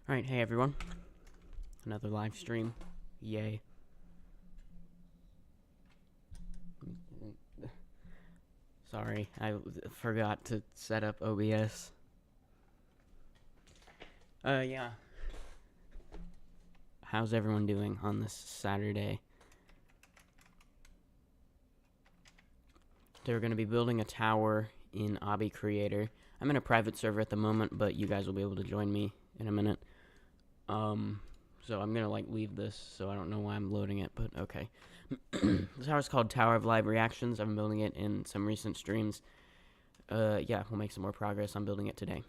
Alright, hey everyone. Another live stream. Yay. Sorry, I forgot to set up OBS. Yeah. How's everyone doing on this Saturday? They're going to be building a tower in Obby Creator. I'm in a private server at the moment, but you guys will be able to join me in a minute. So I'm gonna leave this, so I don't know why I'm loading it, but okay. This tower's called Tower of Live Reactions. I've been building it in some recent streams. Yeah, we'll make some more progress on building it today.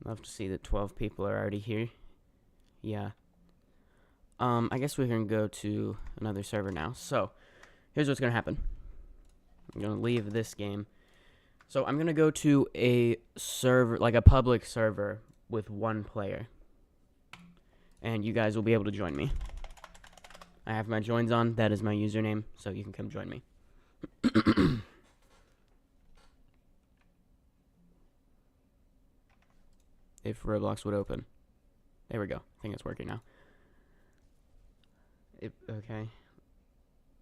Love to see that 12 people are already here. Yeah. I guess we can go to another server now. So, here's what's gonna happen. I'm gonna leave this game. So I'm gonna go to a server, like a public server with one player. And you guys will be able to join me. I have my joins on, that is my username, so you can come join me. If Roblox would open. There we go. I think it's working now. Okay.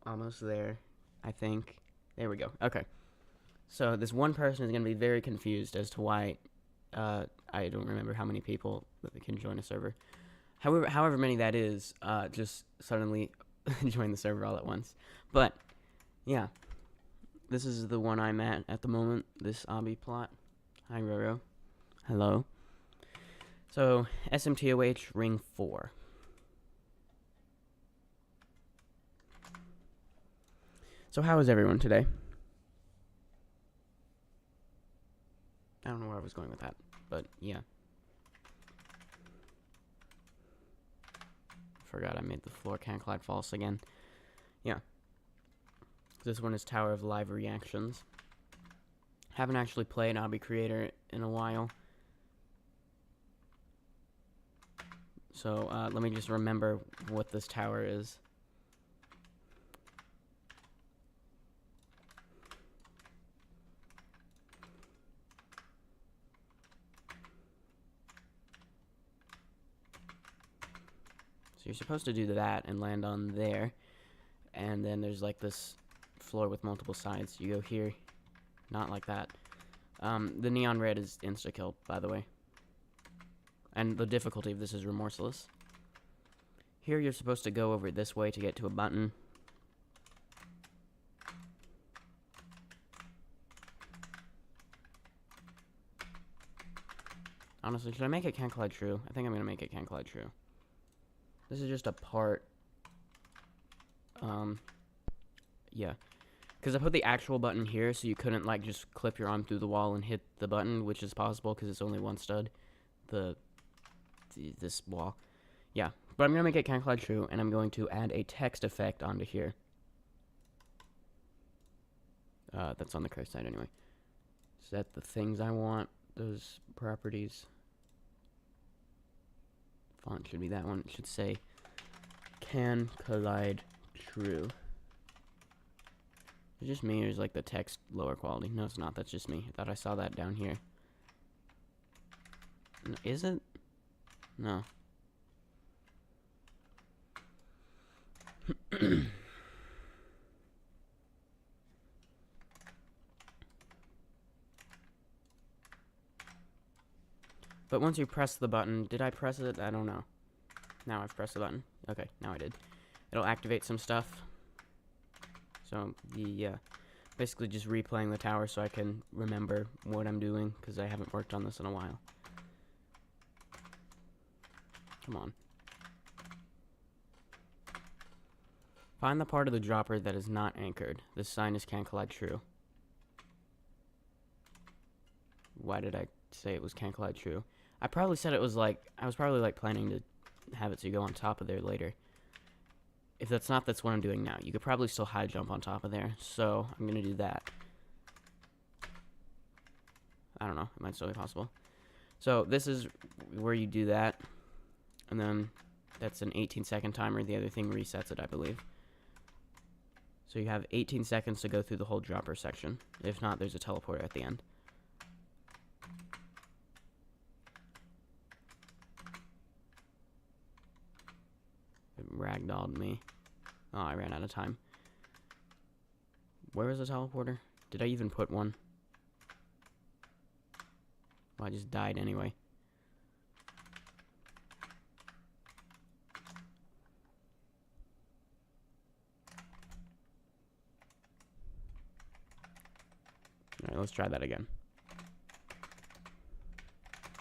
Almost there, I think. There we go. Okay. So this one person is going to be very confused as to why I don't remember how many people that can join a server. However many that is, just suddenly join the server all at once. But, yeah. This is the one I'm at the moment, this obby plot. Hi, Roro. Hello. So, SMTOH ring 4. So how is everyone today? I don't know where I was going with that, but yeah. Forgot I made the floor can't collide false again. Yeah. This one is Tower of Live Reactions. Haven't actually played Obby Creator in a while. So, let me just remember what this tower is. So you're supposed to do that and land on there. And then there's like this floor with multiple sides. You go here. Not like that. The neon red is insta-kill, by the way. And the difficulty of this is remorseless. Here you're supposed to go over this way to get to a button. Honestly, should I make it can't collide true? I think I'm gonna make it can't collide true. This is just a part. Yeah. Because I put the actual button here, so you couldn't, like, just clip your arm through the wall and hit the button, which is possible because it's only one stud. This wall. Yeah. But I'm gonna make it can't collide true, and I'm going to add a text effect onto here. That's on the correct side anyway. Set the things I want, those properties. Font should be that one. It should say can collide true. Is it just me, or is like the text lower quality? No, it's not. That's just me. I thought I saw that down here. Is it? No. But once you press the button, did I press it? I don't know. Now I've pressed the button. Okay, now I did. It'll activate some stuff. So, yeah. Basically just replaying the tower so I can remember what I'm doing, because I haven't worked on this in a while. Come on. Find the part of the dropper that is not anchored. This sign is can't collide true. Why did I say it was can't collide true? I probably said it was like, I was probably like planning to have it so you go on top of there later. If that's not, that's what I'm doing now. You could probably still high jump on top of there, so I'm gonna do that. I don't know, it might still be possible. So this is where you do that, and then that's an 18-second timer. The other thing resets it, I believe. So you have 18 seconds to go through the whole dropper section. If not, there's a teleporter at the end. It ragdolled me. Oh, I ran out of time. Where is the teleporter? Did I even put one? Well, I just died anyway. Alright, let's try that again.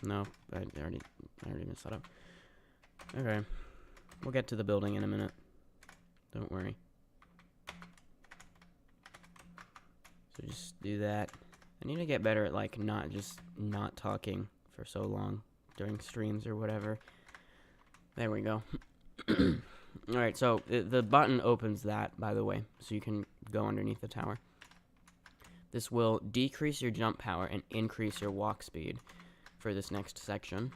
No, I already messed that up. Okay. We'll get to the building in a minute. Don't worry. So just do that. I need to get better at, like, not talking for so long during streams or whatever. There we go. Alright, so the button opens that, by the way, so you can go underneath the tower. This will decrease your jump power and increase your walk speed for this next section.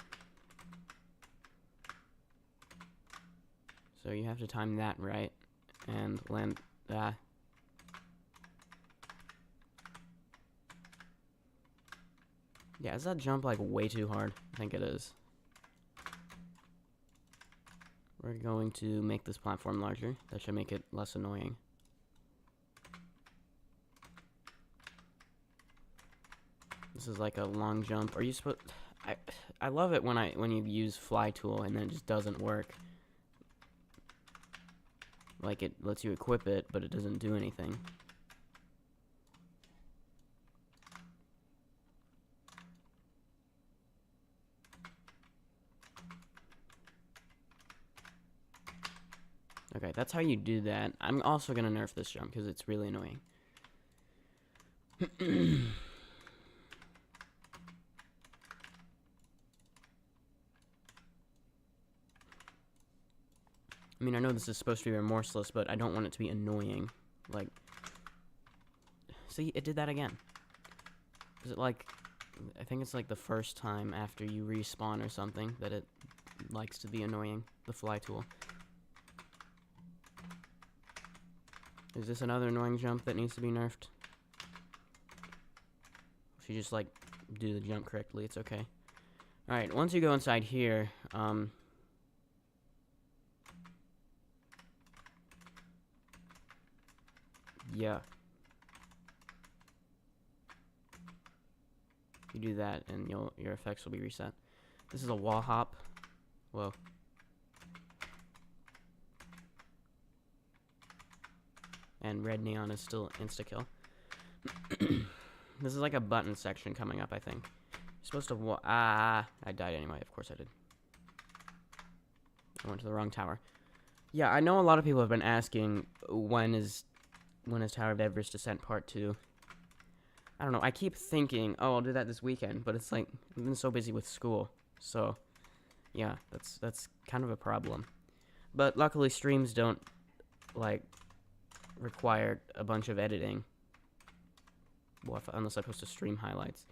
So you have to time that right and land. Yeah, is that jump like way too hard? I think it is. We're going to make this platform larger. That should make it less annoying. This is like a long jump. Are you supposed? I love it when you use fly tool and then it just doesn't work. Like, it lets you equip it, but it doesn't do anything. Okay, that's how you do that. I'm also gonna nerf this jump because it's really annoying. I mean, I know this is supposed to be remorseless, but I don't want it to be annoying. Like, see, it did that again. Is it like, I think it's like the first time after you respawn or something that it likes to be annoying, the fly tool. Is this another annoying jump that needs to be nerfed? If you just, like, do the jump correctly, it's okay. Alright, once you go inside here, yeah. You do that, and your effects will be reset. This is a wall hop. Whoa. And red neon is still insta-kill. This is like a button section coming up, I think. You're supposed to I died anyway. Of course I did. I went to the wrong tower. Yeah, I know a lot of people have been asking when is Tower of Everest Descent Part 2. I don't know. I keep thinking, oh, I'll do that this weekend, but it's like I've been so busy with school. So, yeah, that's kind of a problem. But luckily streams don't like require a bunch of editing. Well, unless I post a stream highlights.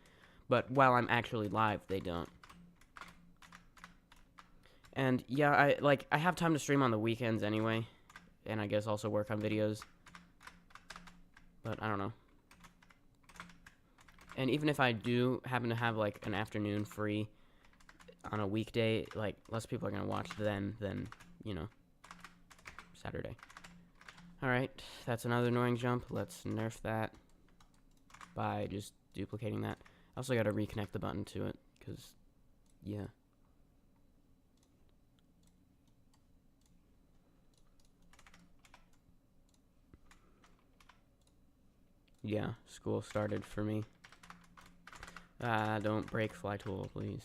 But while I'm actually live, they don't. And yeah, I have time to stream on the weekends anyway, and I guess also work on videos. But I don't know. And even if I do happen to have like an afternoon free on a weekday, like less people are gonna watch then than, you know, Saturday. Alright, that's another annoying jump. Let's nerf that by just duplicating that. I also gotta reconnect the button to it, because, yeah. Yeah, school started for me. Don't break fly tool, please.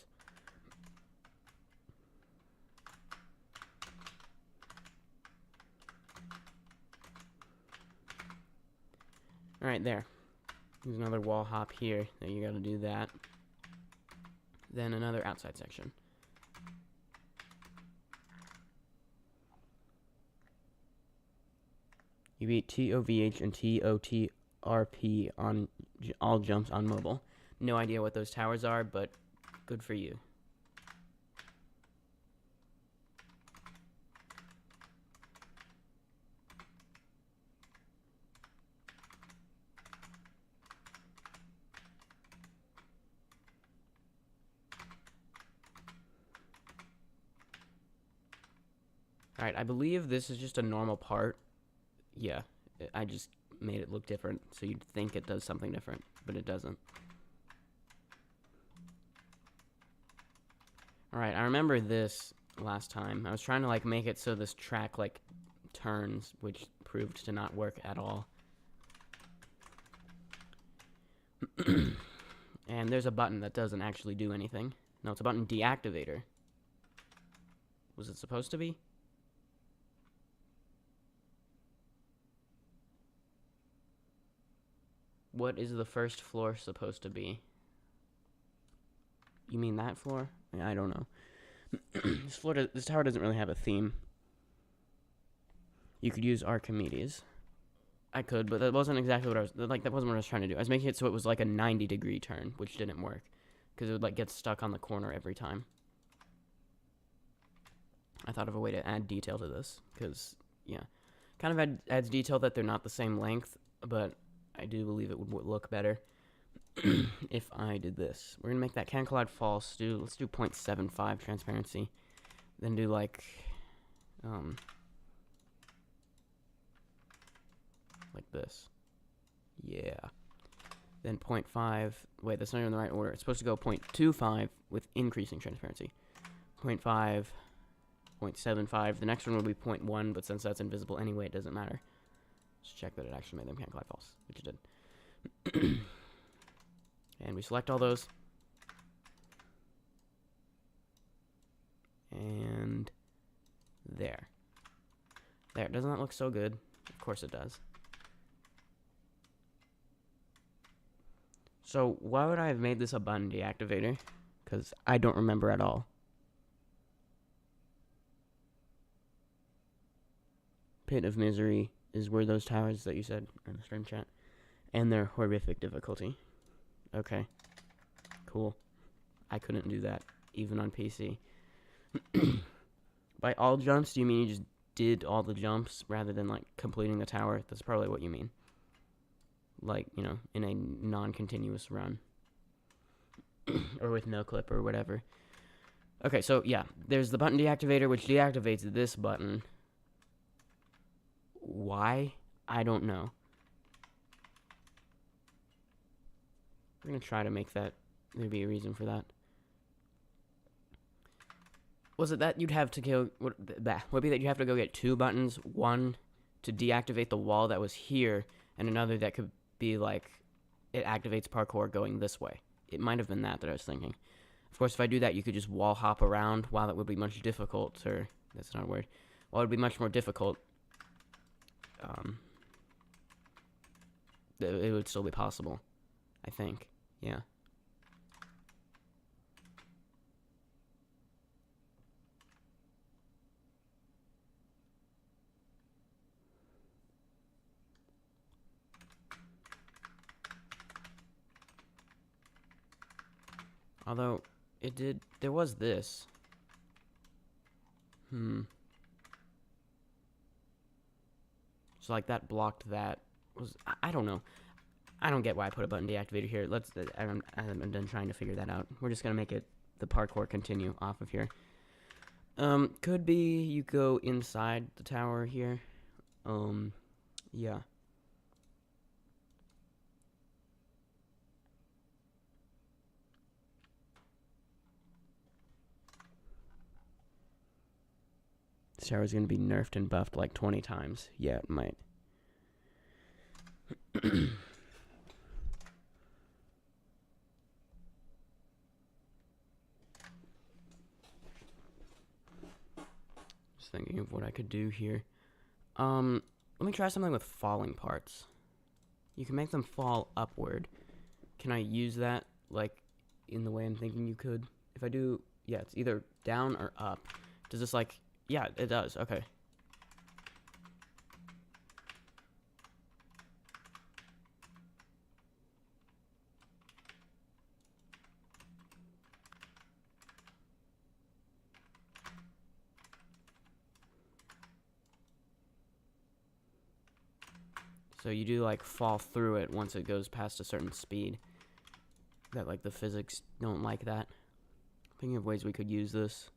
Alright, there. There's another wall hop here. There, you gotta do that. Then another outside section. You beat TOVH and TOTRP on all jumps on mobile. No idea what those towers are, but good for you. Alright, I believe this is just a normal part. Yeah, I just made it look different, so you'd think it does something different, but it doesn't. Alright, I remember this last time. I was trying to, like, make it so this track, like, turns, which proved to not work at all. And there's a button that doesn't actually do anything. No, it's a button deactivator. Was it supposed to be? What is the first floor supposed to be? You mean that floor? I don't know. This tower doesn't really have a theme. You could use Archimedes. I could, but that wasn't exactly what I was, like, that wasn't what I was trying to do. I was making it so it was like a 90-degree turn, which didn't work. Because it would, like, get stuck on the corner every time. I thought of a way to add detail to this, because, yeah. Kind of adds detail that they're not the same length, but I do believe it would look better if I did this. We're going to make that can collide false. Let's do 0.75 transparency. Then do, like this. Yeah. Then 0.5. Wait, that's not even the right order. It's supposed to go 0.25 with increasing transparency. 0.5, 0.75. The next one will be 0.1, but since that's invisible anyway, it doesn't matter. Just check that it actually made them can collide false, which it did. And we select all those. And there. There. Doesn't that look so good? Of course it does. So why would I have made this a button deactivator? Because I don't remember at all. Pit of Misery is where those towers that you said in the stream chat. And their horrific difficulty. Okay. Cool. I couldn't do that, even on PC. By all jumps, do you mean you just did all the jumps rather than, like, completing the tower? That's probably what you mean. Like, you know, in a non-continuous run. Or with no clip or whatever. Okay, so, yeah. There's the button deactivator, which deactivates this button. Why? I don't know. We're going to try to make that, there'd be a reason for that. Was it that you'd have to go, would it be that you have to go get two buttons, one to deactivate the wall that was here, and another that could be like, it activates parkour going this way. It might have been that I was thinking. Of course, if I do that, you could just wall hop around, while it would be much difficult, or, that's not a word, while it would be much more difficult, it would still be possible, I think, yeah. Although, it did, there was this. So, like, that blocked that. I don't know. I don't get why I put a button deactivator here. I'm done trying to figure that out. We're just gonna make it, the parkour continue off of here. Could be you go inside the tower here. Yeah. This tower is gonna be nerfed and buffed like 20 times. Yeah, it might. Just thinking of what I could do here. Let me try something with falling parts. You can make them fall upward. Can I use that, like, in the way I'm thinking you could? If I do, yeah, it's either down or up. Does this, like, yeah, it does, okay. So you do, like, fall through it once it goes past a certain speed. That, like, the physics don't like that. Thinking of ways we could use this.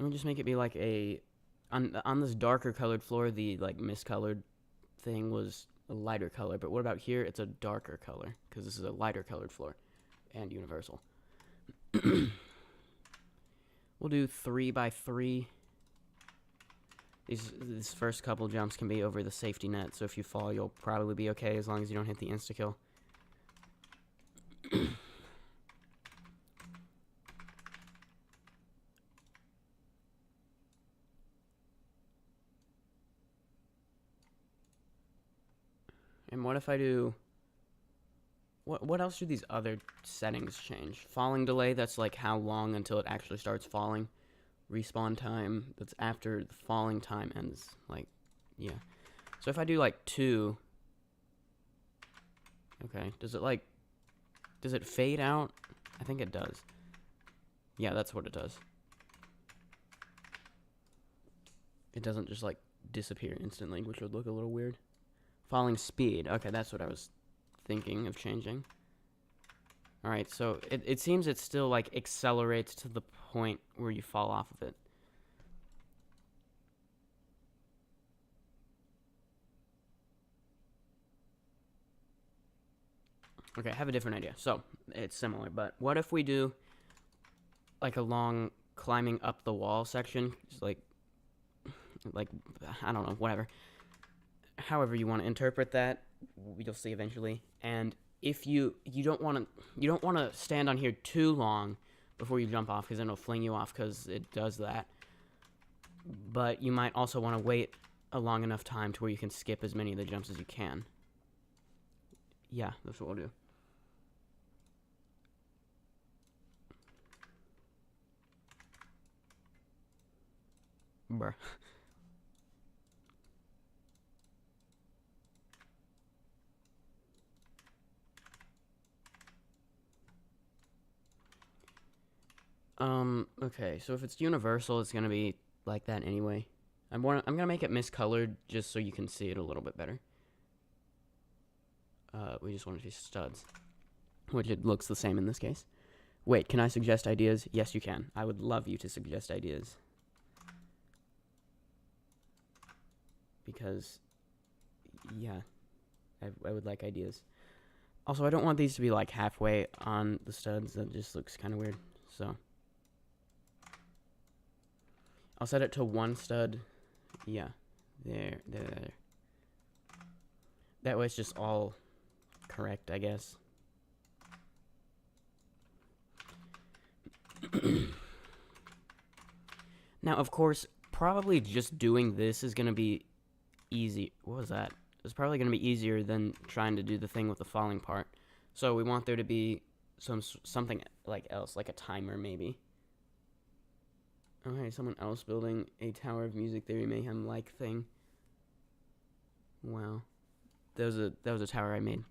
Let me just make it be like a... On this darker colored floor, the, like, miscolored thing was a lighter color. But what about here? It's a darker color, because this is a lighter colored floor. And universal. We'll do 3 by 3. These first couple jumps can be over the safety net, so if you fall, you'll probably be okay as long as you don't hit the insta-kill. And what if I do... What else do these other settings change? Falling delay, that's like how long until it actually starts falling. Respawn time, that's after the falling time ends. Like, yeah. So if I do like 2... Okay, does it fade out? I think it does. Yeah, that's what it does. It doesn't just like disappear instantly, which would look a little weird. Falling speed. Okay, that's what I was thinking of changing. Alright, so it seems it still like accelerates to the point where you fall off of it. Okay, I have a different idea. So, it's similar, but what if we do like a long climbing up the wall section? Just like, I don't know, whatever. However you want to interpret that, you'll see eventually. And if you don't want to stand on here too long before you jump off, because then it'll fling you off, because it does that. But you might also want to wait a long enough time to where you can skip as many of the jumps as you can. Yeah, that's what we'll do. Bruh. Okay, so if it's universal, it's gonna be like that anyway. I'm gonna make it miscolored just so you can see it a little bit better. We just want to see studs, which it looks the same in this case. Wait, can I suggest ideas? Yes, you can. I would love you to suggest ideas. Because, yeah, I would like ideas. Also, I don't want these to be like halfway on the studs. That just looks kind of weird. So, I'll set it to 1 stud. Yeah, there. That way it's just all correct, I guess. Now, of course, probably just doing this is going to be easy. What was that? It's probably going to be easier than trying to do the thing with the falling part. So we want there to be something like else, like a timer maybe. Okay, someone else building a Tower of Music Theory Mayhem-like thing. Wow. That was a tower I made.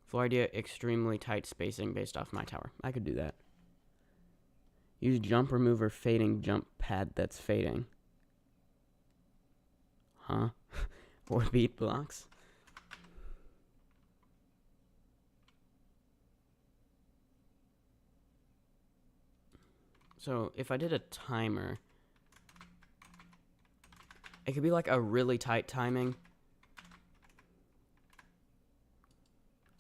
Floor idea, extremely tight spacing based off my tower. I could do that. Use jump remover fading jump pad that's fading. Huh? Or beat blocks. So, if I did a timer, it could be like a really tight timing.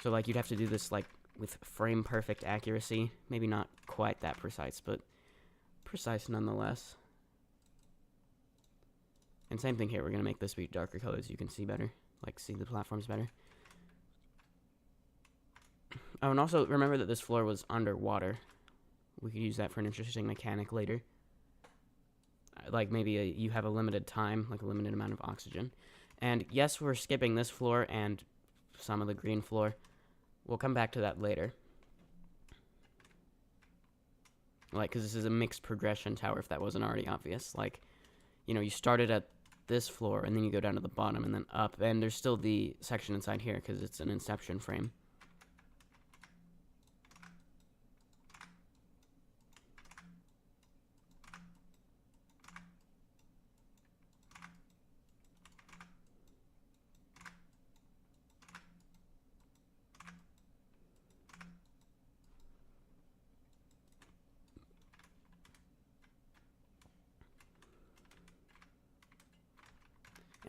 So, like, you'd have to do this, like, with frame perfect accuracy. Maybe not quite that precise, but precise nonetheless. And same thing here, we're going to make this be darker colors so you can see better. Like, see the platforms better. Oh, and also, remember that this floor was underwater. We could use that for an interesting mechanic later. Like, maybe you have a limited time, like a limited amount of oxygen. And yes, we're skipping this floor and some of the green floor. We'll come back to that later. Like, because this is a mixed progression tower, if that wasn't already obvious. Like, you know, you started at this floor, and then you go down to the bottom, and then up. And there's still the section inside here, because it's an inception frame.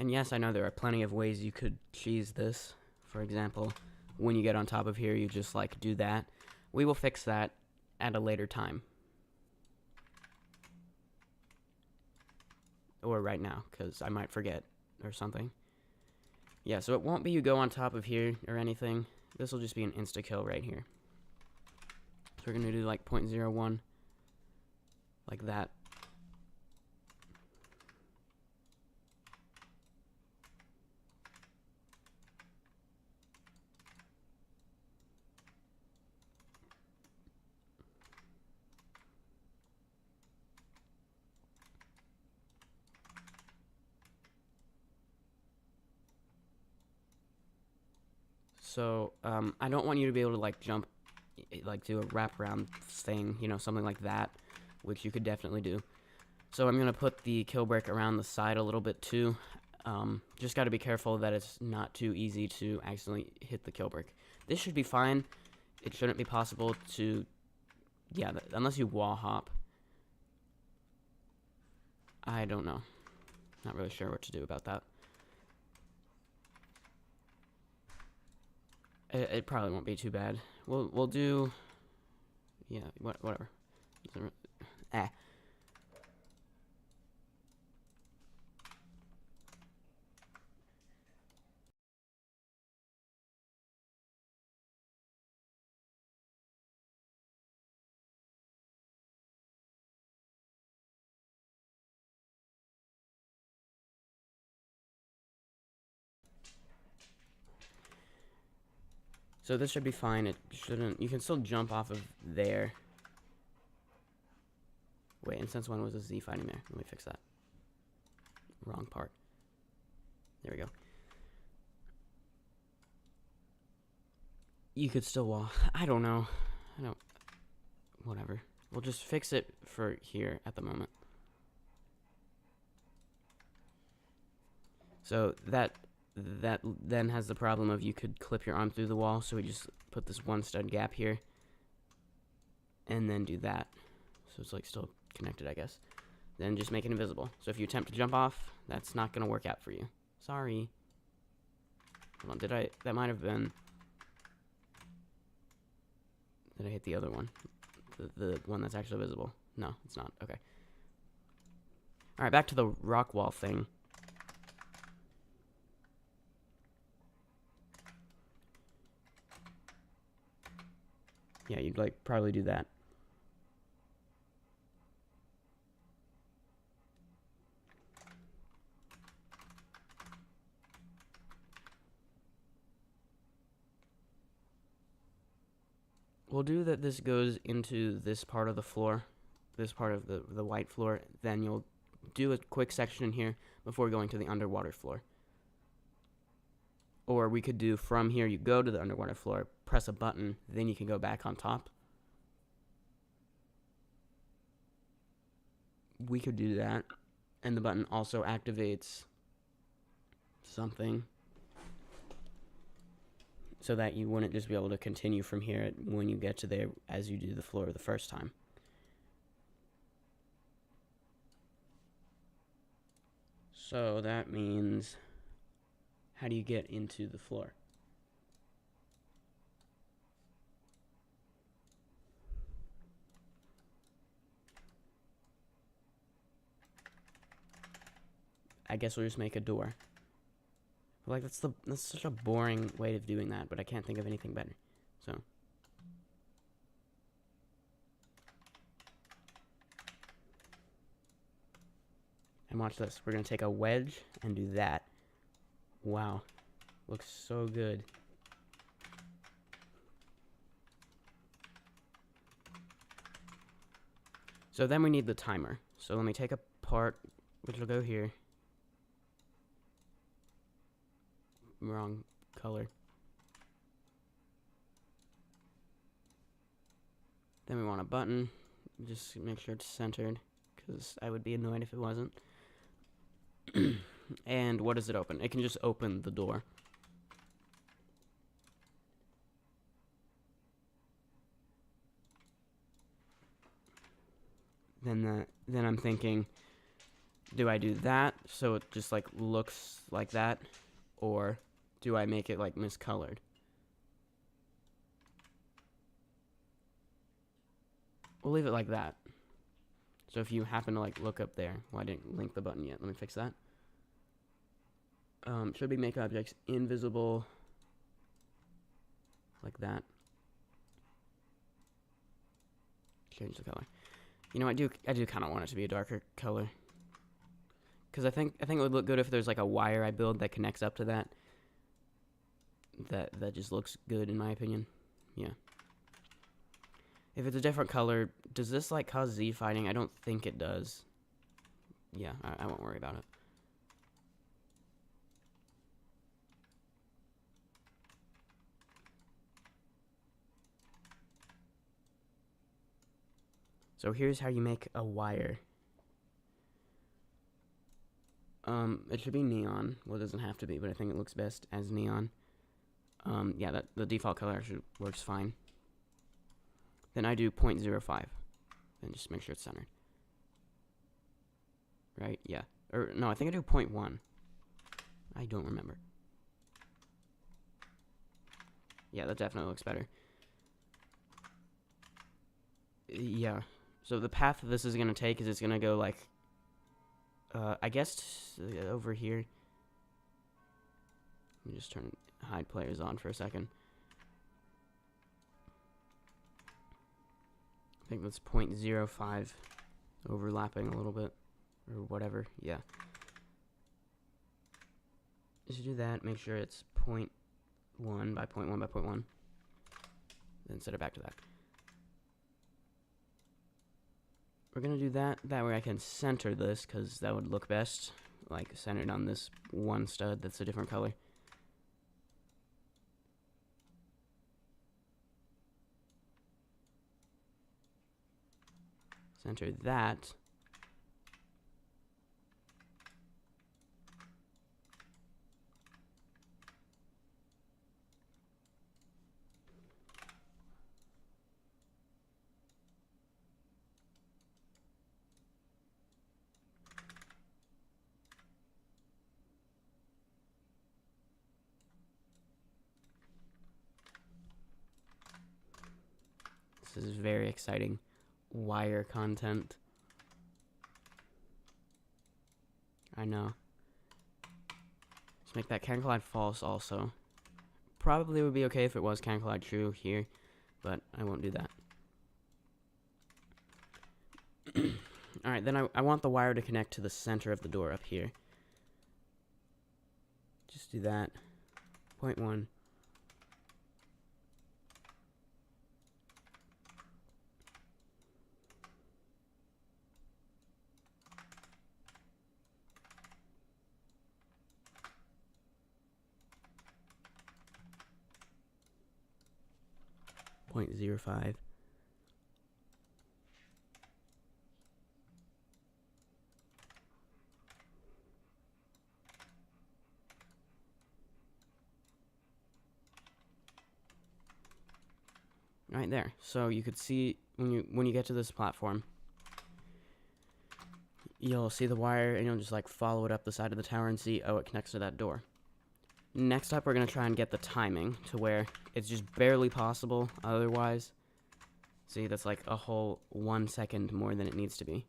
And yes, I know there are plenty of ways you could cheese this. For example, when you get on top of here, you just like do that. We will fix that at a later time. Or right now, because I might forget or something. Yeah, so it won't be you go on top of here or anything. This will just be an insta-kill right here. So we're going to do like 0.01, like that. So, I don't want you to be able to like jump, like do a wraparound thing, you know, something like that, which you could definitely do. So I'm going to put the kill brick around the side a little bit too. Just got to be careful that it's not too easy to accidentally hit the kill brick. This should be fine. It shouldn't be possible to, yeah, unless you wall hop. I don't know. Not really sure what to do about that. It probably won't be too bad. We'll do, yeah, whatever. So this should be fine. It shouldn't. You can still jump off of there. Wait, and since when was a Z fighting there? Let me fix that. Wrong part. There we go. You could still wall. I don't know. Whatever. We'll just fix it for here at the moment. So that then has the problem of you could clip your arm through the wall, so we just put this one stud gap here and then do that, so it's like still connected, I guess. Then just make it invisible, so if you attempt to jump off, that's not gonna work out for you. Sorry. Hold on, that might have been, did I hit the other one, the one that's actually visible? No, it's not. Okay, all right, back to the rock wall thing. Yeah, you'd like probably do that. We'll do that this goes into this part of the floor, this part of the white floor, then you'll do a quick section in here before going to the underwater floor. Or we could do from here, you go to the underwater floor, press a button, then you can go back on top. We could do that. And the button also activates something so that you wouldn't just be able to continue from here when you get to there as you do the floor the first time. So that means, how do you get into the floor? I guess we'll just make a door. Like, that's such a boring way of doing that, but I can't think of anything better. So, and watch this. We're gonna take a wedge and do that. Wow, looks so good. So then we need the timer. So let me take a part, which will go here. Wrong color. Then we want a button. Just make sure it's centered, because I would be annoyed if it wasn't. And what does it open? It can just open the door. Then I'm thinking do I do that so it just like looks like that, or do I make it like miscolored? We'll leave it like that. So if you happen to like look up there, well, I didn't link the button yet. Let me fix that. Should be make objects invisible, like that. Change the color. You know, I do kind of want it to be a darker color, because I think it would look good if there's like a wire I build that connects up to that. That just looks good in my opinion. Yeah. If it's a different color, does this like cause Z fighting? I don't think it does. Yeah, I won't worry about it. So here's how you make a wire. It should be neon. Well, it doesn't have to be, but I think it looks best as neon. Yeah, the default color actually works fine. Then I do 0.05, and just make sure it's centered. Right? Yeah. Or no, I think I do 0.1. I don't remember. Yeah, that definitely looks better. Yeah. So the path this is gonna take is it's gonna go like, I guess over here. Let me just turn hide players on for a second. I think that's 0.05 overlapping a little bit, or whatever. Yeah. Just do that. Make sure it's 0.1 by 0.1 by 0.1. Then set it back to that. We're gonna do that. That way I can center this, because that would look best, like centered on this one stud that's a different color. Center that. This is very exciting wire content. I know. Let's make that can collide false also. Probably would be okay if it was can collide true here, but I won't do that. Alright, then I want the wire to connect to the center of the door up here. Just do that. 0.1. .05. Right there. So you could see when you get to this platform, you'll see the wire and you'll just like follow it up the side of the tower and see, oh, it connects to that door. Next up, we're gonna try and get the timing to where it's just barely possible otherwise. See, that's like a whole 1 second more than it needs to be.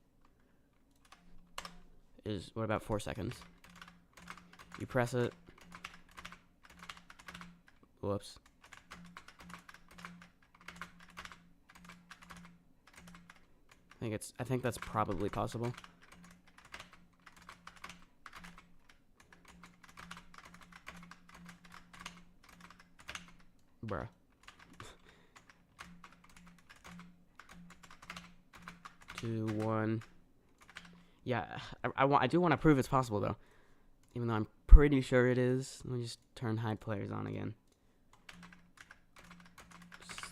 What about 4 seconds? You press it. Whoops. I think that's probably possible. Bruh. 2, 1. Yeah, I do want to prove it's possible though, even though I'm pretty sure it is. Let me just turn hide players on again.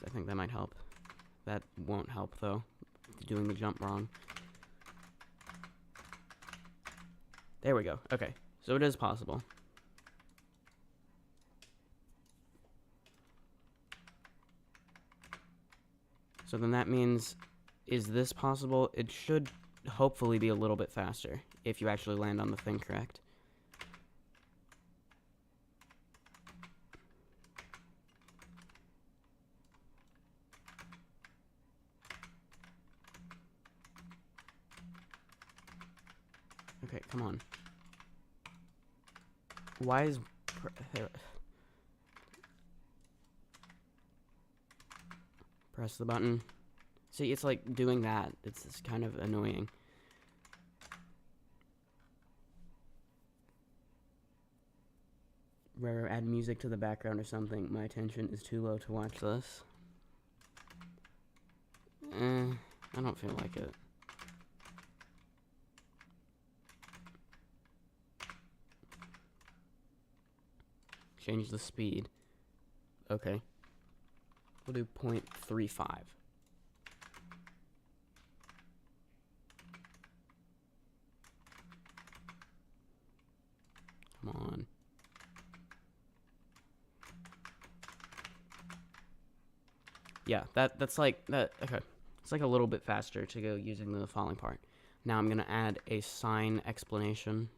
I think that might help. That won't help though. Doing the jump wrong. There we go. Okay, so it is possible. So then that means, is this possible? It should hopefully be a little bit faster if you actually land on the thing correct. Okay, come on. Why is... Press the button. See, it's like doing that. It's kind of annoying. Roro, add music to the background or something. My attention is too low to watch this. I don't feel like it. Change the speed. Okay. We'll do 0.35. Come on. Yeah, that's like that. Okay, it's like a little bit faster to go using the falling part. Now I'm gonna add a sign explanation.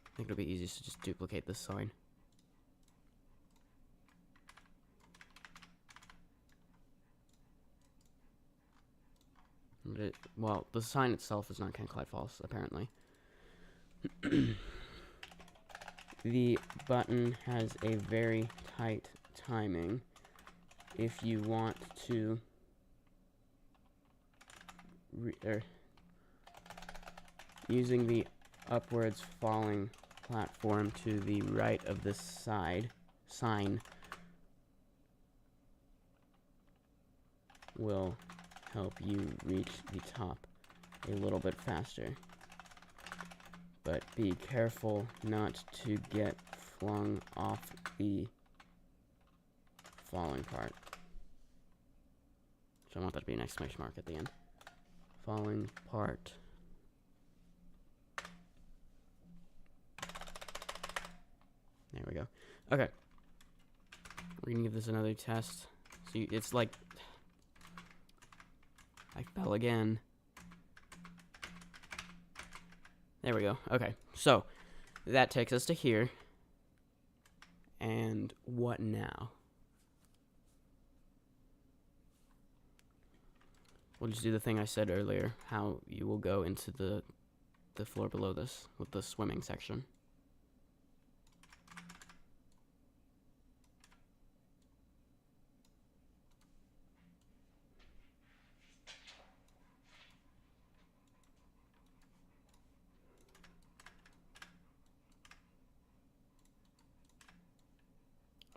I think it'll be easiest to just duplicate this sign. Well, the sign itself is not can collide false, apparently. The button has a very tight timing. If you want to using the upwards falling platform to the right of this sign will help you reach the top a little bit faster. But be careful not to get flung off the falling part. So I want that to be an exclamation mark at the end. Falling part. There we go. Okay. We're gonna give this another test. So it's like... I fell again. There we go. Okay. So, that takes us to here. And what now? We'll just do the thing I said earlier, how you will go into the floor below this with the swimming section.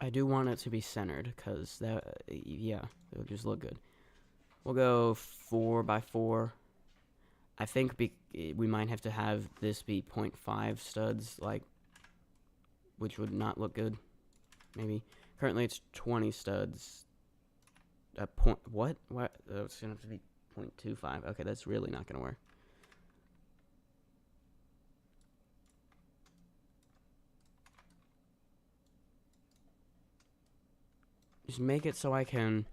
I do want it to be centered, because that, yeah, it'll just look good. We'll go 4 by 4. I think we might have to have this be 0.5 studs, like, which would not look good, maybe. Currently it's 20 studs. What? What? Oh, it's gonna have to be 0.25. Okay, that's really not gonna work. Just make it so I can...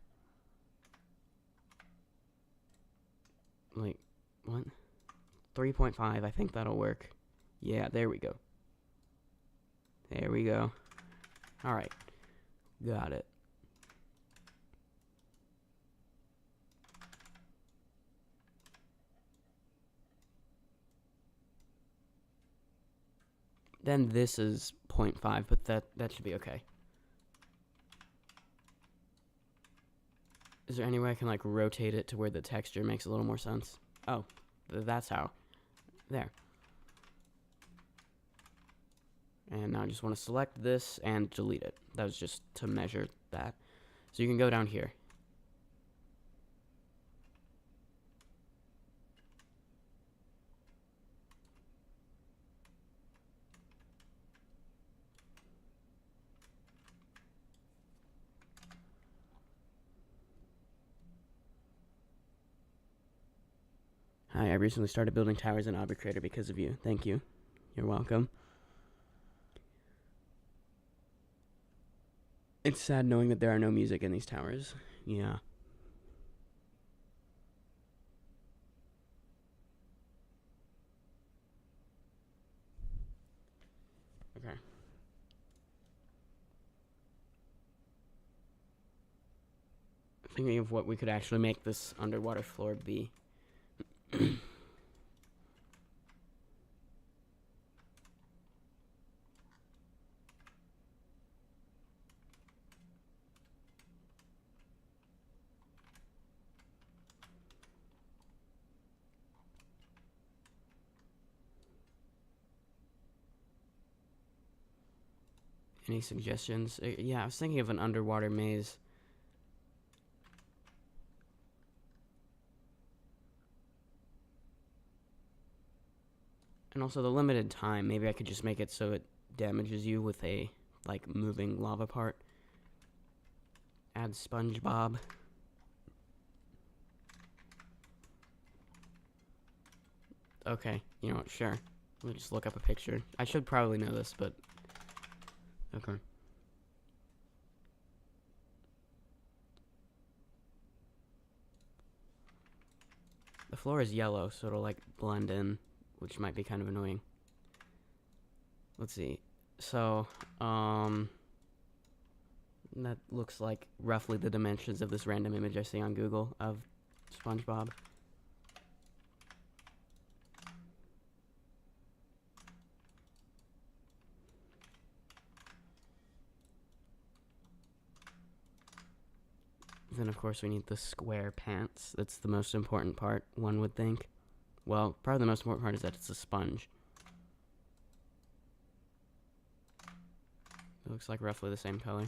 Like, what? 3.5, I think that'll work. Yeah, there we go. There we go. Alright. Got it. Then this is 0.5, but that should be okay. Is there any way I can, like, rotate it to where the texture makes a little more sense? Oh, that's how. There. And now I just want to select this and delete it. That was just to measure that. So you can go down here. Hi, I recently started building towers in Object Creator because of you. Thank you. You're welcome. It's sad knowing that there are no music in these towers. Yeah. Thinking of what we could actually make this underwater floor be. Any suggestions? Yeah, I was thinking of an underwater maze. And also the limited time. Maybe I could just make it so it damages you with a, like, moving lava part. Add SpongeBob. Okay, you know what, sure. Let me just look up a picture. I should probably know this, but... Okay. The floor is yellow, so it'll, like, blend in, which might be kind of annoying. Let's see. So, that looks like roughly the dimensions of this random image I see on Google of SpongeBob. Then, of course, we need the square pants. That's the most important part, one would think. Well, probably the most important part is that it's a sponge. It looks like roughly the same color.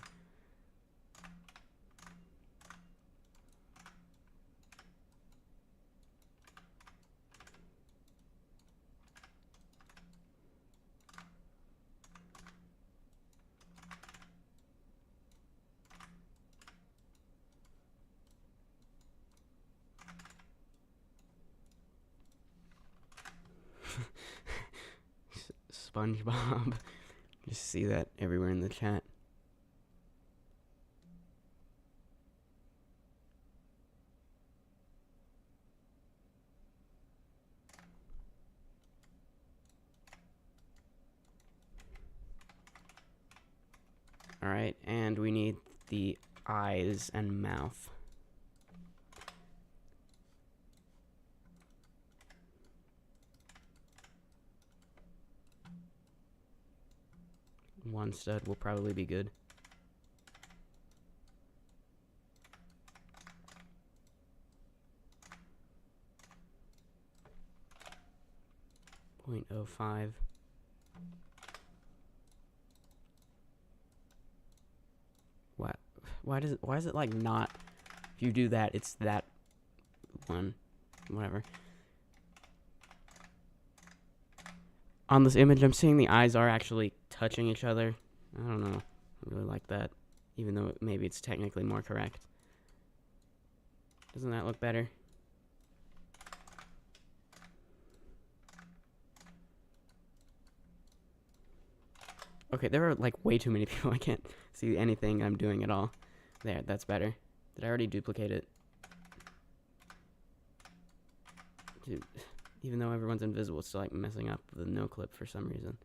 SpongeBob. Just see that everywhere in the chat. Alright, and we need the eyes and mouth. One stud will probably be good. .05. What? Why is it like not? If you do that, it's that one. Whatever. On this image, I'm seeing the eyes are actually touching each other. I don't know. I really like that. Even though maybe it's technically more correct. Doesn't that look better? Okay, there are like way too many people. I can't see anything I'm doing at all. There, that's better. Did I already duplicate it? Dude, even though everyone's invisible, it's still like messing up the no clip for some reason.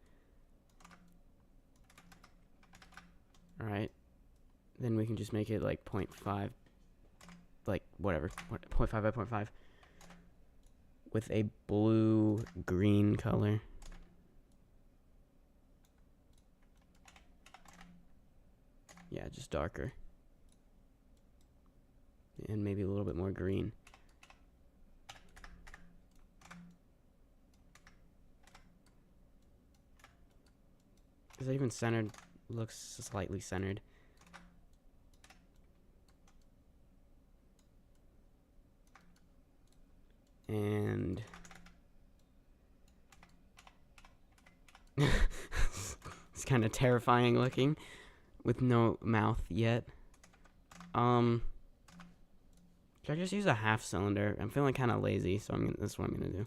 Alright. Then we can just make it like 0.5. Like, whatever. 0.5 by 0.5. With a blue-green color. Yeah, just darker. And maybe a little bit more green. Is that even centered? Looks slightly centered. And it's kind of terrifying looking with no mouth yet. Should I just use a half cylinder? I'm feeling kind of lazy, so that's what I'm gonna do.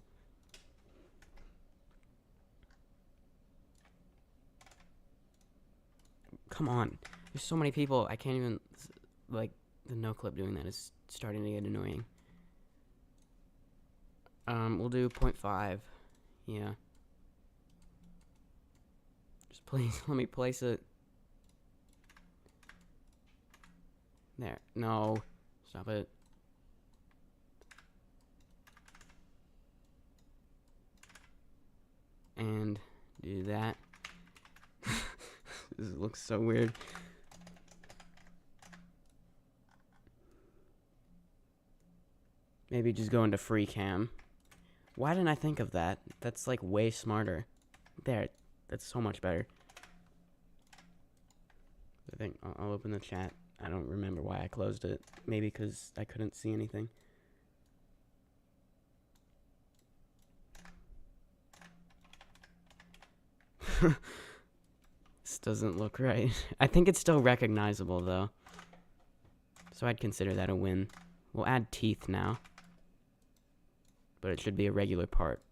Come on. There's so many people. I can't even, like, the no clip doing that is starting to get annoying. We'll do 0.5. Yeah. Just please let me place it. There. No. Stop it. And do that. This looks so weird. Maybe just go into free cam. Why didn't I think of that? That's like way smarter. There, that's so much better. I think I'll open the chat. I don't remember why I closed it. Maybe because I couldn't see anything. This doesn't look right. I think it's still recognizable though. So I'd consider that a win. We'll add teeth now. But it should be a regular part.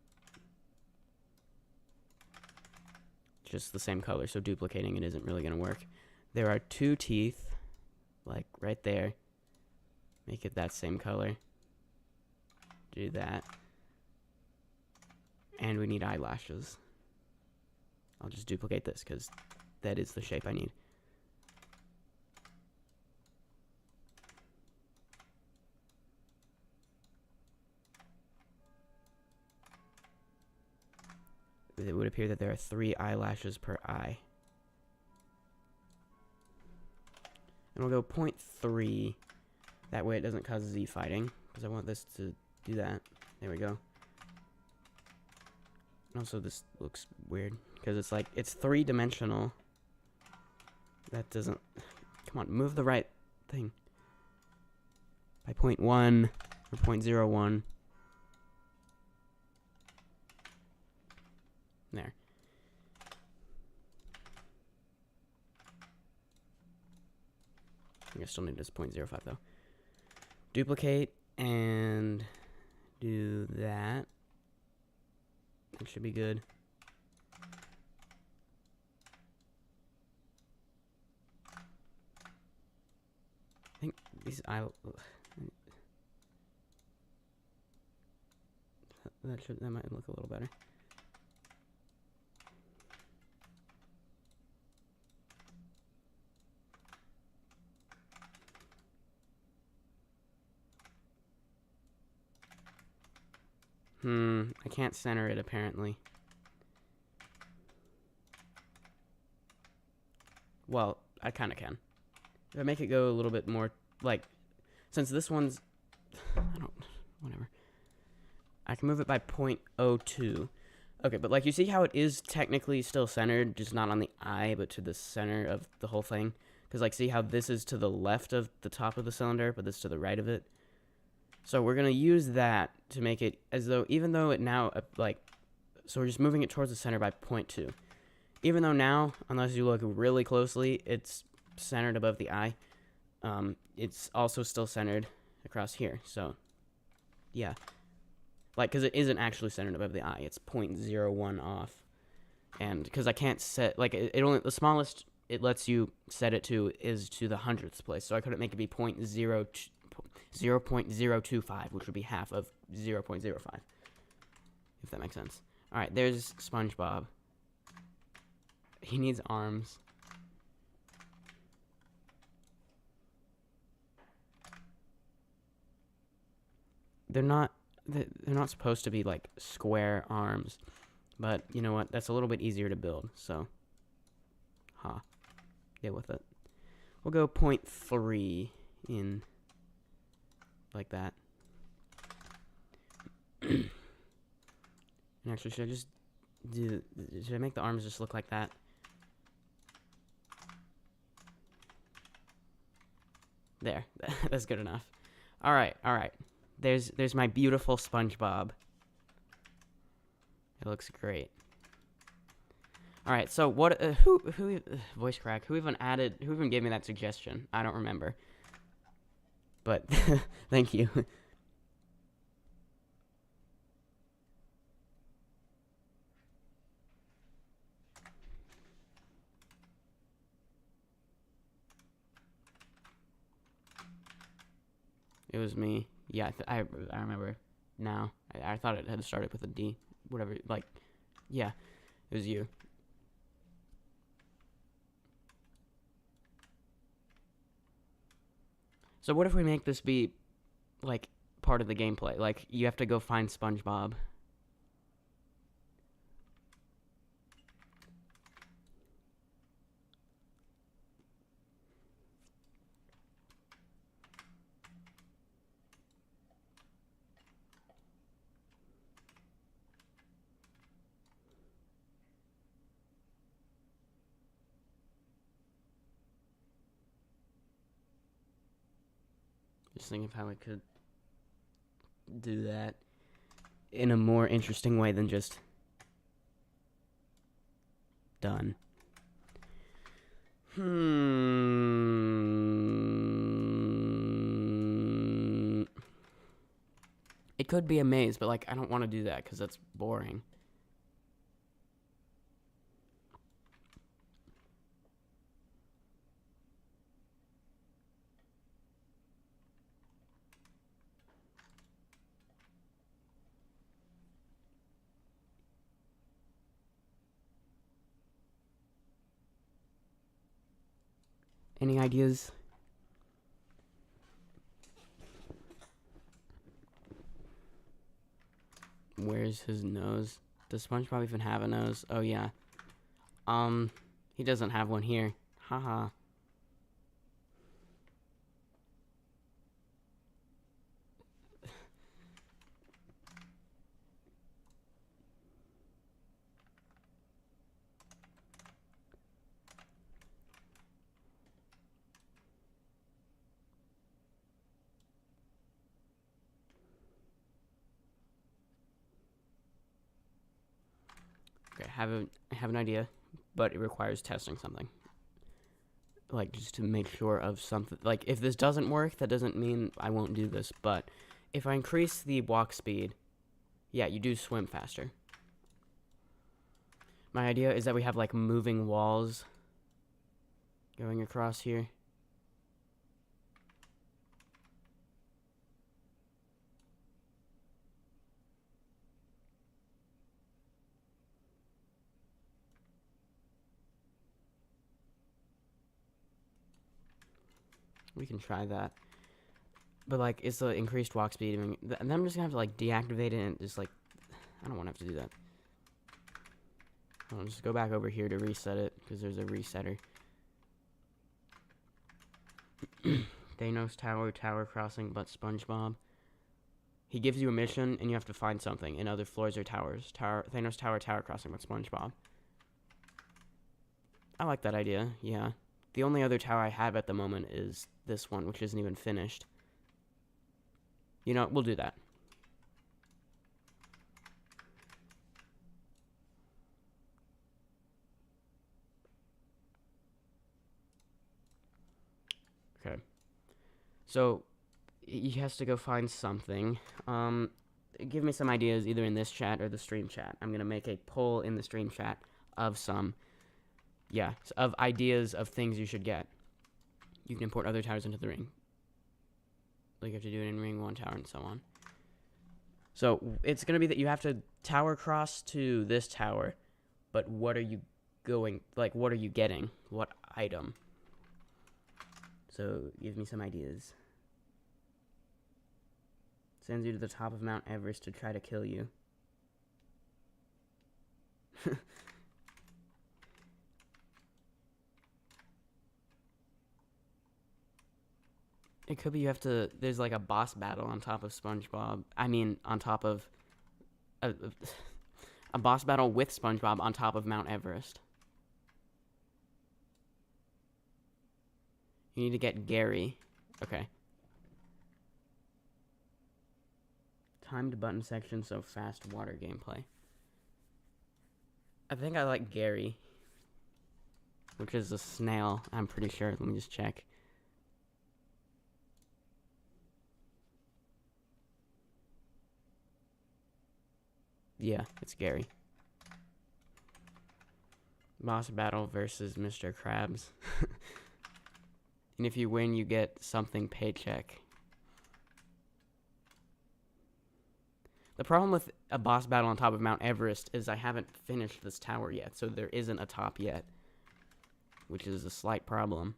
Just the same color, so duplicating it isn't really going to work. There are 2 teeth, like right there. Make it that same color. Do that. And we need eyelashes. I'll just duplicate this because that is the shape I need. It would appear that there are 3 eyelashes per eye. And we'll go 0.3. That way it doesn't cause Z fighting, because I want this to do that. There we go. And also this looks weird, because it's like, it's 3-dimensional. That doesn't... Come on, move the right thing. By 0.1 or 0.01. There. I think I still need this 0.05 though. Duplicate and do that. It should be good. I think these that might look a little better. I can't center it apparently. Well, I kind of can. If I make it go a little bit more, like, since this one's, whatever. I can move it by 0.02. Okay, but like you see how it is technically still centered, just not on the eye, but to the center of the whole thing? Because like see how this is to the left of the top of the cylinder, but this to the right of it? So we're going to use that to make it as though, even though it now, so we're just moving it towards the center by 0.2. Even though now, unless you look really closely, it's centered above the eye, it's also still centered across here. So, yeah. Like, because it isn't actually centered above the eye. It's 0.01 off. And because I can't set, like, it only, the smallest it lets you set it to is to the 100th place. So I couldn't make it be 0.025, which would be half of 0.05. If that makes sense. Alright, there's SpongeBob. He needs arms. They're not supposed to be like square arms, but you know what? That's a little bit easier to build, so deal with it. We'll go 0.3 in like that. And actually, should I make the arms just look like that? There, that's good enough. All right. There's my beautiful SpongeBob. It looks great. All right, so what? Who voice crack? Who even gave me that suggestion? I don't remember. But thank you. It was me. Yeah, I remember now. I thought it had started with a D. Whatever, like, yeah, it was you. So what if we make this be, like, part of the gameplay? Like, you have to go find SpongeBob. Just think of how I could do that in a more interesting way than just done. It could be a maze, but, like, I don't want to do that because that's boring. Any ideas? Where's his nose? Does SpongeBob even have a nose? Oh, yeah. He doesn't have one here. Haha. Okay, I have an idea, but it requires testing something. Like, just to make sure of something. Like, if this doesn't work, that doesn't mean I won't do this, but if I increase the walk speed, yeah, you do swim faster. My idea is that we have, like, moving walls going across here. We can try that. But, like, it's the increased walk speed. And then I'm just gonna have to, like, deactivate it and just, like, I don't want to have to do that. I'll just go back over here to reset it, because there's a resetter. Thanos tower crossing, but SpongeBob. He gives you a mission, and you have to find something in other floors or towers. Thanos tower crossing, but SpongeBob. I like that idea, yeah. The only other tower I have at the moment is this one, which isn't even finished. You know, we'll do that. Okay. So, he has to go find something. Give me some ideas either in this chat or the stream chat. I'm going to make a poll in the stream chat of some, of ideas of things you should get. You can import other towers into the ring. Like, you have to do it in ring 1 tower and so on. So, it's going to be that you have to tower cross to this tower, but what are you going, like, what are you getting? What item? So, give me some ideas. Sends you to the top of Mount Everest to try to kill you. It could be you have to, there's like a boss battle on top of SpongeBob. I mean, on top of, a boss battle with SpongeBob on top of Mount Everest. You need to get Gary. Okay. Timed button section, so fast water gameplay. I think I like Gary, which is a snail, I'm pretty sure. Let me just check. Yeah, it's Gary. Boss battle versus Mr. Krabs. And if you win, you get something paycheck. The problem with a boss battle on top of Mount Everest is I haven't finished this tower yet, so there isn't a top yet, which is a slight problem.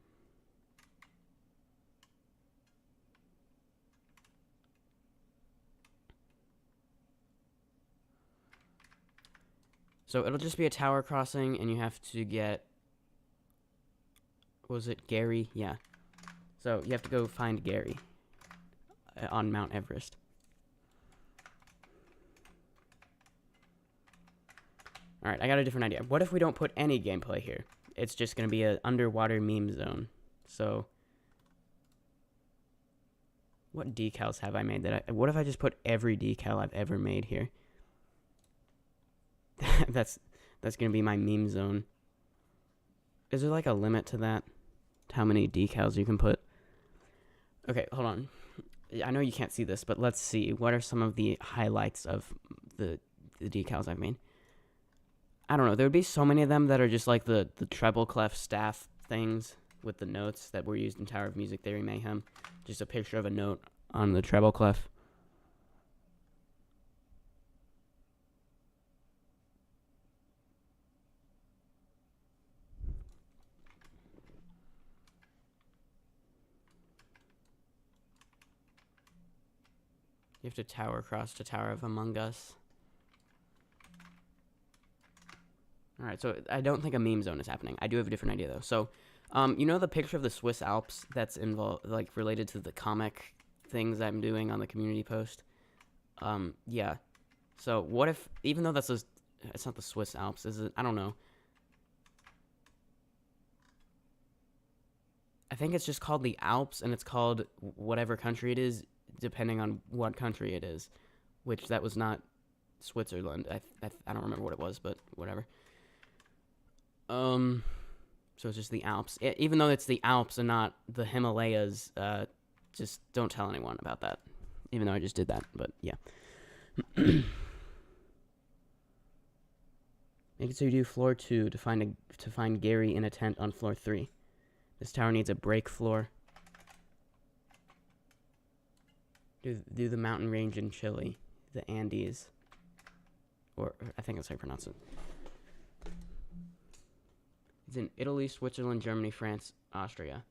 So it'll just be a tower crossing, and you have to get... Was it Gary? Yeah. So you have to go find Gary on Mount Everest. Alright, I got a different idea. What if we don't put any gameplay here? It's just going to be an underwater meme zone. So, what decals have I made? What if I just put every decal I've ever made here? That's going to be my meme zone. Is there like a limit to that? How many decals you can put? Okay, hold on. I know you can't see this, but let's see. What are some of the highlights of the decals I've made? I don't know. There would be so many of them that are just like the treble clef staff things with the notes that were used in Tower of Music Theory Mayhem. Just a picture of a note on the treble clef. You have to tower across to Tower of Among Us. Alright, so I don't think a meme zone is happening. I do have a different idea, though. So, you know the picture of the Swiss Alps that's involved, like, related to the comic things I'm doing on the community post? Yeah. So, what if, even though it's not the Swiss Alps, is it? I don't know. I think it's just called the Alps, and it's called whatever country it is, depending on what country it is. Which, that was not Switzerland. I don't remember what it was, but whatever. So it's just the Alps. Even though it's the Alps and not the Himalayas, just don't tell anyone about that. Even though I just did that, but yeah. Make it so you do floor 2 to find Gary in a tent on floor 3. This tower needs a break floor. Do the mountain range in Chile, the Andes, or I think that's how you pronounce it. It's in Italy, Switzerland, Germany, France, Austria.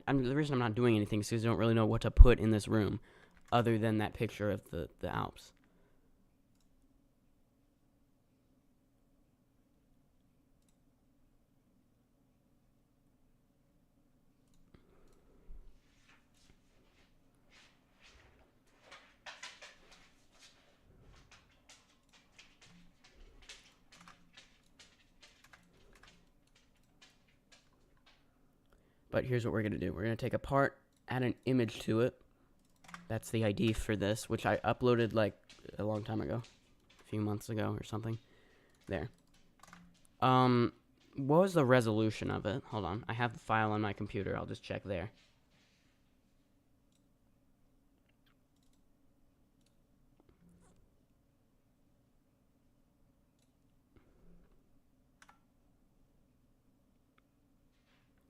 The reason I'm not doing anything is because I don't really know what to put in this room other than that picture of the Alps. But here's what we're going to do. We're going to take a part, add an image to it. That's the ID for this, which I uploaded like a long time ago. A few months ago or something. There. What was the resolution of it? Hold on. I have the file on my computer. I'll just check there.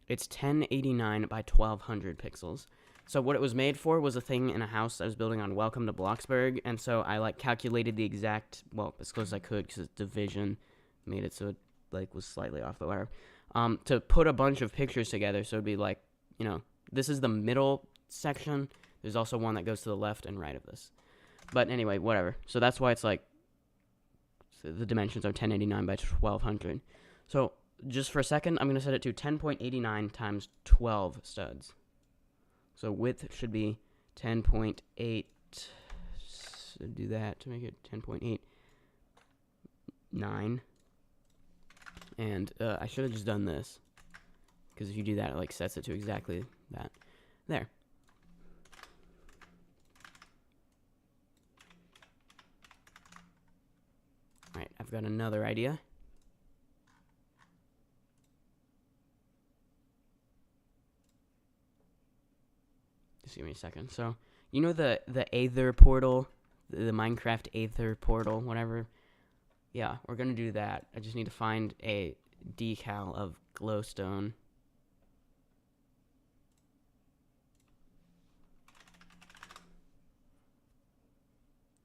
It's 1089 by 1200 pixels. So what it was made for was a thing in a house I was building on Welcome to Bloxburg, and so I like calculated the exact, well, as close as I could because division made it so it like was slightly off, but whatever. To put a bunch of pictures together, so it'd be like, you know, this is the middle section. There's also one that goes to the left and right of this. But anyway, whatever. So that's why it's like, so the dimensions are 1089 by 1200. So just for a second, I'm going to set it to 10.89 times 12 studs. So width should be 10.8. So do that to make it 10.89. And I should have just done this. Because if you do that, it like sets it to exactly that. There. Alright, I've got another idea. Just give me a second. So, you know the Aether portal? The Minecraft Aether portal, whatever? Yeah, we're gonna do that. I just need to find a decal of glowstone.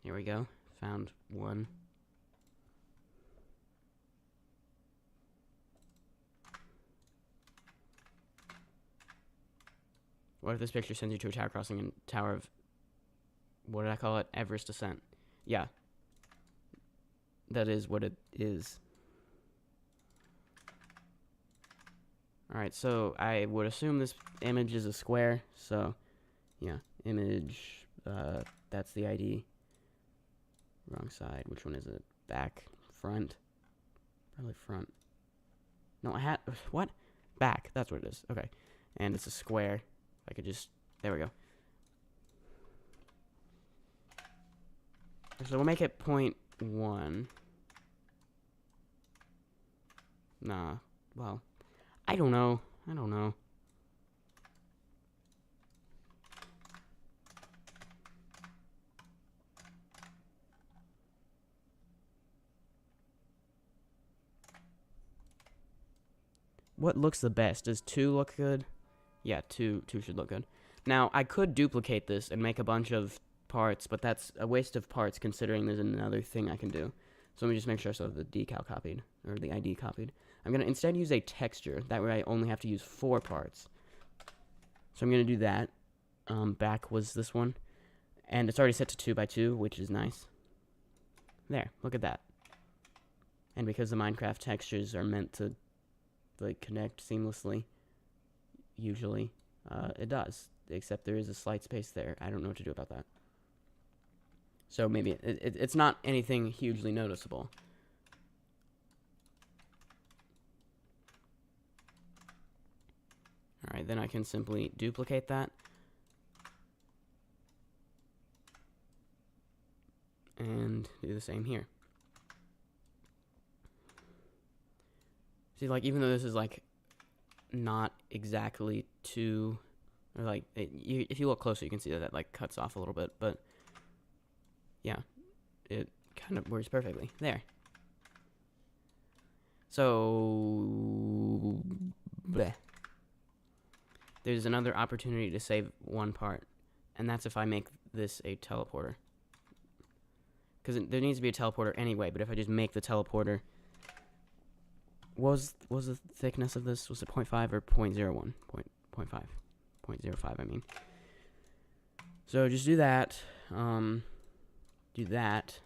Here we go. Found one. What if this picture sends you to a tower crossing and Tower of... What did I call it? Everest Ascent. Yeah. That is what it is. Alright, so I would assume this image is a square. So, yeah. Image. That's the ID. Wrong side. Which one is it? Back. Front. Probably front. No, I had... What? Back. That's what it is. Okay. And it's a square. I could just... There we go. So we'll make it 0.1. Nah. Well, I don't know. I don't know. What looks the best? Does 2 look good? Yeah, 2 should look good. Now, I could duplicate this and make a bunch of parts, but that's a waste of parts considering there's another thing I can do. So let me just make sure I still have the decal copied, or the ID copied. I'm going to instead use a texture. That way I only have to use 4 parts. So I'm going to do that. Back was this one. And it's already set to 2 by 2, which is nice. There, look at that. And because the Minecraft textures are meant to like connect seamlessly, usually, it does. Except there is a slight space there. I don't know what to do about that. So maybe it's not anything hugely noticeable. Alright, then I can simply duplicate that. And do the same here. See, like, even though this is, like, not exactly too... Or, like, if you look closer, you can see that that, like, cuts off a little bit. But, yeah, it kind of works perfectly. There. So... Bleh. There's another opportunity to save one part. And that's if I make this a teleporter. Because there needs to be a teleporter anyway, but if I just make the teleporter... What was the thickness of this? Was it 0.5 or 0.01? 0.5. 0.05, I mean. So just do that. Do that.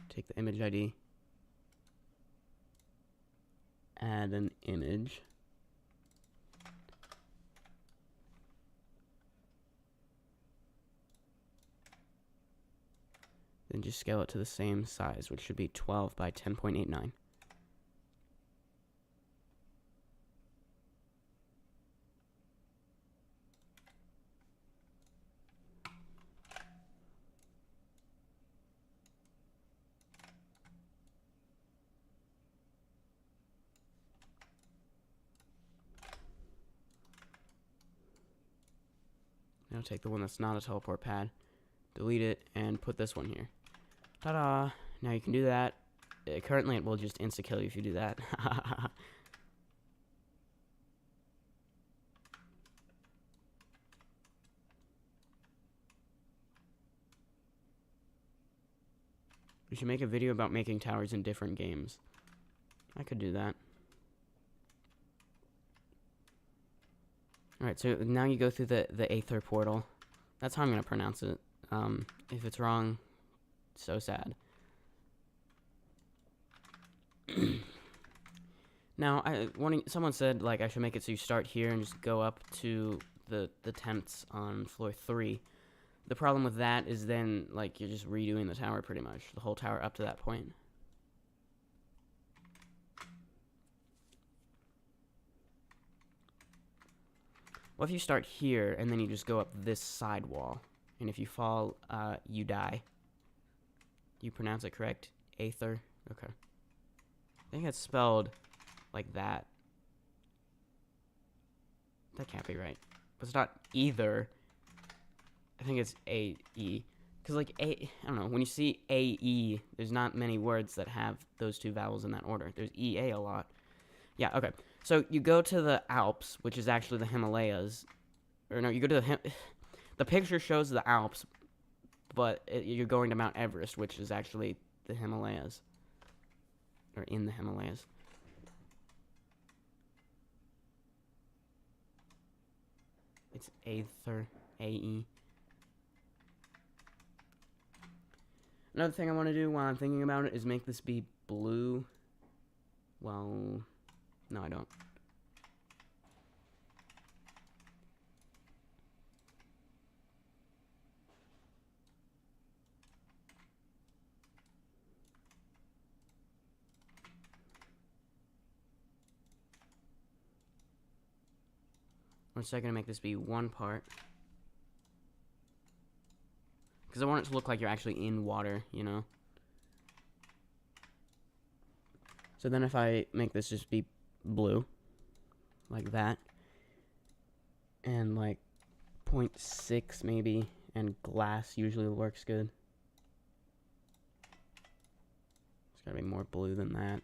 Take the image ID. Add an image. Then just scale it to the same size, which should be 12 by 10.89. Now take the one that's not a teleport pad, delete it, and put this one here. Ta-da! Now you can do that. Currently it will just insta-kill you if you do that. We should make a video about making towers in different games. I could do that. Alright, so now you go through the Aether portal. That's how I'm going to pronounce it. If it's wrong, so sad. Now, someone said, like, I should make it so you start here and just go up to the tents on floor 3. The problem with that is then, like, you're just redoing the tower pretty much. The whole tower up to that point. What if you start here, and then you just go up this side wall? And if you fall, you die. You pronounce it correct? Aether? Okay. I think it's spelled like that. That can't be right. But it's not either. I think it's A-E. Because, like, I don't know, when you see A-E, there's not many words that have those two vowels in that order. There's E-A a lot. Yeah, okay. So you go to the Alps, which is actually the Himalayas. Or no, you go to the picture shows the Alps, but you're going to Mount Everest, which is actually the Himalayas. Or in the Himalayas. It's Aether. A-E. Another thing I want to do while I'm thinking about it is make this be blue. Well, no, I don't. I'm just going to make this be one part. Because I want it to look like you're actually in water, you know? So then if I make this just be blue, like that, and like 0.6 maybe, and glass usually works good. It's gotta be more blue than that.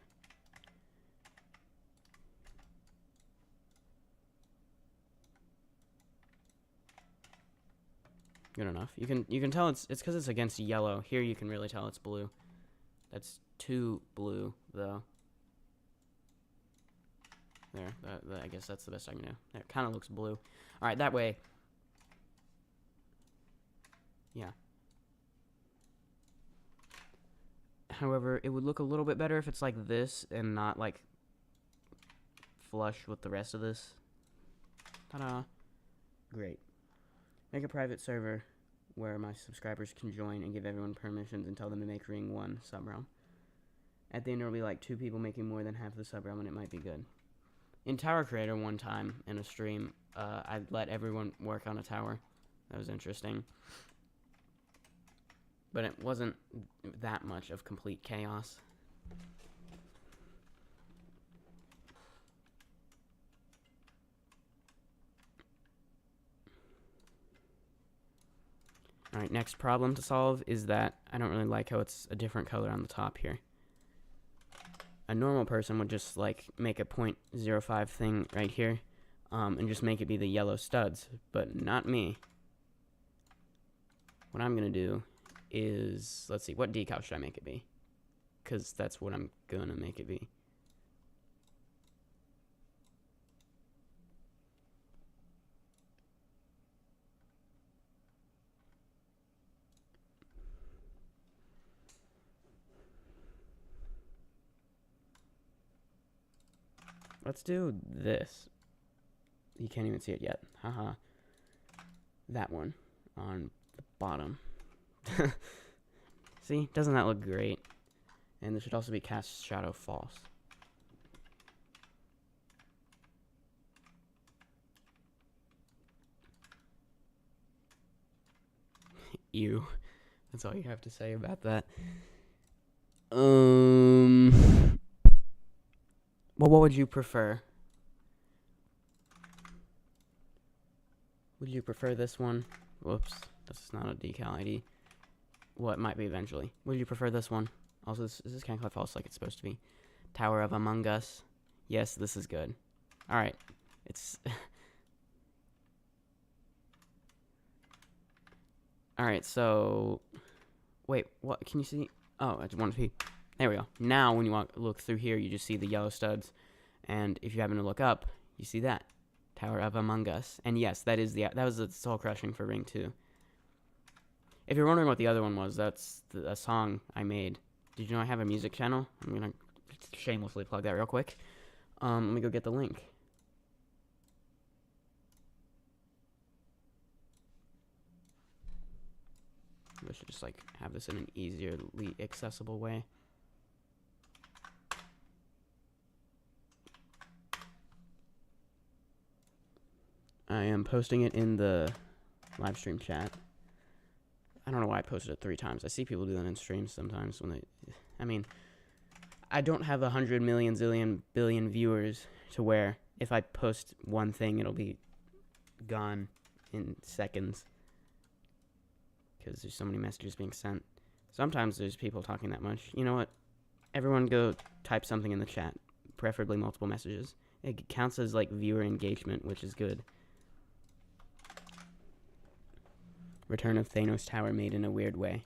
Good enough. You can tell it's because it's against yellow. Here you can really tell it's blue. That's too blue though. There, I guess that's the best I can do. It kind of looks blue. All right, that way. Yeah. However, it would look a little bit better if it's like this and not like flush with the rest of this. Ta-da. Great. Make a private server where my subscribers can join and give everyone permissions and tell them to make Ring 1 subrealm. At the end, there will be like 2 people making more than half the subrealm, and it might be good. In Tower Creator one time, in a stream, I let everyone work on a tower. That was interesting. But it wasn't that much of complete chaos. Alright, next problem to solve is that I don't really like how it's a different color on the top here. A normal person would just, like, make a 0.05 thing right here, and just make it be the yellow studs, but not me. What I'm gonna do is, let's see, what decal should I make it be? Because that's what I'm gonna make it be. Let's do this. You can't even see it yet. Haha. That one on the bottom. See? Doesn't that look great? And there should also be cast shadow false. Ew. That's all you have to say about that. Well, what would you prefer? Would you prefer this one? Whoops, that's not a decal ID. Well, it might be eventually. Would you prefer this one? Also, this can't click false like it's supposed to be. Tower of Among Us. Yes, this is good. Alright. It's... Alright, so... Wait, what? Can you see? Oh, I just wanted to see. There we go. Now, when you look through here, you just see the yellow studs. And if you happen to look up, you see that. Tower of Among Us. And yes, that was the soul crushing for Ring 2. If you're wondering what the other one was, that's a song I made. Did you know I have a music channel? I'm gonna shamelessly plug that real quick. Let me go get the link. I should just like have this in an easily accessible way. I am posting it in the live stream chat. I don't know why I posted it 3 times. I see people do that in streams sometimes when I mean, I don't have 100 million zillion billion viewers to where if I post one thing, it'll be gone in seconds. Because there's so many messages being sent. Sometimes there's people talking that much. You know what? Everyone go type something in the chat. Preferably multiple messages. It counts as like viewer engagement, which is good. Return of Thanos Tower made in a weird way.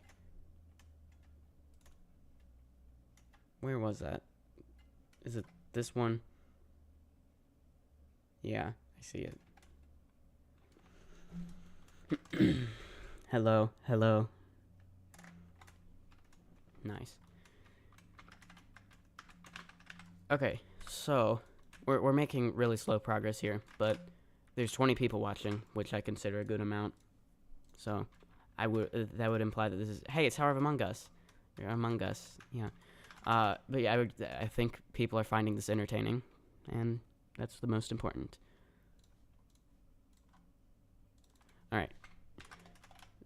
Where was that? Is it this one? Yeah, I see it. Hello, hello. Nice. Okay, so we're making really slow progress here, but there's 20 people watching, which I consider a good amount. So that would imply that this is, hey, it's Tower of Among Us. You're Among Us, yeah. But yeah, I think people are finding this entertaining, and that's the most important. All right.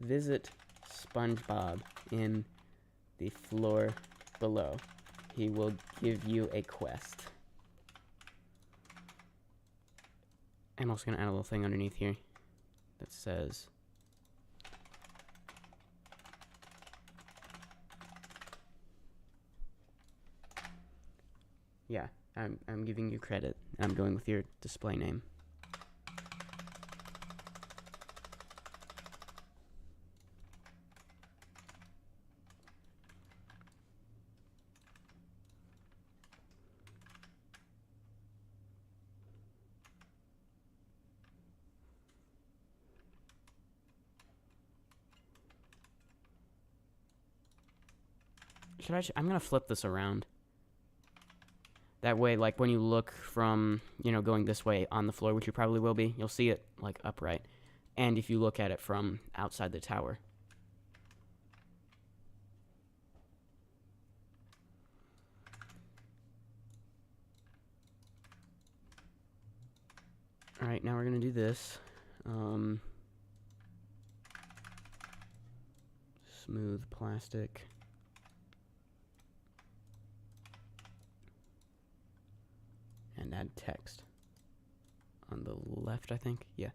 Visit SpongeBob in the floor below. He will give you a quest. I'm also going to add a little thing underneath here that says, yeah, I'm giving you credit. I'm going with your display name. I'm gonna flip this around. That way, like, when you look from, going this way on the floor, which you probably will be, you'll see it, like, upright. And if you look at it from outside the tower. Alright, now we're gonna do this. Smooth plastic. And add text. On the left, I think. Yeah.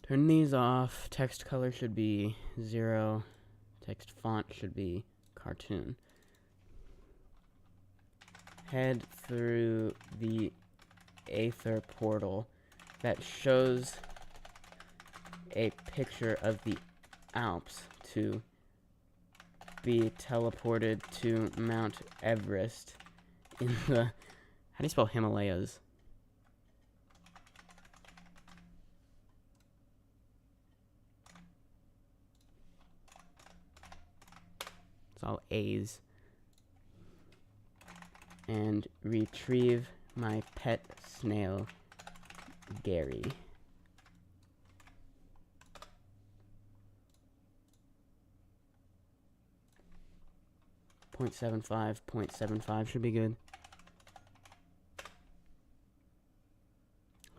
Turn these off. Text color should be 0. Text font should be cartoon. Head through the Aether portal that shows a picture of the Alps to be teleported to Mount Everest in the... How do you spell Himalayas? It's all A's. And retrieve my pet snail, Gary. .75 should be good.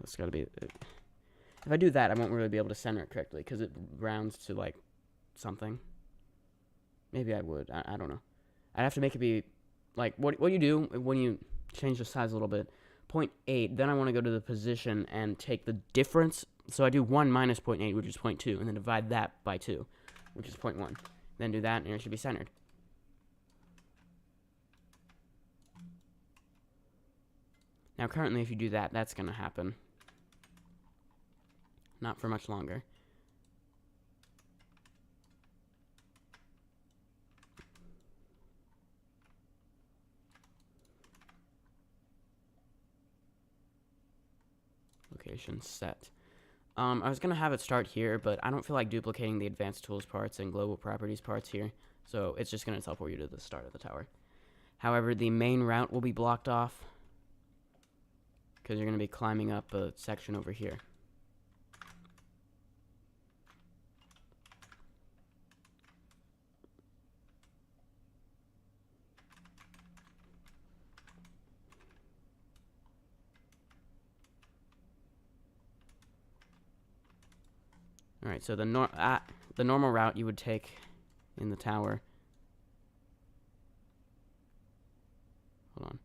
That's gotta be... If I do that, I won't really be able to center it correctly, because it rounds to, like, something. Maybe I would. I don't know. I'd have to make it be... Like, what you do when you change the size a little bit, 0.8, then I want to go to the position and take the difference. So I do 1 minus 0.8, which is 0.2, and then divide that by 2, which is 0.1. Then do that, and it should be centered. Now, currently, if you do that, that's going to happen. Not for much longer. Location set. I was going to have it start here, but I don't feel like duplicating the advanced tools parts and global properties parts here, so it's just going to teleport you to the start of the tower. However, the main route will be blocked off because you're going to be climbing up a section over here. Alright, so the normal route you would take in the tower. Hold on.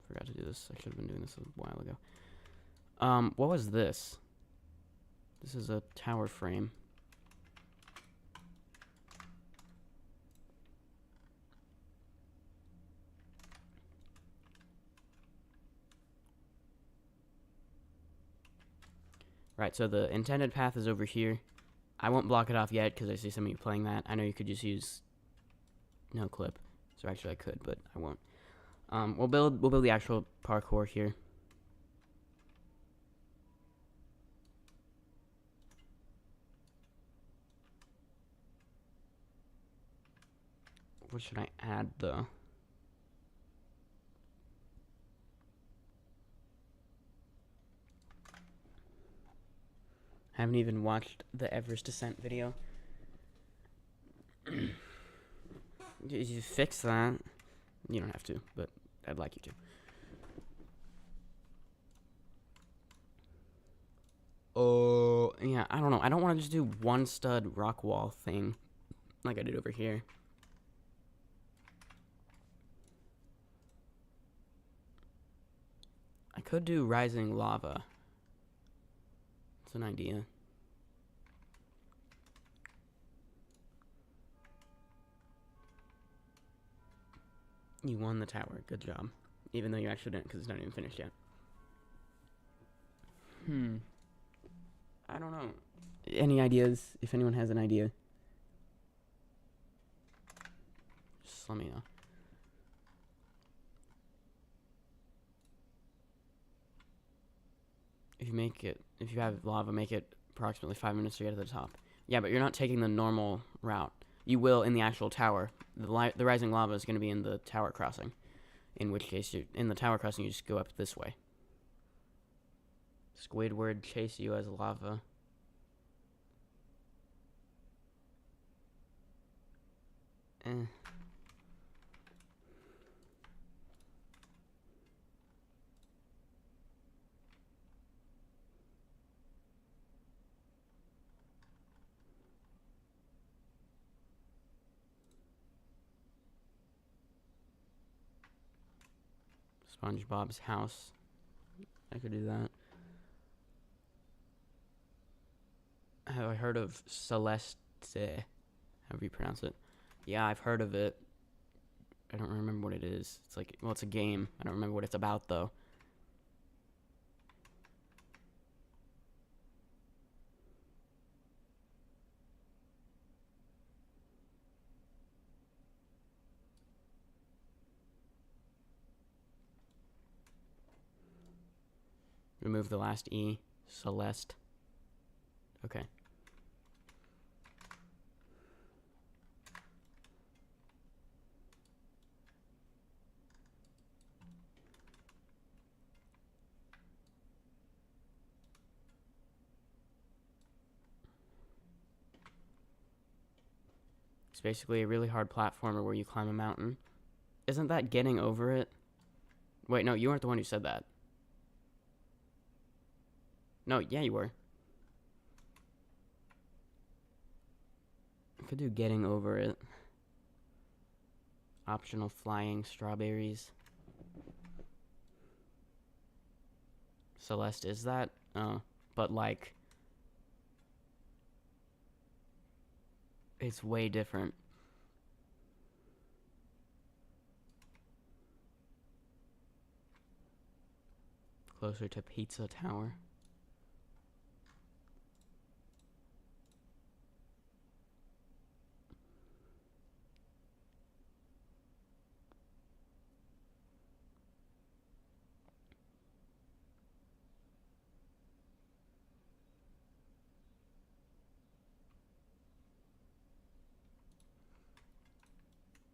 Forgot to do this. I should have been doing this a while ago. What was this? This is a tower frame. Right, so the intended path is over here. I won't block it off yet because I see some of you playing that. I know you could just use no clip. So actually I could, but I won't. We'll build the actual parkour here. What should I add though? I haven't even watched the Everest descent video. Did you fix that? You don't have to, but I'd like you to. Oh, yeah, I don't know. I don't want to just do one stud rock wall thing like I did over here. I could do rising lava. That's an idea. You won the tower. Good job. Even though you actually didn't, because it's not even finished yet. I don't know. Any ideas? If anyone has an idea, just let me know. If you have lava, make it approximately 5 minutes to get to the top. Yeah, but you're not taking the normal route. You will in the actual tower. The rising lava is going to be in the tower crossing. In which case, in the tower crossing, you just go up this way. Squidward chase you as lava. SpongeBob's house. I could do that. Have I heard of Celeste? However you pronounce it. Yeah, I've heard of it. I don't remember what it is. It's like, well, it's a game. I don't remember what it's about, though. Remove the last E. Celeste. Okay. It's basically a really hard platformer where you climb a mountain. Isn't that getting over it? Wait, no, you weren't the one who said that. No, yeah, you were. I could do getting over it. Optional flying strawberries. Celeste is that? Oh, but like, it's way different. Closer to Pizza Tower.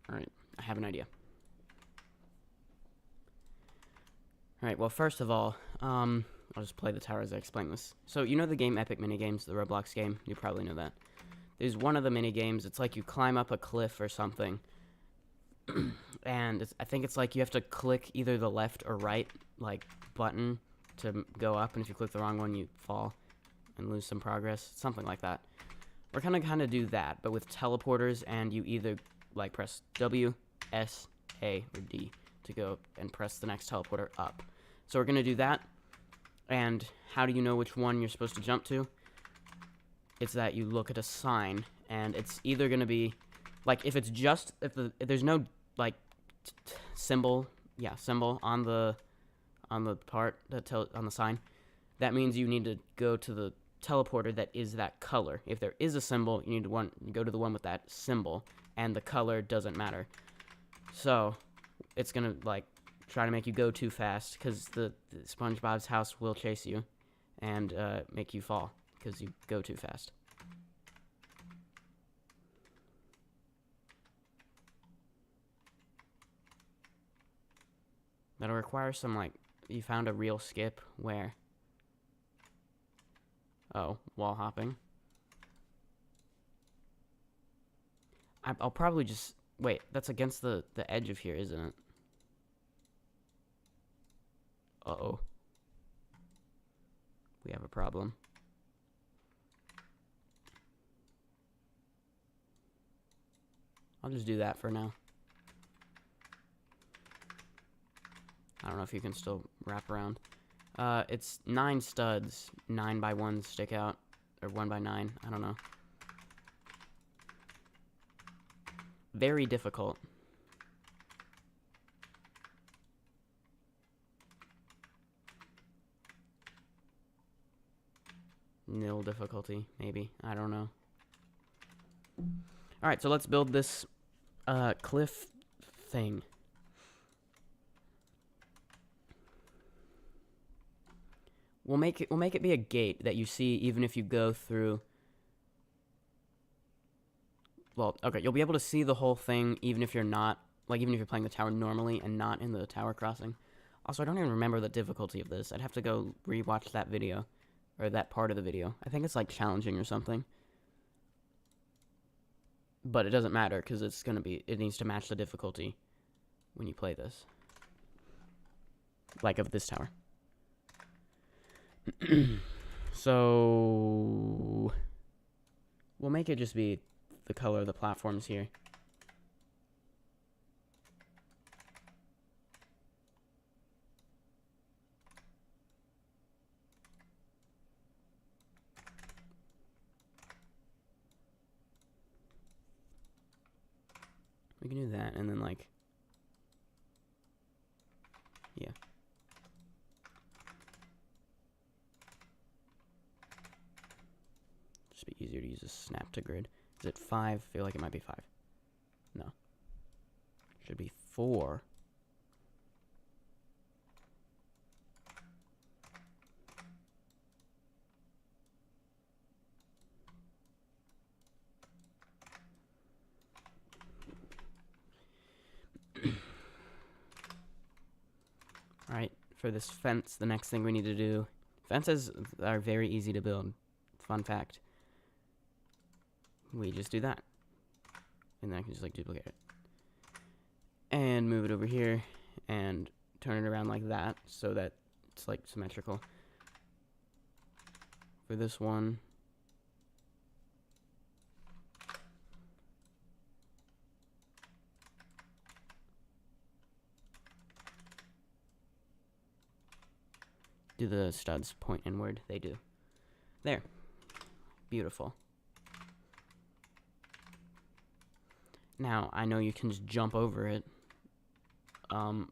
Alright, I have an idea. Alright, well, first of all, I'll just play the tower as I explain this. So, you know the game Epic Minigames, the Roblox game? You probably know that. There's one of the minigames, it's like you climb up a cliff or something. And I think it's like you have to click either the left or right, like, button to go up. And if you click the wrong one, you fall and lose some progress. Something like that. We're gonna kind of do that, but with teleporters, and you either like press W, S, A, or D to go and press the next teleporter up. So we're gonna do that. And how do you know which one you're supposed to jump to? It's that you look at a sign, and it's either gonna be like if there's no like symbol on the part that on the sign, that means you need to go to the teleporter that is that color. If there is a symbol, you need to go to the one with that symbol, and the color doesn't matter. So it's gonna like try to make you go too fast, because the SpongeBob's house will chase you and make you fall because you go too fast. That'll require some, like, you found a real skip where? Oh, wall hopping. I'll probably just, wait, that's against the edge of here, isn't it? Uh-oh. We have a problem. I'll just do that for now. I don't know if you can still wrap around. It's 9 studs. 9 by 1 stick out. Or 1 by 9. I don't know. Very difficult. Nil difficulty, maybe. I don't know. Alright, so let's build this cliff thing. We'll make it be a gate that you see even if you go through. Well, okay, you'll be able to see the whole thing even if you're not, like, even if you're playing the tower normally and not in the tower crossing. Also, I don't even remember the difficulty of this. I'd have to go rewatch that video, or that part of the video. I think it's like challenging or something. But it doesn't matter because it needs to match the difficulty when you play this. Like of this tower. So we'll make it just be the color of the platforms here. We can do that and then, like, yeah. Just be easier to use a snap to grid. Is it 5? I feel like it might be 5. No. Should be 4. Alright, for this fence, the next thing we need to do... Fences are very easy to build. Fun fact. We just do that. And then I can just, like, duplicate it. And move it over here, and turn it around like that, so that it's, like, symmetrical. For this one... Do the studs point inward? They do. There. Beautiful. Now, I know you can just jump over it.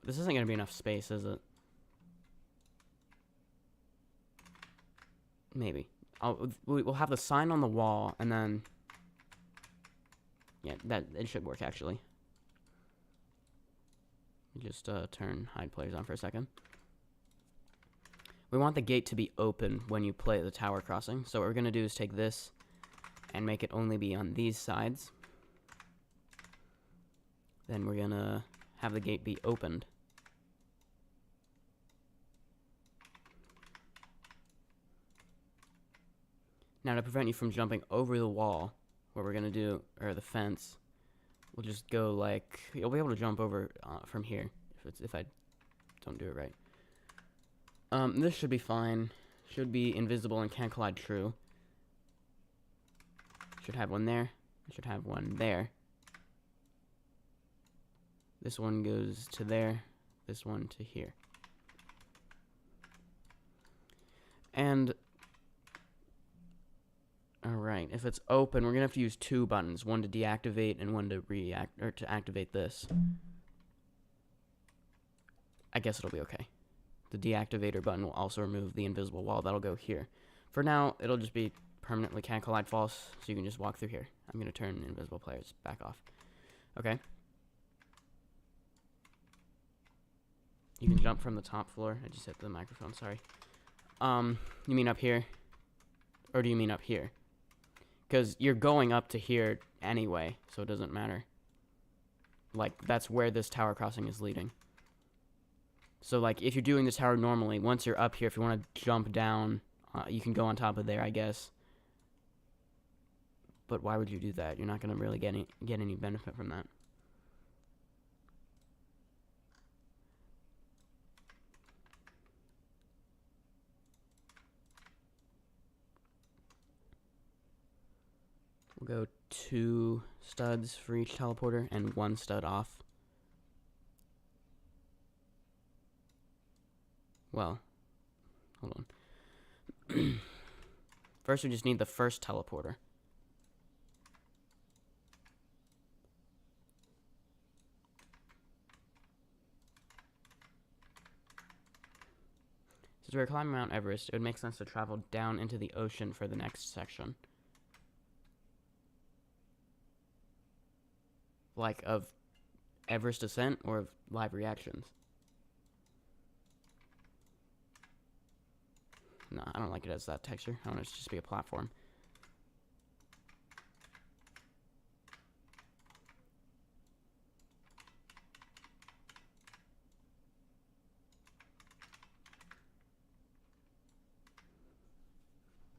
This isn't going to be enough space, is it? Maybe. We'll have the sign on the wall, and then... Yeah, it should work, actually. Just turn hide players on for a second. We want the gate to be open when you play the tower crossing. So what we're going to do is take this and make it only be on these sides. Then we're going to have the gate be opened. Now, to prevent you from jumping over the wall, what we're going to do, or the fence, we'll just go like... You'll be able to jump over from here if I don't do it right. This should be fine. Should be invisible and can't collide true. Should have one there. Should have one there. This one goes to there. This one to here. And... Alright, if it's open, we're gonna have to use 2 buttons. One to deactivate and one to to activate this. I guess it'll be okay. The deactivator button will also remove the invisible wall. That'll go here. For now, it'll just be permanently can't collide false, so you can just walk through here. I'm going to turn invisible players back off. Okay. You can jump from the top floor. I just hit the microphone, sorry. You mean up here? Or do you mean up here? Because you're going up to here anyway, so it doesn't matter. Like, that's where this tower crossing is leading. So, like, if you're doing the tower normally, once you're up here, if you want to jump down, you can go on top of there, I guess. But why would you do that? You're not going to really get any benefit from that. We'll go 2 studs for each teleporter and 1 stud off. Well, hold on. First, we just need the first teleporter. Since we're climbing Mount Everest, it would make sense to travel down into the ocean for the next section. Like, of Everest ascent or of live reactions? No, I don't like it as that texture. I want it to just be a platform.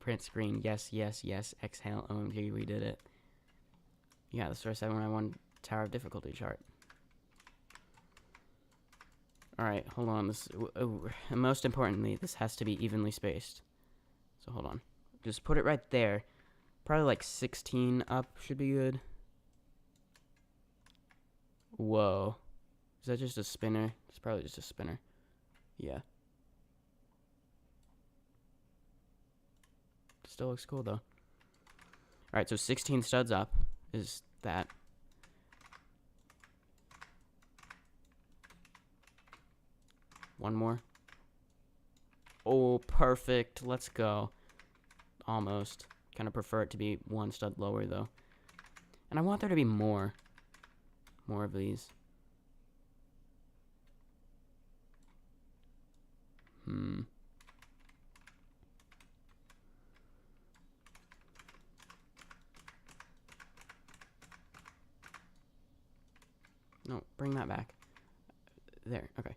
Print screen. Yes, yes, yes. Exhale. OMG, we did it. Yeah, the Star 791 Tower of Difficulty chart. Alright, hold on. Most importantly, this has to be evenly spaced. So hold on. Just put it right there. Probably like 16 up should be good. Whoa. Is that just a spinner? It's probably just a spinner. Yeah. Still looks cool though. Alright, so 16 studs up is that. One more. Oh, perfect. Let's go. Almost. Kind of prefer it to be 1 stud lower, though. And I want there to be more. More of these. No, bring that back. There, okay.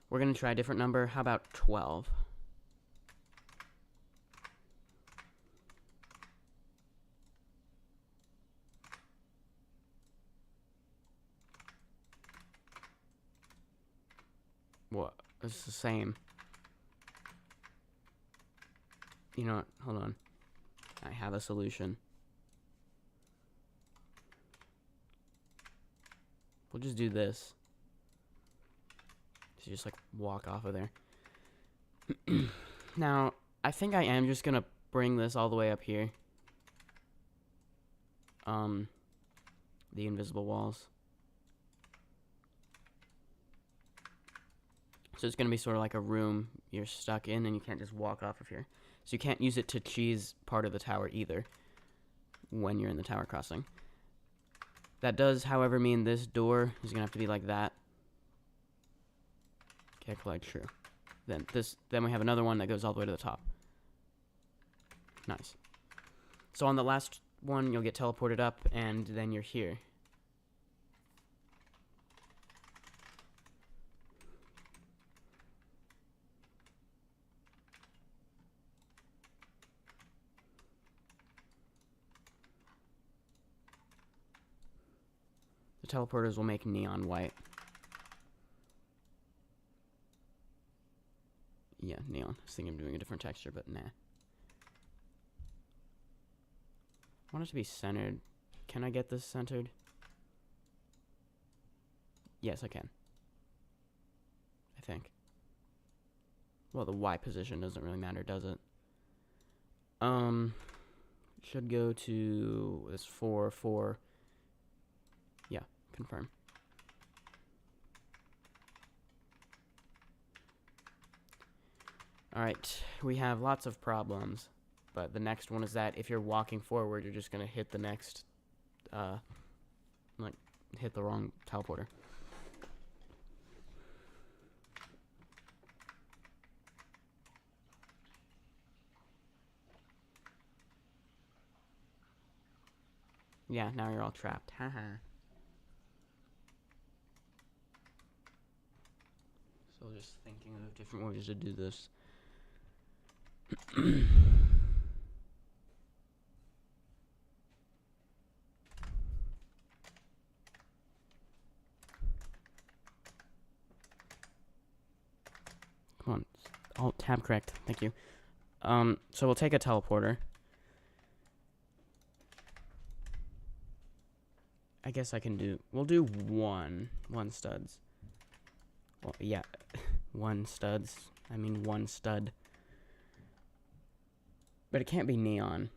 We're going to try a different number. How about 12? What? It's the same. You know what? Hold on. I have a solution. We'll just do this. So you just like walk off of there. Now, I think I am just gonna bring this all the way up here. The invisible walls. So it's gonna be sort of like a room you're stuck in and you can't just walk off of here. So you can't use it to cheese part of the tower either when you're in the tower crossing. That does, however, mean this door is gonna have to be like that. Can't collide, true. Then we have another one that goes all the way to the top. Nice. So on the last one, you'll get teleported up, and then you're here. The teleporters will make neon white. Yeah, neon. I was thinking of doing a different texture, but nah. I want it to be centered. Can I get this centered? Yes, I can. I think. Well, the Y position doesn't really matter, does it? Should go to this 4, 4. Yeah, confirm. Alright, we have lots of problems. But the next one is that if you're walking forward, you're just going to hit the next, hit the wrong teleporter. Yeah, now you're all trapped. Haha. So just thinking of different ways to do this. Come on. Oh, tab correct. Thank you. So we'll take a teleporter. I guess I can do... We'll do one studs. Well, yeah. One studs. I mean one stud. But it can't be neon.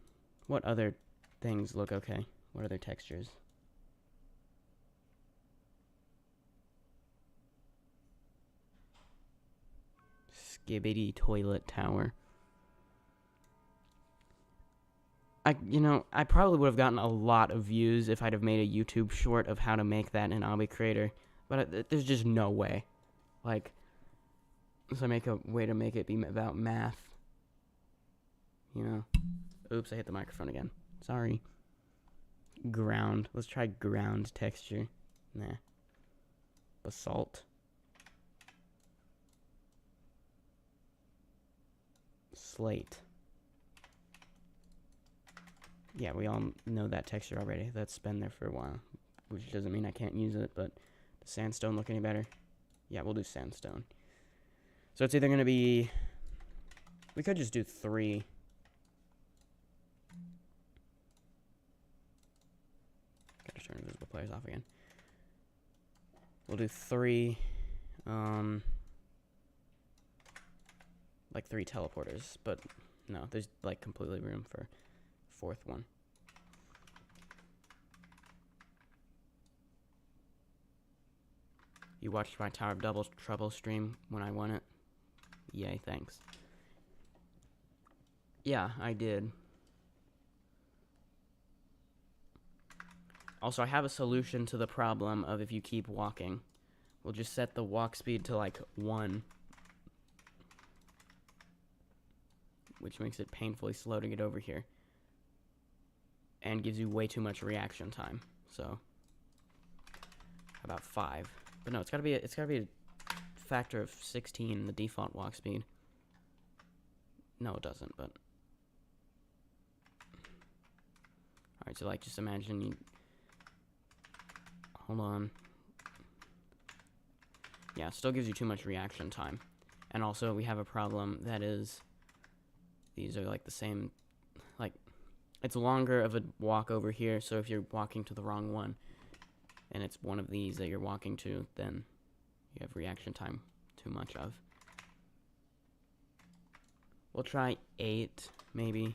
What other things look okay? What other textures? Skibbity toilet tower. I probably would have gotten a lot of views if I'd have made a YouTube short of how to make that in Obby Creator. But there's just no way. Like, so I make a way to make it be about math. You know? Oops, I hit the microphone again. Sorry. Ground. Let's try ground texture. Nah. Basalt. Slate. Yeah, we all know that texture already. That's been there for a while. Which doesn't mean I can't use it, but does sandstone look any better? Yeah, we'll do sandstone. So it's either going to be... We could just do 3. Gotta turn invisible players off again. We'll do 3... like 3 teleporters, but no, there's like completely room for 4th one. You watched my Tower of Double Trouble stream when I won it? Yay, thanks. Yeah, I did. Also, I have a solution to the problem of if you keep walking. We'll just set the walk speed to like 1. Which makes it painfully slow to get over here. And gives you way too much reaction time. So, about 5. But no, it's gotta be a factor of 16, the default walk speed. No, it doesn't, but... Alright, so like, just imagine you... Hold on. Yeah, it still gives you too much reaction time. And also, we have a problem that is... These are like the same, like, it's longer of a walk over here, so if you're walking to the wrong one, and it's one of these that you're walking to, then you have reaction time too much of. We'll try 8, maybe.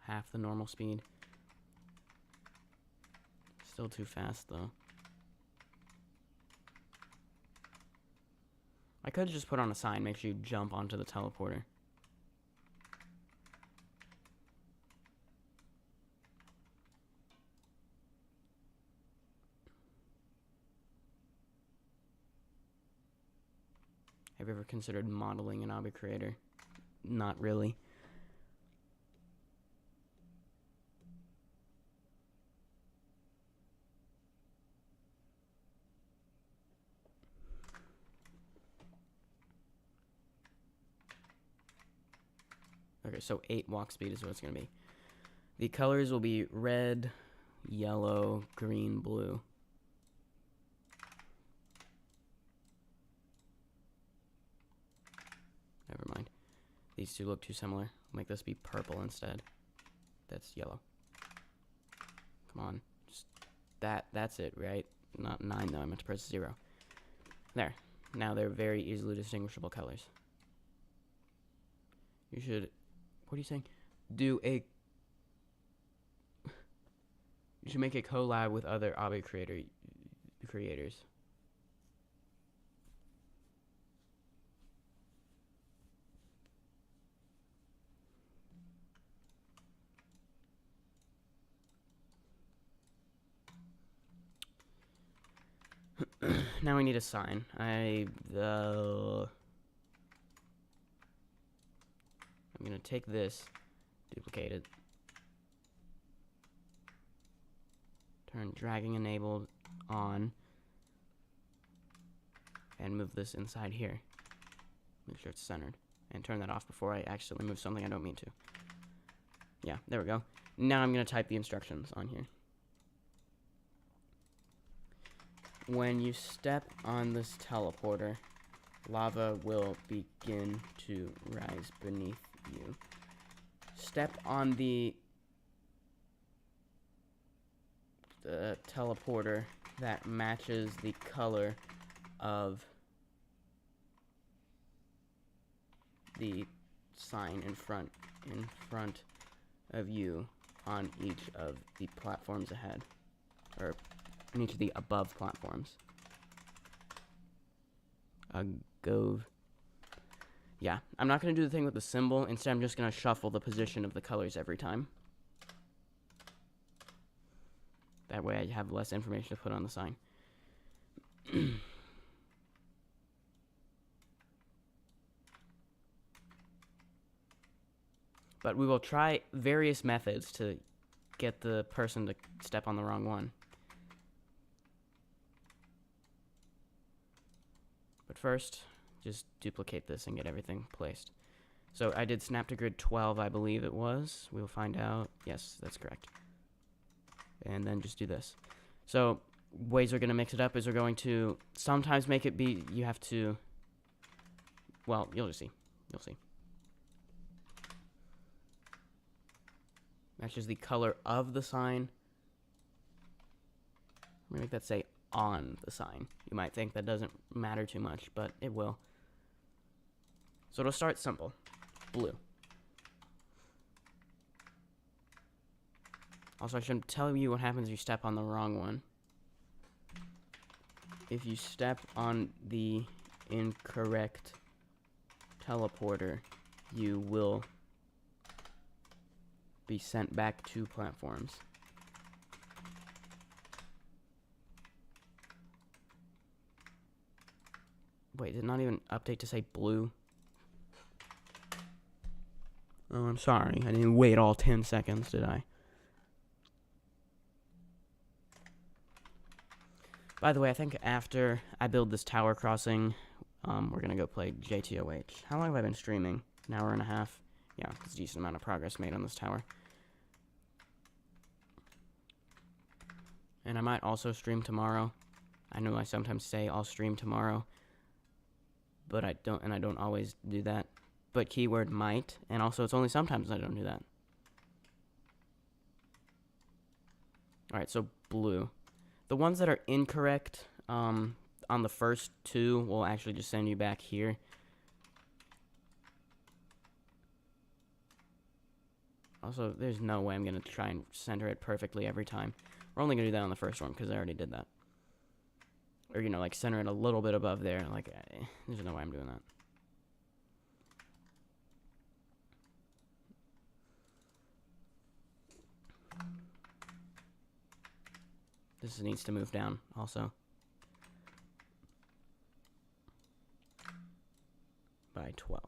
Half the normal speed. Still too fast, though. I could just put on a sign, make sure you jump onto the teleporter. Have you ever considered modeling an Obby Creator? Not really. Okay, so 8 walk speed is what it's going to be. The colors will be red, yellow, green, blue. Never mind. These two look too similar. I'll make this be purple instead. That's yellow. Come on. Just that's it, right? Not 9 though, I meant to press 0. There. Now they're very easily distinguishable colors. You should... What are you saying? You should make a collab with other Obby creators. Now we need a sign. I'm gonna take this, duplicate it, turn dragging enabled on, and move this inside here. Make sure it's centered, and turn that off before I accidentally move something I don't mean to. Yeah, there we go. Now I'm gonna type the instructions on here. When you step on this teleporter, lava will begin to rise beneath you. Step on the teleporter that matches the color of the sign in front of you on each of the platforms ahead, or in each of the above platforms. Yeah, I'm not going to do the thing with the symbol. Instead, I'm just going to shuffle the position of the colors every time. That way I have less information to put on the sign. But we will try various methods to get the person to step on the wrong one. But first, just duplicate this and get everything placed. So I did snap to grid 12, I believe it was. We'll find out. Yes, that's correct. And then just do this. So ways we're going to mix it up is we're going to sometimes make it be, you have to, well, you'll just see. You'll see. Matches the color of the sign. I'm going to make that say on the sign. You might think that doesn't matter too much, but it will. So it'll start simple. Blue. Also, I should tell you what happens if you step on the wrong one. If you step on the incorrect teleporter, you will be sent back to platforms. Wait, did it not even update to say blue? Oh, I'm sorry. I didn't wait all 10 seconds, did I? By the way, I think after I build this tower crossing, we're gonna go play JToH. How long have I been streaming? An hour and a half? Yeah, it's a decent amount of progress made on this tower. And I might also stream tomorrow. I know I sometimes say I'll stream tomorrow, but I don't always do that. But keyword might, and also it's only sometimes I don't do that. Alright, so blue. The ones that are incorrect on the first two will actually just send you back here. Also, there's no way I'm going to try and center it perfectly every time. We're only going to do that on the first one because I already did that. Or, you know, like center it a little bit above there. Like, there's no way I'm doing that. This needs to move down also. By 12.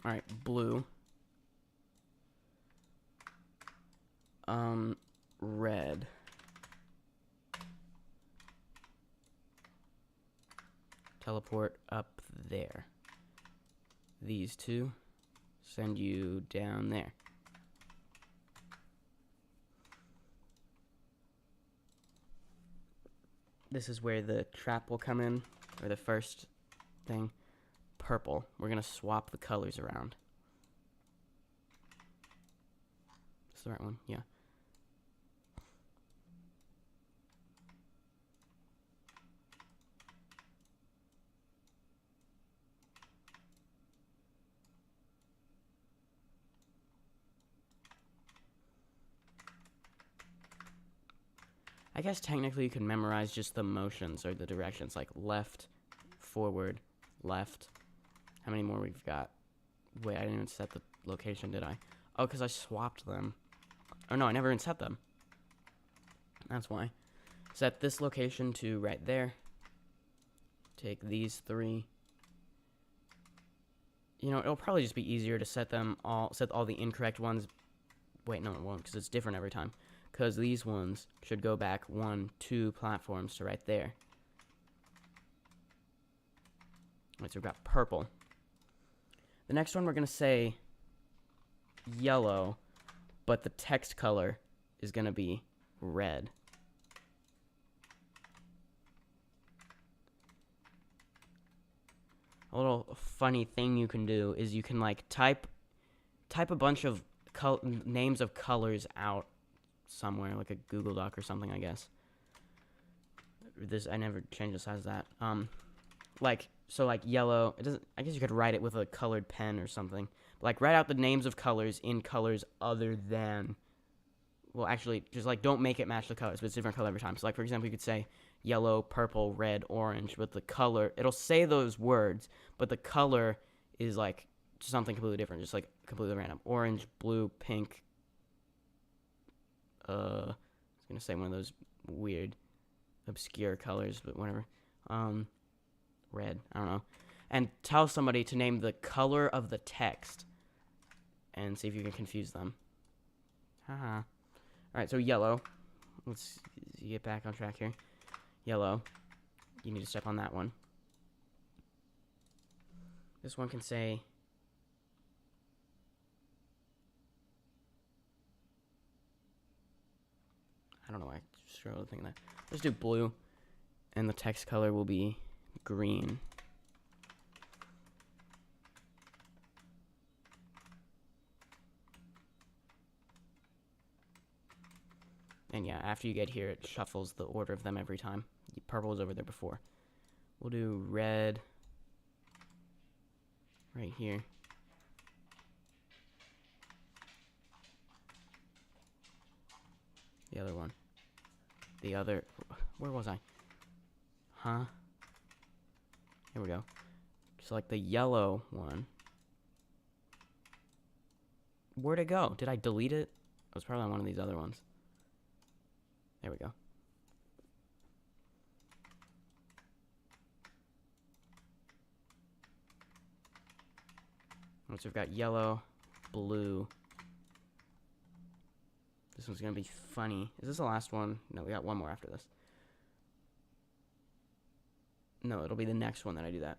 Alright, blue. Red. Teleport up there. These two send you down there. This is where the trap will come in, or the first thing. Purple. We're going to swap the colors around. Is the right one? Yeah. I guess technically you can memorize just the motions or the directions, like left, forward, left. How many more we've got? Wait, I didn't even set the location, did I? Oh, because I swapped them. Oh, no, I never even set them. That's why. Set this location to right there. Take these 3. You know, it'll probably just be easier to set all the incorrect ones. Wait, no, it won't, because it's different every time. Because these ones should go back 2 platforms to right there. Right, so we've got purple. The next one we're going to say yellow, but the text color is going to be red. A little funny thing you can do is you can like type a bunch of names of colors out somewhere, like a Google Doc or something, I guess. I never changed the size of that. Like yellow. It doesn't. I guess you could write it with a colored pen or something. Like write out the names of colors in colors other than. Well, actually, just like don't make it match the colors, but it's a different color every time. So, like for example, you could say yellow, purple, red, orange, but the color, it'll say those words, but the color is like something completely different, just like completely random. Orange, blue, pink. I was gonna say one of those weird, obscure colors, but whatever. Red, I don't know. And tell somebody to name the color of the text, and see if you can confuse them. Haha. Alright, so yellow. Let's get back on track here. Yellow. You need to step on that one. This one can say... I don't know why I struggled thinking that. Let's do blue. And the text color will be green. And yeah, after you get here, it shuffles the order of them every time. Purple was over there before. We'll do red right here. The other one. The other... Where was I? Huh? Here we go. Select the yellow one. Where'd it go? Did I delete it? It was probably on one of these other ones. There we go. So we've got yellow, blue. This one's gonna be funny. Is this the last one? No, we got one more after this. No, it'll be the next one that I do that.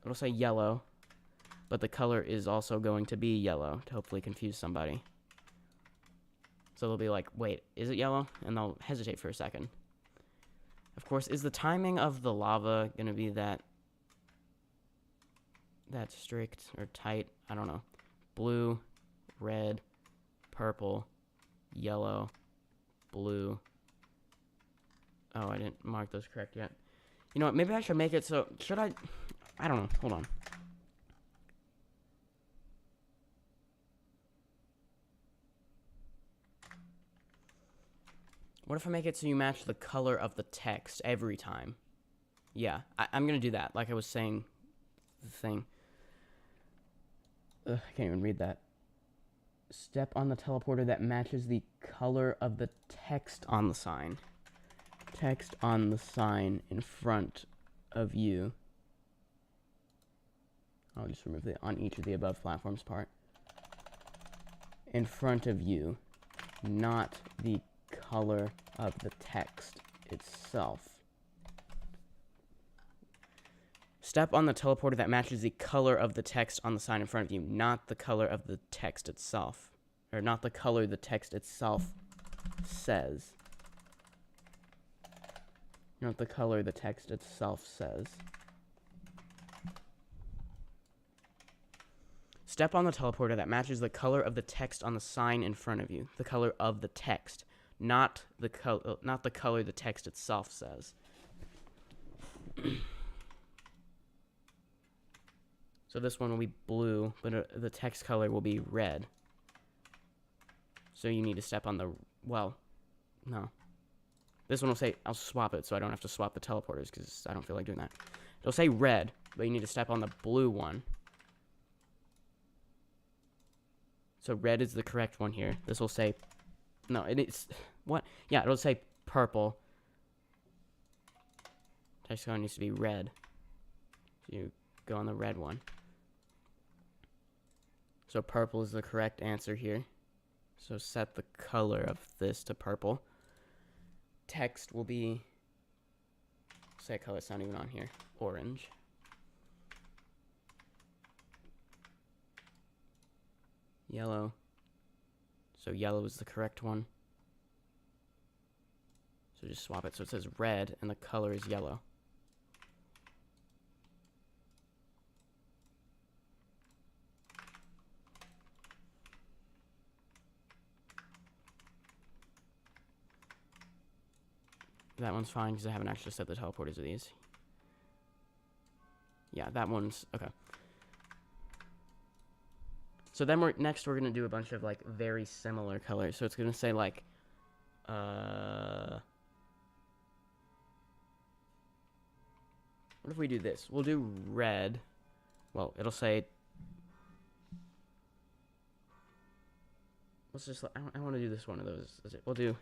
It'll say yellow, but the color is also going to be yellow to hopefully confuse somebody. So they'll be like, wait, is it yellow? And they'll hesitate for a second. Of course, is the timing of the lava going to be that strict or tight? I don't know. Blue, red, purple, yellow, blue. Oh, I didn't mark those correct yet. You know what? Maybe I should make it so... Should I... I don't know. Hold on. What if I make it so you match the color of the text every time? Yeah, I'm going to do that. Like I was saying, the thing. Ugh, I can't even read that. Step on the teleporter that matches the color of the text on the sign. Text on the sign in front of you. I'll just remove the on each of the above platforms part. In front of you, not the color of the text itself. Step on the teleporter that matches the color of the text on the sign in front of you, not the color of the text itself. Or not the color the text itself says. Not the color the text itself says. Step on the teleporter that matches the color of the text on the sign in front of you. The color of the text, not the color the text itself says. So this one will be blue, but the text color will be red. So you need to step on the... Well, no. This one will say, I'll swap it so I don't have to swap the teleporters because I don't feel like doing that. It'll say red, but you need to step on the blue one. So red is the correct one here. This will say, no, it's, what? Yeah, it'll say purple. Text color needs to be red. So you go on the red one. So purple is the correct answer here. So set the color of this to purple. Text will be, say a color, it's not even on here, orange. Yellow. So yellow is the correct one. So just swap it so it says red and the color is yellow. That one's fine because I haven't actually set the teleporters of these. Yeah, that one's okay. So then we're gonna do a bunch of like very similar colors. So it's gonna say like what if we do this? We'll do red. Well, it'll say, let's just, I want to do this one of those. We'll do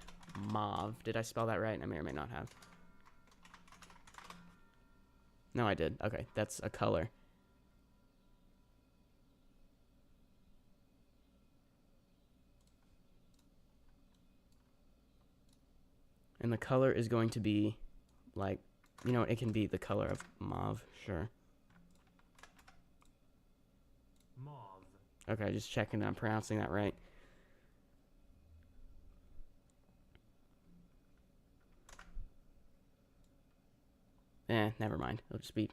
mauve. Did I spell that right? I may or may not have. No, I did. Okay, that's a color. And the color is going to be like, you know, it can be the color of mauve, sure. Mauve. Okay, just checking that I'm pronouncing that right. Never mind. It'll just be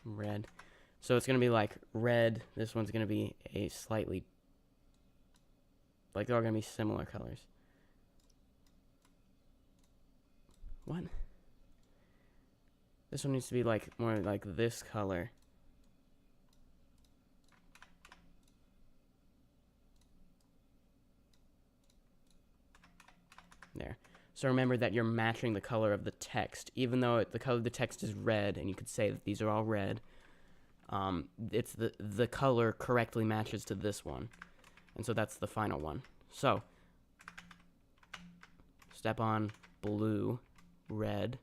red. So it's gonna be like red. This one's gonna be a slightly, like they're all gonna be similar colors. What? This one needs to be like more like this color. There. So remember that you're matching the color of the text, even though the color of the text is red, and you could say that these are all red. It's the color correctly matches to this one, and so that's the final one. So step on blue, red,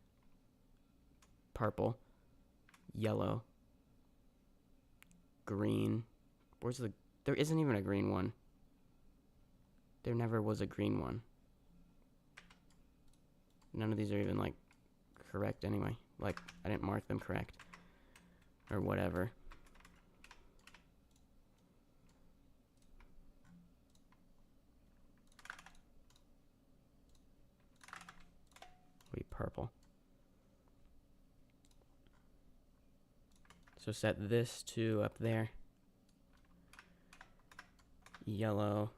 purple, yellow, green. Where's the? There isn't even a green one. There never was a green one. None of these are even, like, correct anyway. Like, I didn't mark them correct. Or whatever. Wait, purple. So set this to up there. Yellow.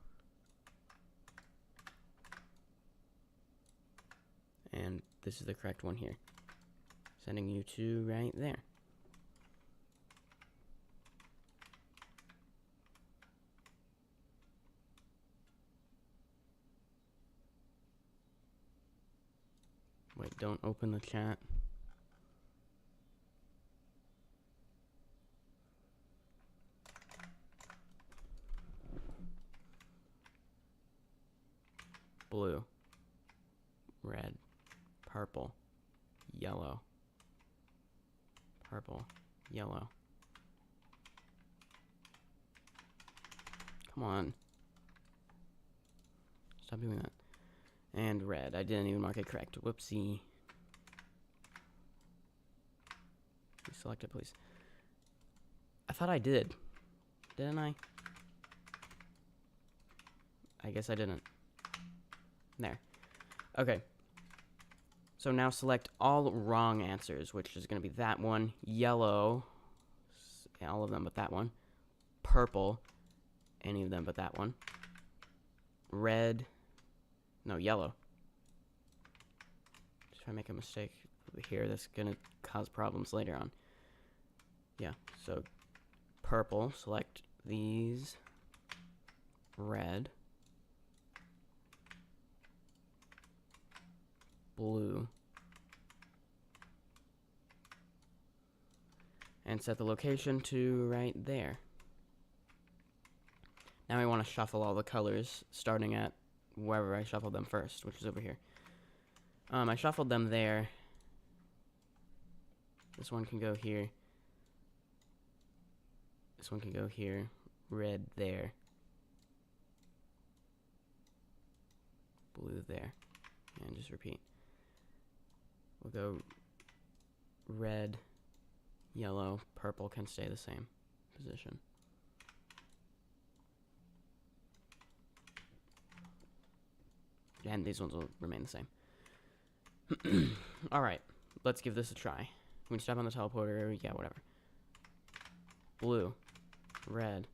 And this is the correct one here. Sending you to right there. Wait, don't open the chat. Blue. Red. Purple, yellow, purple, yellow. Come on. Stop doing that. And red. I didn't even mark it correct. Whoopsie. Select it, please. I thought I did. Didn't I? I guess I didn't. There. Okay. So now select all wrong answers, which is going to be that one, yellow, all of them but that one, purple, any of them but that one, red, no, yellow. If I make a mistake here, that's going to cause problems later on. Yeah, so purple, select these, red, blue, and set the location to right there. Now we want to shuffle all the colors, starting at wherever I shuffled them first, which is over here. I shuffled them there. This one can go here. This one can go here. Red there. Blue there. And just repeat. We'll go red, yellow, purple can stay the same position. And these ones will remain the same. Alright, let's give this a try. We can step on the teleporter, yeah, whatever. Blue, red,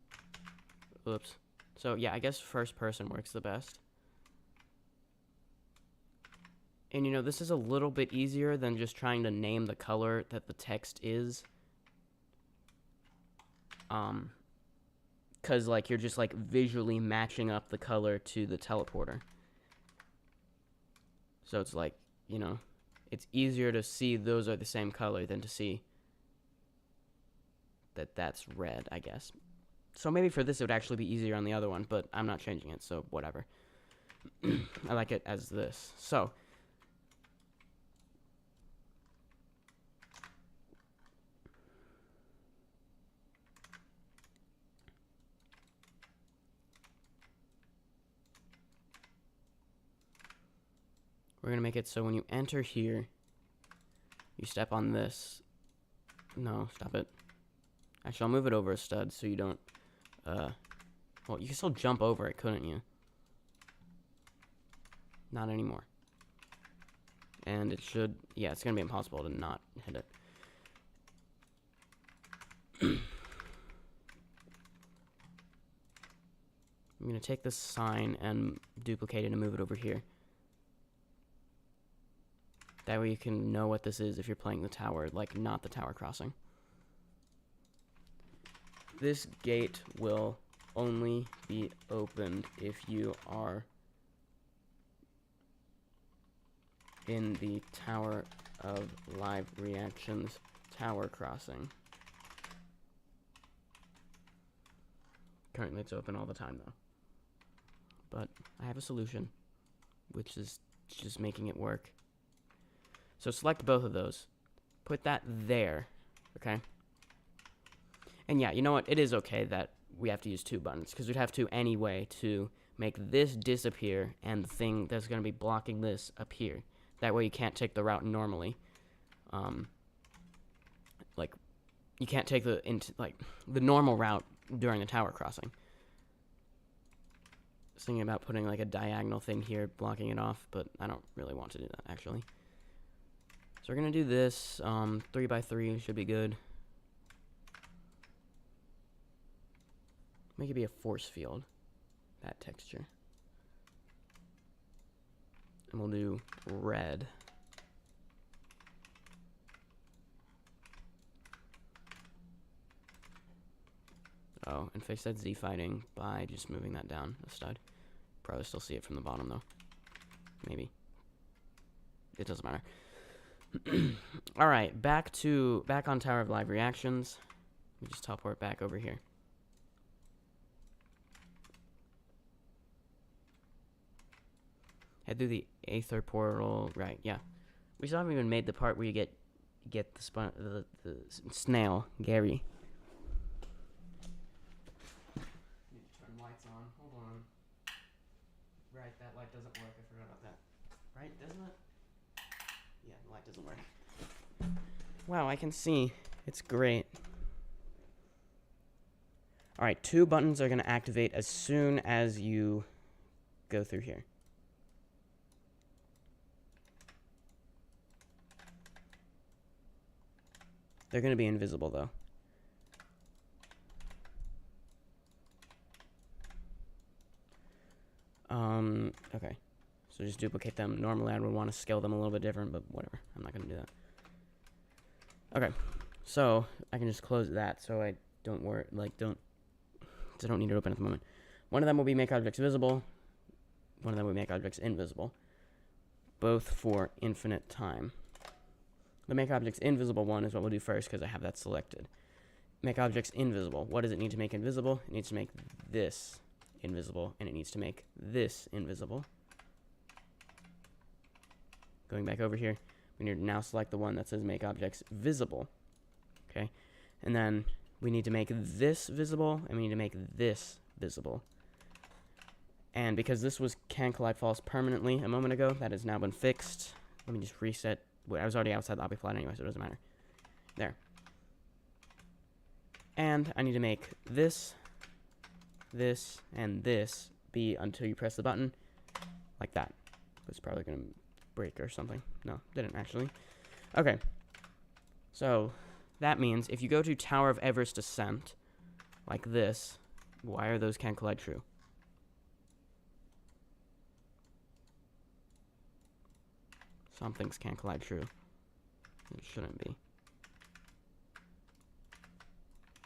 oops. So yeah, I guess first person works the best. And you know, this is a little bit easier than just trying to name the color that the text is. Cause like you're just like visually matching up the color to the teleporter. So it's like, you know, it's easier to see those are the same color than to see that that's red, I guess. So maybe for this it would actually be easier on the other one, but I'm not changing it, so whatever. I like it as this. So we're going to make it so when you enter here, you step on this. No, stop it. Actually, I'll move it over a stud so you don't, well, you can still jump over it, couldn't you? Not anymore. And it should, yeah, it's going to be impossible to not hit it. I'm going to take this sign and duplicate it and move it over here. That way you can know what this is if you're playing the tower, like not the tower crossing. This gate will only be opened if you are in the Tower of Live Reactions tower crossing. Currently it's open all the time though. But I have a solution, which is just making it work. So select both of those. Put that there, okay? And yeah, you know what? It is okay that we have to use two buttons, because we'd have to anyway to make this disappear and the thing that's going to be blocking this appear. That way you can't take the route normally. Like, you can't take the normal route during the tower crossing. I was thinking about putting like a diagonal thing here, blocking it off, but I don't really want to do that, actually. So we're going to do this, 3x3 should be good. Make it be a force field, that texture. And we'll do red. Oh, and fix that Z fighting by just moving that down a stud. Probably still see it from the bottom though. Maybe. It doesn't matter. Alright, back on Tower of Live Reactions. We just teleport back over here. Head through the Aether portal, right, yeah. We still haven't even made the part where you get the snail, Gary. Need to turn lights on, hold on. Right, that light doesn't work, I forgot about that. Right, doesn't it? Yeah, the light doesn't work. Wow, I can see. It's great. Alright, two buttons are going to activate as soon as you go through here. They're going to be invisible, though. Okay. So just duplicate them. Normally I would want to scale them a little bit different, but whatever. I'm not going to do that. Okay. So I can just close that so I don't worry, I don't need it open at the moment. One of them will be make objects visible. One of them will make objects invisible. Both for infinite time. The make objects invisible one is what we'll do first because I have that selected. Make objects invisible. What does it need to make invisible? It needs to make this invisible, and it needs to make this invisible. Going back over here, we need to now select the one that says make objects visible. Okay, and then we need to make this visible, and we need to make this visible. And because this was can collide false permanently a moment ago, that has now been fixed. Let me just reset. I was already outside the object flat anyway, so it doesn't matter. There. And I need to make this, this, and this be until you press the button, like that. It's probably going to break or something. No, didn't actually. Okay. So, that means if you go to Tower of Everest Descent, like this, why are those can collide true? Some things can't collide true. It shouldn't be.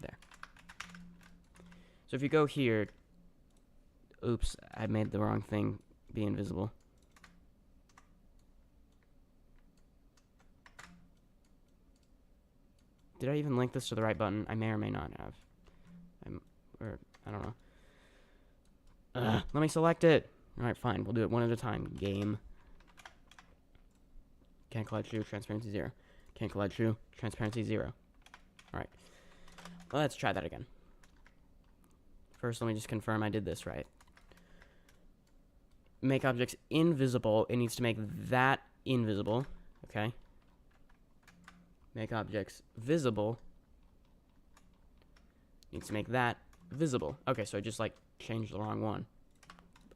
There. So if you go here, oops, I made the wrong thing be invisible. Did I even link this to the right button? I may or may not have. I don't know. Let me select it. Alright, fine. We'll do it one at a time. Game. Can't collide true, transparency 0. Can't collide true, transparency 0. Alright. Well, let's try that again. First, let me just confirm I did this right. Make objects invisible. It needs to make that invisible. Okay. Make objects visible. Needs to make that visible. Okay, so I just, like, changed the wrong one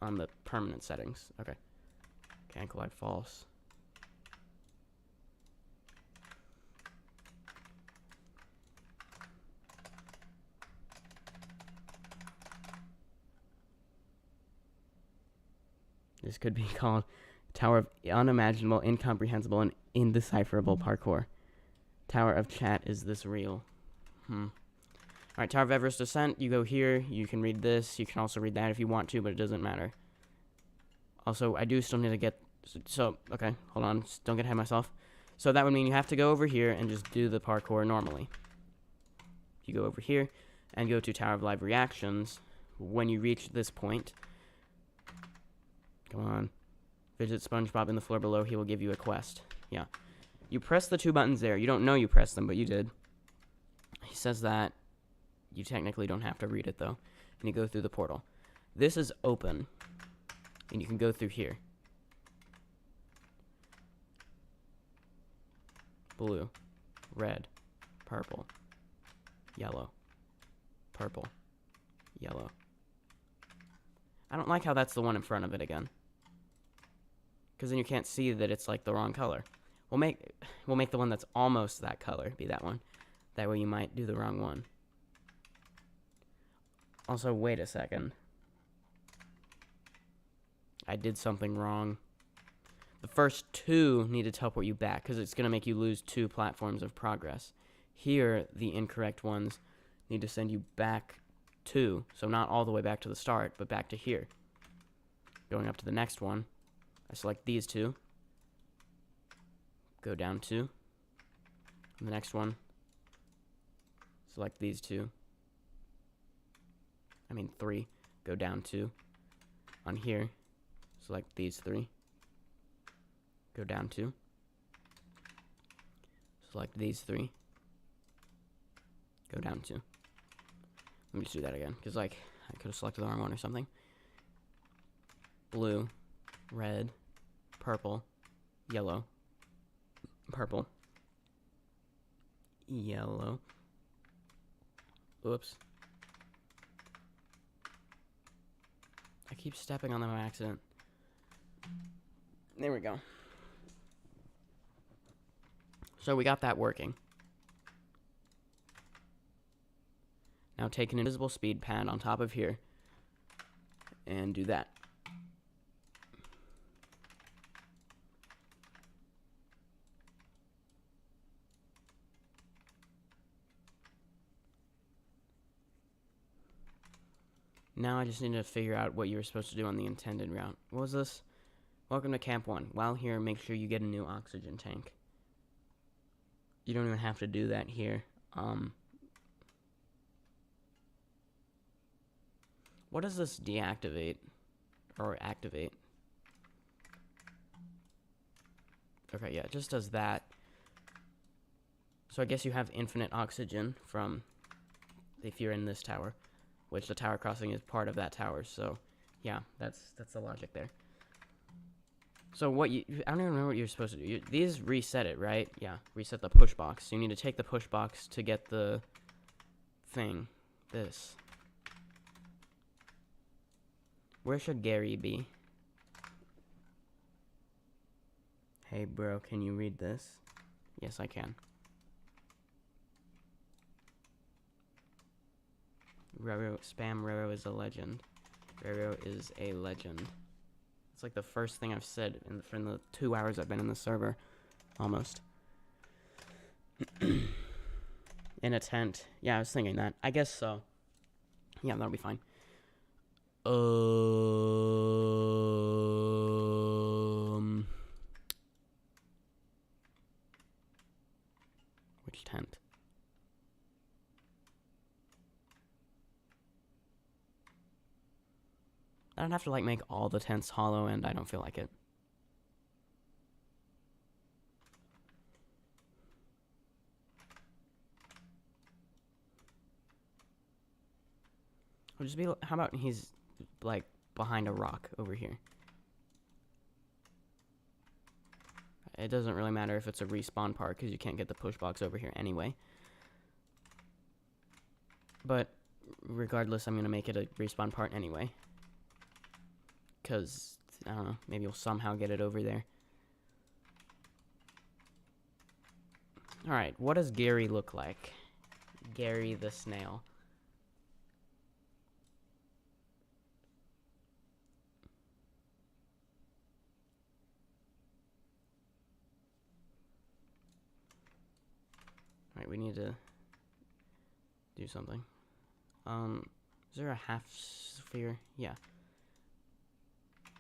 on the permanent settings. Okay. Can't collide false. This could be called Tower of Unimaginable, Incomprehensible, and Indecipherable Parkour. Tower of Chat, is this real? Alright, Tower of Everest Descent, you go here, you can read this, you can also read that if you want to, but it doesn't matter. Also, I do still need to get, okay, hold on, just don't get ahead of myself. So that would mean you have to go over here and just do the parkour normally. You go over here and go to Tower of Live Reactions. When you reach this point, come on. Visit SpongeBob in the floor below. He will give you a quest. Yeah. You press the two buttons there. You don't know you pressed them, but you did. He says that. You technically don't have to read it, though. And you go through the portal. This is open. And you can go through here. Blue. Red. Purple. Yellow. Purple. Yellow. I don't like how that's the one in front of it again. Because then you can't see that it's like the wrong color. We'll make the one that's almost that color be that one. That way you might do the wrong one. Also, wait a second. I did something wrong. The first two need to teleport you back because it's going to make you lose 2 platforms of progress. Here, the incorrect ones need to send you back 2. So not all the way back to the start, but back to here. Going up to the next one. I select these 2. Go down 2. And the next one. Select these 2. 3. Go down 2. On here, select these 3. Go down 2. Select these 3. Go down 2. Let me just do that again, because, I could have selected the wrong one or something. Blue, red, purple, yellow, purple, yellow. Oops. I keep stepping on them by accident. There we go. So we got that working. Now take an invisible speed pad on top of here and do that. Now I just need to figure out what you were supposed to do on the intended route. What was this? Welcome to Camp 1. While here, make sure you get a new oxygen tank. You don't even have to do that here. What does this deactivate? Or activate? Okay, yeah, it just does that. So I guess you have infinite oxygen from if you're in this tower, which the tower crossing is part of that tower. So, yeah, that's the logic there. So what I don't even remember what you're supposed to do. These reset it, right? Yeah, reset the push box. So you need to take the push box to get the thing. This. Where should Gary be? Hey, bro, can you read this? Yes, I can. Roro, spam Roro is a legend. Roro is a legend. It's like the first thing I've said in the 2 hours I've been in the server. Almost. In a tent. Yeah, I was thinking that. I guess so. Yeah, that'll be fine. Which tent? I don't have to, like, make all the tents hollow, and I don't feel like it. I'll just be, how about he's, like, behind a rock over here? It doesn't really matter if it's a respawn part, because you can't get the push box over here anyway. But, regardless, I'm going to make it a respawn part anyway. Because, I don't know, maybe you'll somehow get it over there. Alright, what does Gary look like? Gary the snail. Alright, we need to do something. Is there a half sphere? Yeah.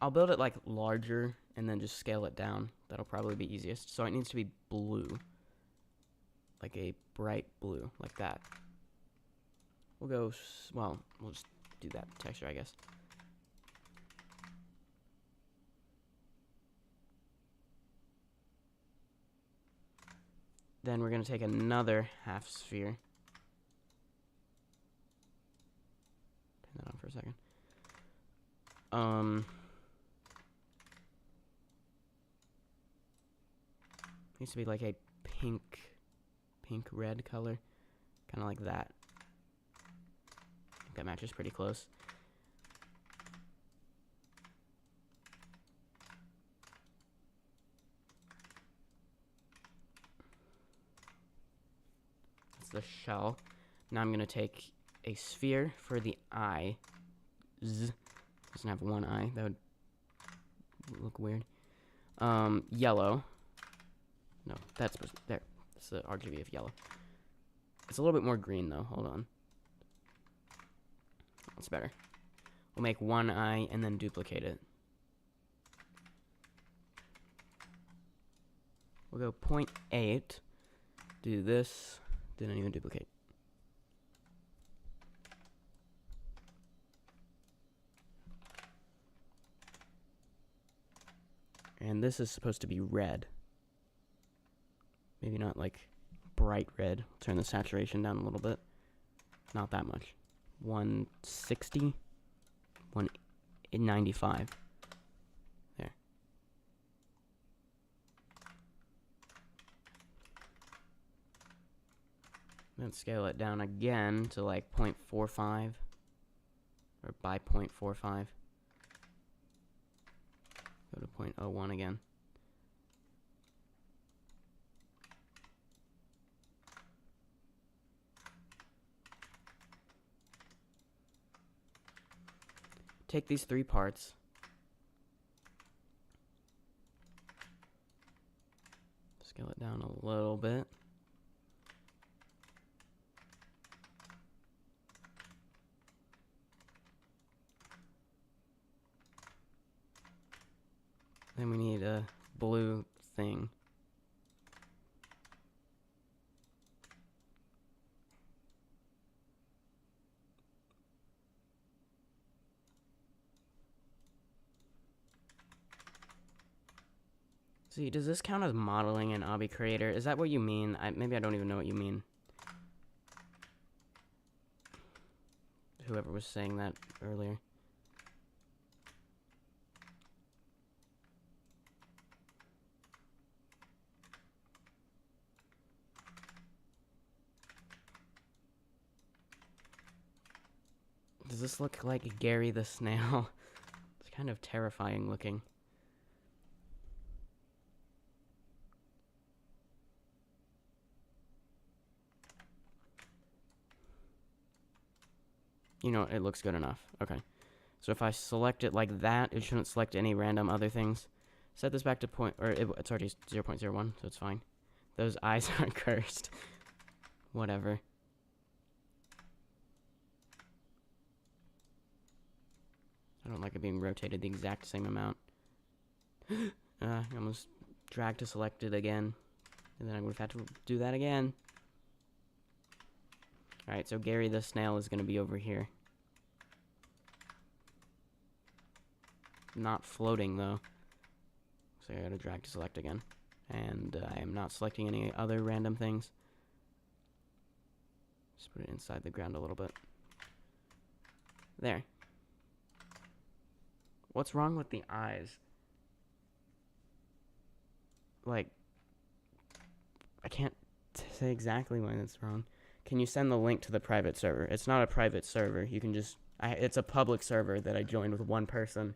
I'll build it, like, larger and then just scale it down. That'll probably be easiest. So it needs to be blue. Like a bright blue, like that. We'll go, well, we'll just do that texture, I guess. Then we're going to take another half sphere. Turn that on for a second. Needs to be like a pink red color. Kind of like that. I think that matches pretty close. The shell. Now I'm gonna take a sphere for the eye. Doesn't have one eye. That would look weird. Yellow. No, that's supposed to, there. That's the RGB of yellow. It's a little bit more green though. Hold on. That's better. We'll make one eye and then duplicate it. We'll go 0.8. Do this. Didn't even duplicate. And this is supposed to be red. Maybe not like bright red. Turn the saturation down a little bit. Not that much. 160. 195. There. Then scale it down again to like 0.45. Or by 0.45. Go to 0.01 again. Take these three parts. Scale it down a little bit. need a blue thing. See, does this count as modeling in Obby Creator? Is that what you mean? Maybe I don't even know what you mean. Whoever was saying that earlier. Does this look like Gary the Snail? It's kind of terrifying looking. You know, it looks good enough. Okay. So if I select it like that, it shouldn't select any random other things. Set this back to it's already 0.01, so it's fine. Those eyes are cursed. Whatever. I don't like it being rotated the exact same amount. I almost dragged to select it again. And then I would have had to do that again. Alright, so Gary the Snail is going to be over here. Not floating, though. So I gotta drag to select again. And I am not selecting any other random things. Just put it inside the ground a little bit. There. What's wrong with the eyes? Like, I can't say exactly why that's wrong. Can you send the link to the private server? It's not a private server. You can just... it's a public server that I joined with one person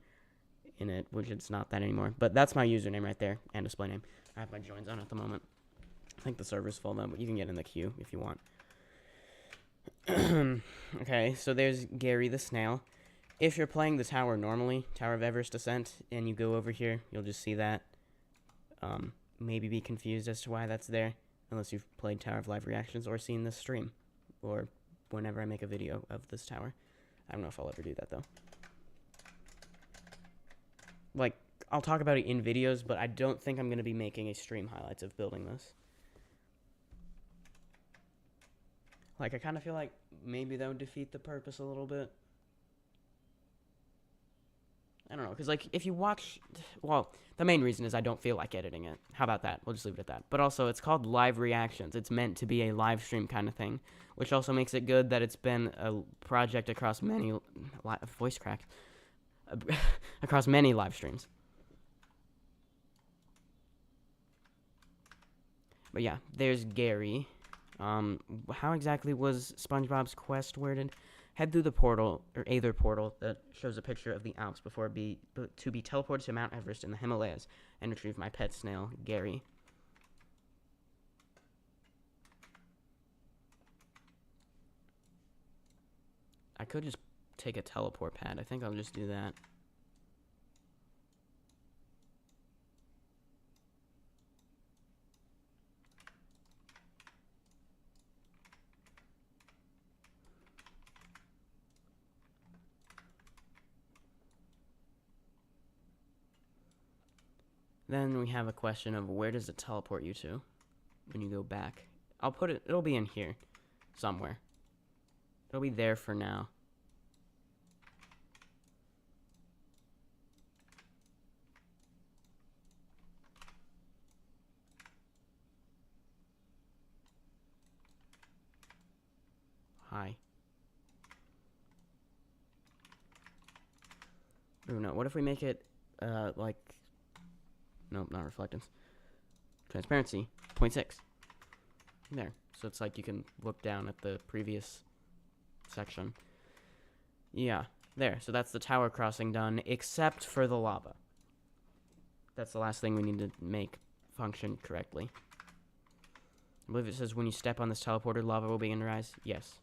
in it, which it's not that anymore. But that's my username right there, and display name. I have my joins on at the moment. I think the server's full though, but you can get in the queue if you want. Okay, so there's Gary the Snail. If you're playing the tower normally, Tower of Everest Ascent, and you go over here, you'll just see that. Maybe be confused as to why that's there, unless you've played Tower of Live Reactions or seen this stream, or whenever I make a video of this tower. I don't know if I'll ever do that, though. Like, I'll talk about it in videos, but I don't think I'm going to be making a stream highlights of building this. Like, I kind of feel like maybe that would defeat the purpose a little bit. I don't know, because, like, if you watch... Well, the main reason is I don't feel like editing it. How about that? We'll just leave it at that. But also, it's called Live Reactions. It's meant to be a live stream kind of thing, which also makes it good that it's been a project across many... Voice crack. Across many live streams. But yeah, there's Gary. How exactly was SpongeBob's quest worded? Head through the portal, or Aether portal, that shows a picture of the Alps to be teleported to Mount Everest in the Himalayas and retrieve my pet snail, Gary. I could just take a teleport pad. I think I'll just do that. Then we have a question of where does it teleport you to when you go back? I'll put it, it'll be in here somewhere. It'll be there for now. Hi. Ooh, no, what if we make it, like... Nope, not reflectance. Transparency, 0.6. There. So it's like you can look down at the previous section. Yeah, there. So that's the tower crossing done, except for the lava. That's the last thing we need to make function correctly. I believe it says when you step on this teleporter, lava will begin to rise. Yes.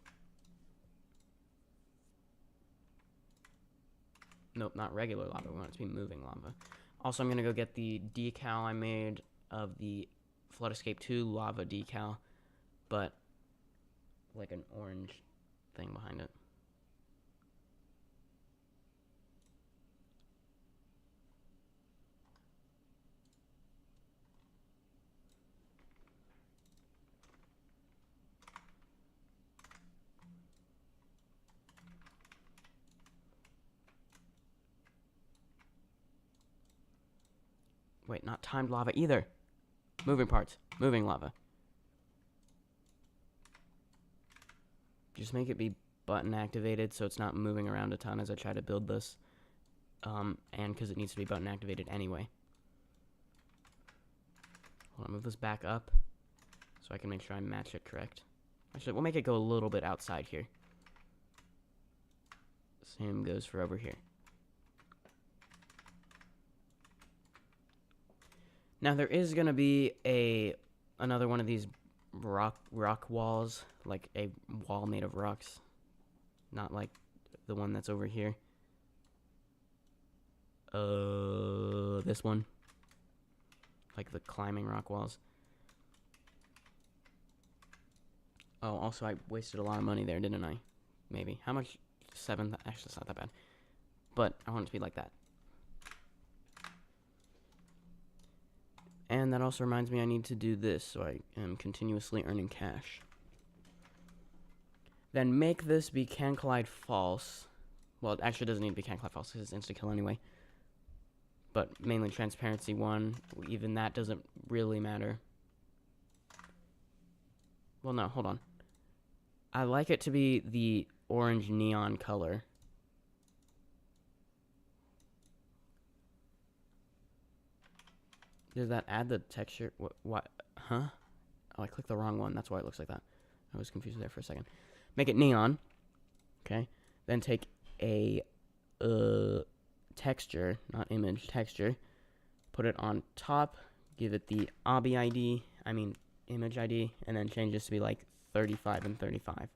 Nope, not regular lava. We want it to be moving lava. Also, I'm going to go get the decal I made of the Flood Escape 2 lava decal, but like an orange thing behind it. Wait, not timed lava either. Moving parts. Moving lava. Just make it be button activated so it's not moving around a ton as I try to build this. And because it needs to be button activated anyway. Hold on, move this back up so I can make sure I match it correct. Actually, we'll make it go a little bit outside here. Same goes for over here. Now there is gonna be another one of these rock walls, like a wall made of rocks, not like the one that's over here. This one, like the climbing rock walls. Oh, also I wasted a lot of money there, didn't I? Maybe. How much? 7. Actually, it's not that bad. But I want it to be like that. And that also reminds me I need to do this so I am continuously earning cash. Then make this be can collide false. Well, it actually doesn't need to be can collide false because it's insta kill anyway. But mainly transparency 1. Even that doesn't really matter. Well, no, hold on. I like it to be the orange neon color. Does that add the texture? What? Huh? Oh, I clicked the wrong one. That's why it looks like that. I was confused there for a second. Make it neon. Okay. Then take a texture, not image, texture. Put it on top. Give it the obby ID. I mean, image ID. And then change this to be like 35 and 35.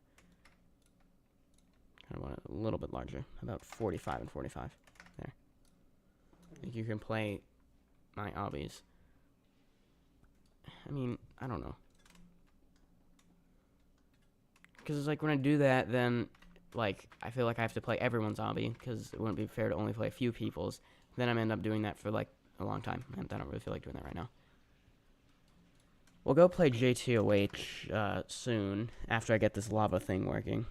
I want it a little bit larger. About 45 and 45. There. I think you can play my obbies. I mean, I don't know. Because it's like when I do that, then, like, I feel like I have to play everyone's obby, because it wouldn't be fair to only play a few people's. Then I end up doing that for, like, a long time, and I don't really feel like doing that right now. We'll go play JToH soon, after I get this lava thing working.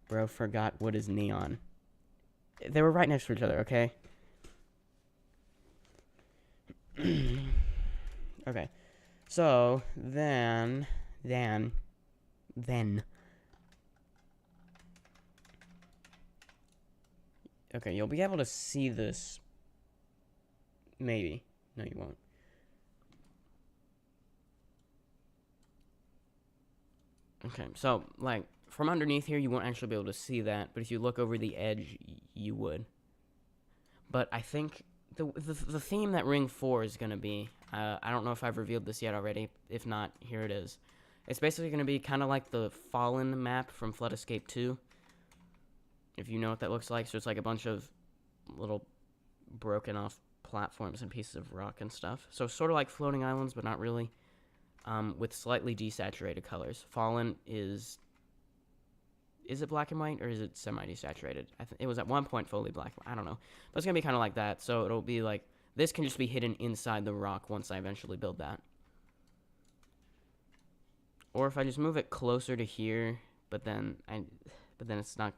Bro forgot what is neon. They were right next to each other, okay? Okay. So, then... Okay, you'll be able to see this. Maybe. No, you won't. Okay, so, like, from underneath here, you won't actually be able to see that, but if you look over the edge, you would. But I think the theme that Ring 4 is going to be, I don't know if I've revealed this yet already. If not, here it is. It's basically going to be kind of like the Fallen map from Flood Escape 2. If you know what that looks like. So it's like a bunch of little broken off platforms and pieces of rock and stuff. So sort of like floating islands, but not really. With slightly desaturated colors. Fallen is it black and white, or is it semi-desaturated? It was at one point fully black. I don't know. But it's going to be kind of like that. So it'll be like, this can just be hidden inside the rock once I eventually build that. Or if I just move it closer to here, but then it's not...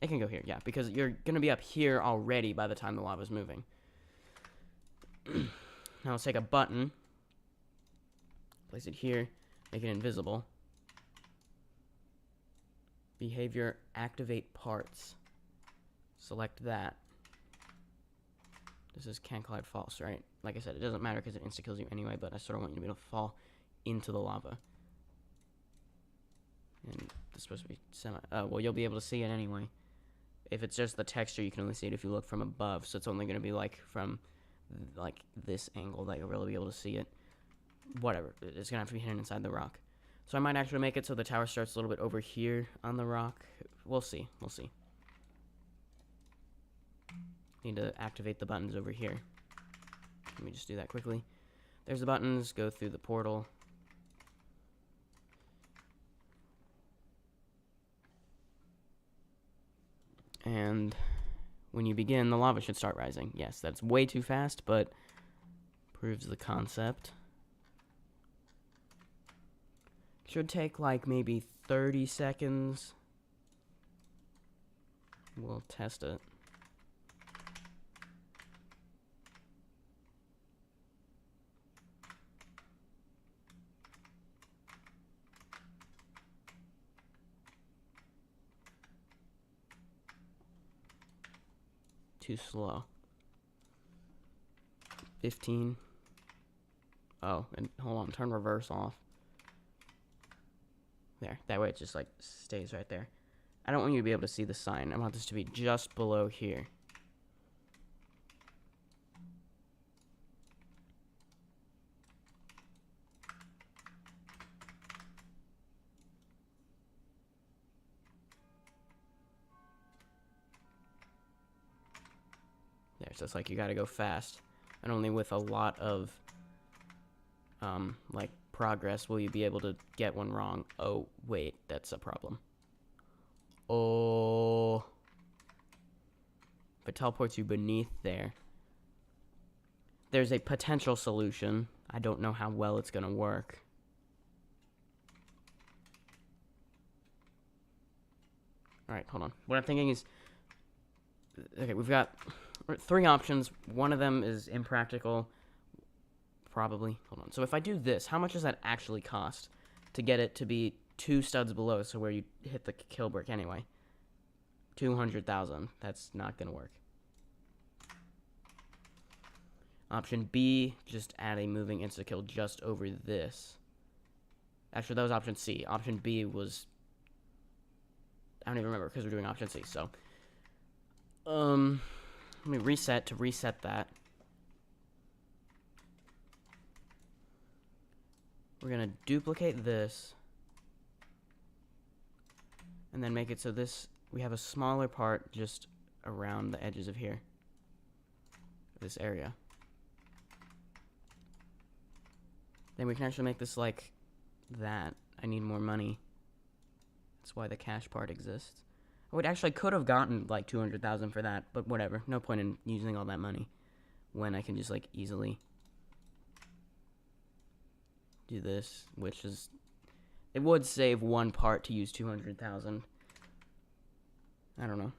It can go here, yeah, because you're going to be up here already by the time the lava's moving. Now let's take a button. Place it here. Make it invisible. Behavior, activate parts. Select that. This is can collide false, right? Like I said, it doesn't matter because it insta-kills you anyway, but I sort of want you to be able to fall into the lava. And it's supposed to be well, you'll be able to see it anyway. If it's just the texture, you can only see it if you look from above, so it's only going to be like from like this angle that you'll really be able to see it. Whatever, it's going to have to be hidden inside the rock. So I might actually make it so the tower starts a little bit over here on the rock. We'll see. We'll see. Need to activate the buttons over here. Let me just do that quickly. There's the buttons. Go through the portal. And when you begin, the lava should start rising. Yes, that's way too fast, but proves the concept. Should take like maybe 30 seconds. We'll test it. too slow. 15. Oh, and hold on, turn reverse off. There, that way it just like stays right there. I don't want you to be able to see the sign. I want this to be just below here. There, so it's like you gotta go fast. And only with a lot of, like, progress will you be able to get one wrong. Oh, wait, that's a problem. Oh. If it teleports you beneath there, there's a potential solution. I don't know how well it's gonna work. Alright, hold on. What I'm thinking is, okay, we've got 3 options. One of them is impractical. Probably. Hold on. So if I do this, how much does that actually cost to get it to be 2 studs below, so where you hit the kill brick anyway? 200,000. That's not going to work. Option B, just add a moving insta-kill just over this. Actually, that was option C. Option B was... I don't even remember, because we're doing option C, so... Let me reset to reset that. We're going to duplicate this. And then make it so this... we have a smaller part just around the edges of here. This area. Then we can actually make this like that. I need more money. That's why the cash part exists. I could have gotten like 200,000 for that, but whatever. No point in using all that money when I can just like easily do this, which is... it would save one part to use 200,000. I don't know.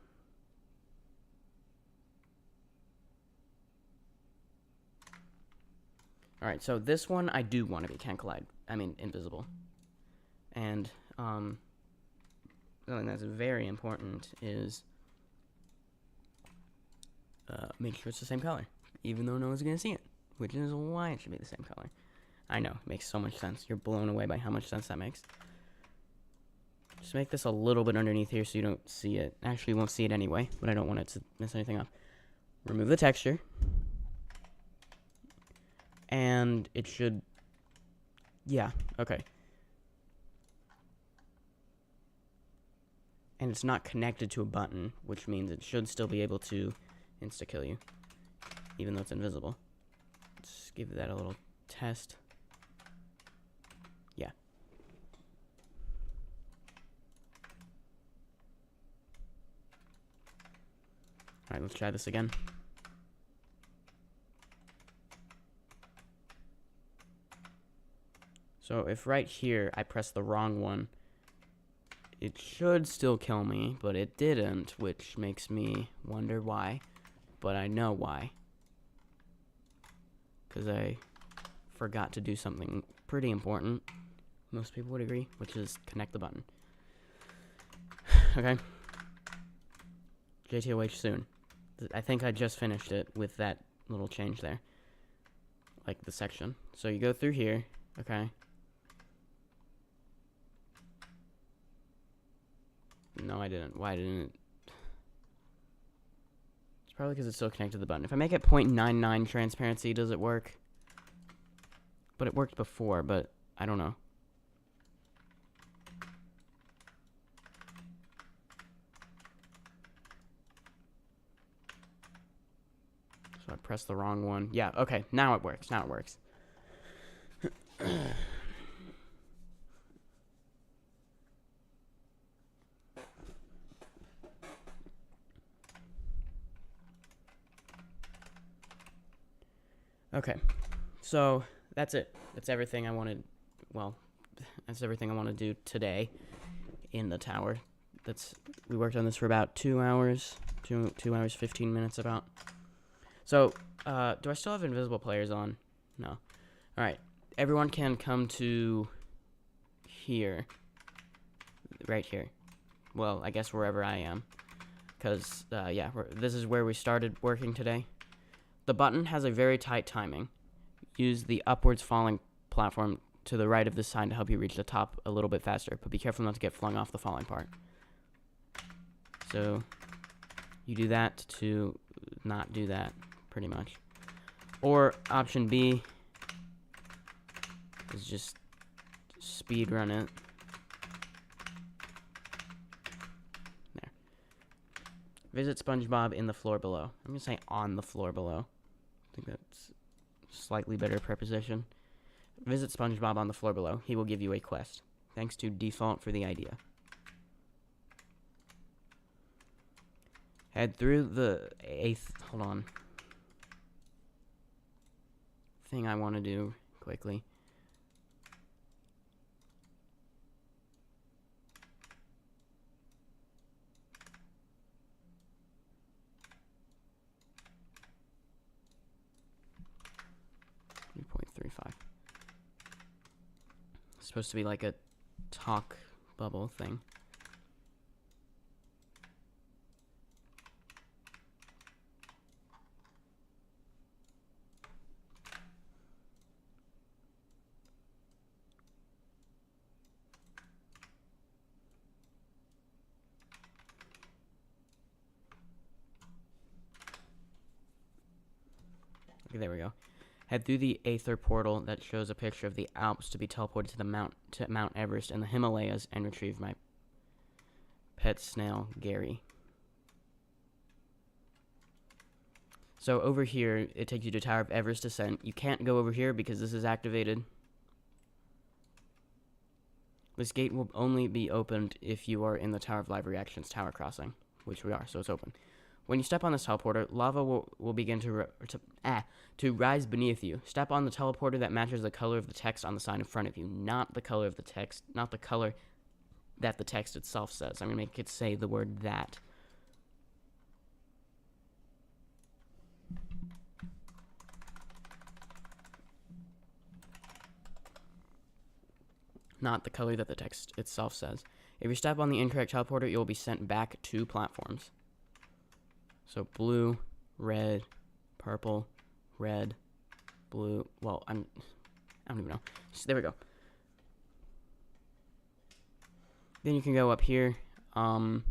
Alright, so this one I do want to be can't collide. I mean, invisible. And, something that's very important is make sure it's the same color, even though no one's going to see it, which is why it should be the same color. I know, it makes so much sense. You're blown away by how much sense that makes. Just make this a little bit underneath here so you don't see it. Actually, you won't see it anyway, but I don't want it to mess anything up. Remove the texture. And it should... yeah, okay. And it's not connected to a button, which means it should still be able to insta-kill you, even though it's invisible. Let's give that a little test. Yeah. Alright, let's try this again. So if right here I press the wrong one, it should still kill me, but it didn't, which makes me wonder why. But I know why. Because I forgot to do something pretty important. Most people would agree, which is connect the button. Okay. JToH soon. I think I just finished it with that little change there. Like the section. So you go through here, okay. No, I didn't. Why didn't it? It's probably because it's still connected to the button. If I make it 0.99 transparency, does it work? But it worked before, but I don't know. So I pressed the wrong one. Yeah, okay. Now it works. Now it works. Okay, so that's it. That's everything I wanted. Well, that's everything I want to do today in the tower. We worked on this for about 2 hours, 2 hours 15 minutes about. So, do I still have invisible players on? No. All right, everyone can come to here, right here. Well, I guess wherever I am. because, yeah, this is where we started working today. The button has a very tight timing. Use the upwards falling platform to the right of this sign to help you reach the top a little bit faster, but be careful not to get flung off the falling part. So, you do that to not do that, pretty much. Or, option B is just speed run it. There. Visit SpongeBob in the floor below. I'm going to say on the floor below. I think that's slightly better preposition. Visit SpongeBob on the floor below. He will give you a quest. Thanks to Default for the idea. Head through the 8th... Hold on. Thing I want to do quickly. It's supposed to be like a talk bubble thing. Okay, there we go. Head through the Aether portal that shows a picture of the Alps to be teleported to Mount Everest and the Himalayas and retrieve my pet snail, Gary. So over here, it takes you to Tower of Everest Ascent. You can't go over here because this is activated. This gate will only be opened if you are in the Tower of Live Reactions Tower Crossing, which we are, so it's open. When you step on this teleporter, lava will begin to rise beneath you. Step on the teleporter that matches the color of the text on the sign in front of you, not the color of the text, not the color that the text itself says. I'm going to make it say the word that. Not the color that the text itself says. If you step on the incorrect teleporter, you will be sent back 2 platforms. So blue, red, purple, red, blue. Well, I don't even know. So there we go. Then you can go up here. We're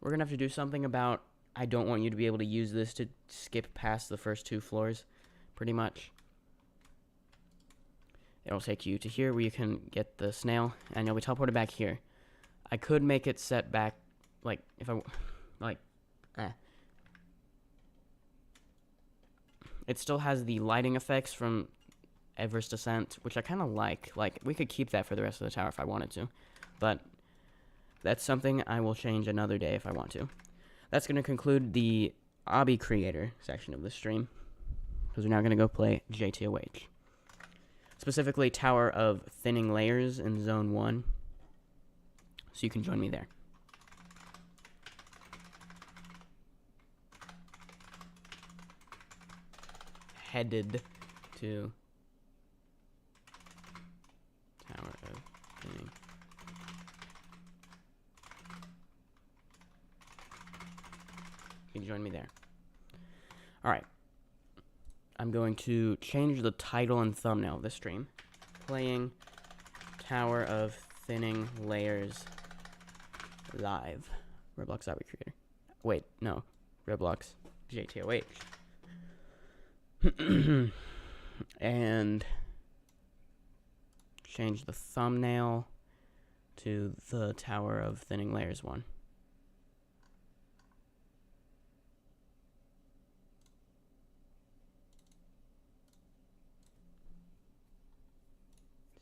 gonna have to do something about. I don't want you to be able to use this to skip past the first 2 floors, pretty much. It'll take you to here where you can get the snail, and you'll be teleported back here. I could make it set back, like, if I, like, It still has the lighting effects from Everest Ascent, which I kind of like. Like, we could keep that for the rest of the tower if I wanted to. But that's something I will change another day if I want to. That's going to conclude the Obby Creator section of the stream, because we're now going to go play JToH. Specifically, Tower of Thinning Layers in Zone 1. So you can join me there. Headed to Tower of Thinning. You can join me there. Alright. I'm going to change the title and thumbnail of the stream. Playing Tower of Thinning Layers live. Roblox Obby Creator. Wait, no. Roblox JToH. And change the thumbnail to the Tower of Thinning Layers one.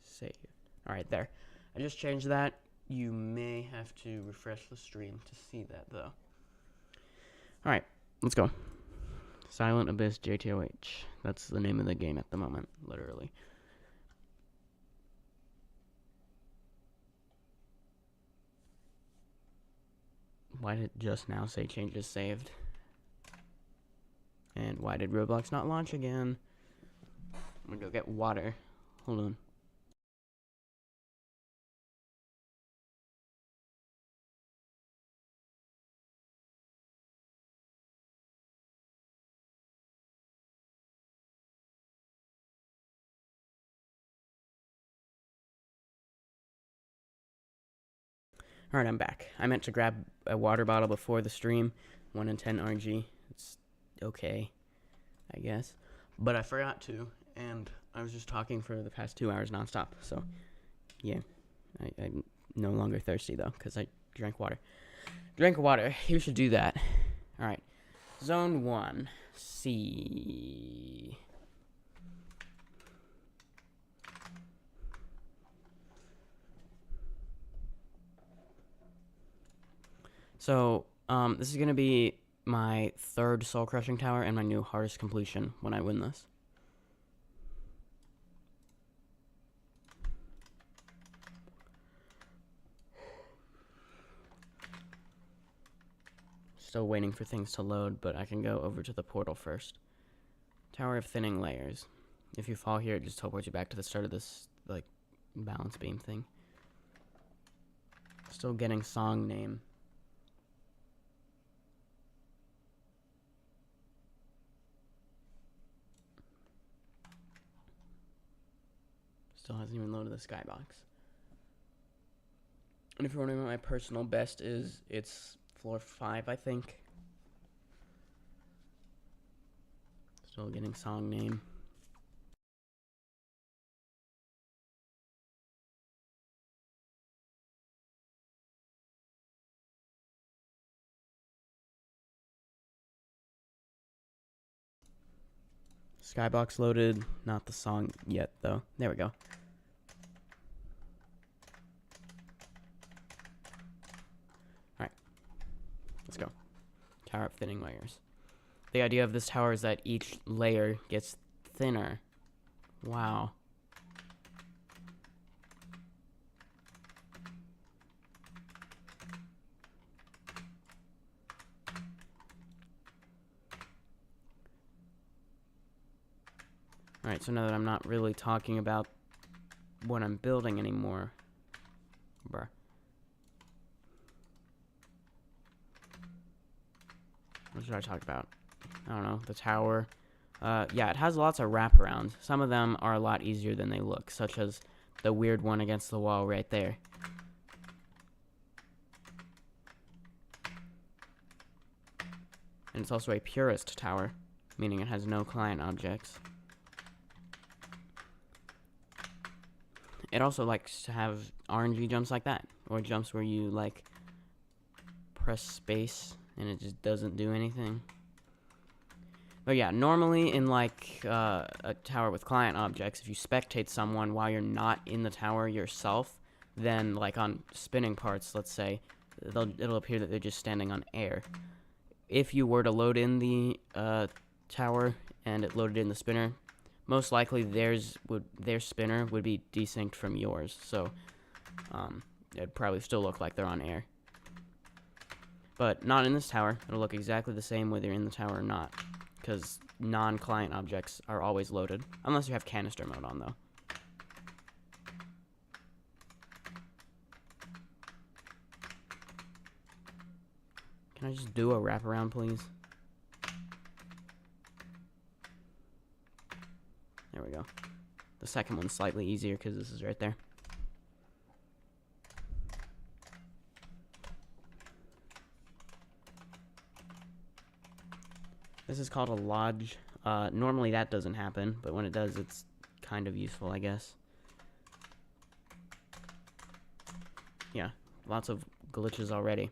Save. Alright, there. I just changed that. You may have to refresh the stream to see that, though. Alright, let's go. Silent Abyss JToH. That's the name of the game at the moment, literally. Why did it just now say changes saved? And why did Roblox not launch again? I'm gonna go get water. Hold on. Alright, I'm back. I meant to grab a water bottle before the stream. 1 in 10 RG. It's okay, I guess. But I forgot to, and I was just talking for the past 2 hours nonstop. So, yeah. I'm no longer thirsty, though, because I drank water. Drink water. You should do that. Alright. Zone 1. C. So, this is going to be my 3rd soul crushing tower and my new hardest completion when I win this. Still waiting for things to load, but I can go over to the portal first. Tower of thinning layers. If you fall here, it just teleports you back to the start of this, like, balance beam thing. Still getting song name. Still hasn't even loaded the skybox. And if you're wondering what my personal best is, it's floor 5, I think. Still getting song name. Skybox loaded, not the song yet, though. There we go. Alright. Let's go. Tower of thinning layers. The idea of this tower is that each layer gets thinner. Wow. Alright, so now that I'm not really talking about what I'm building anymore. Bruh. What should I talk about? I don't know, the tower. Yeah, it has lots of wraparounds. Some of them are a lot easier than they look, such as the weird one against the wall right there. And it's also a purist tower, meaning it has no client objects. It also likes to have RNG jumps like that, or jumps where you, like, press space and it just doesn't do anything. But yeah, normally in, like, a tower with client objects, if you spectate someone while you're not in the tower yourself, then, like, on spinning parts, let's say, it'll appear that they're just standing on air. If you were to load in the tower and it loaded in the spinner, most likely their spinner would be desynced from yours, so it'd probably still look like they're on air. But not in this tower. It'll look exactly the same whether you're in the tower or not, because non-client objects are always loaded, unless you have canister mode on, though. Can I just do a wraparound, please? There we go. The second one's slightly easier because this is right there. This is called a lodge. Normally that doesn't happen, but when it does, it's kind of useful, I guess. Yeah, lots of glitches already.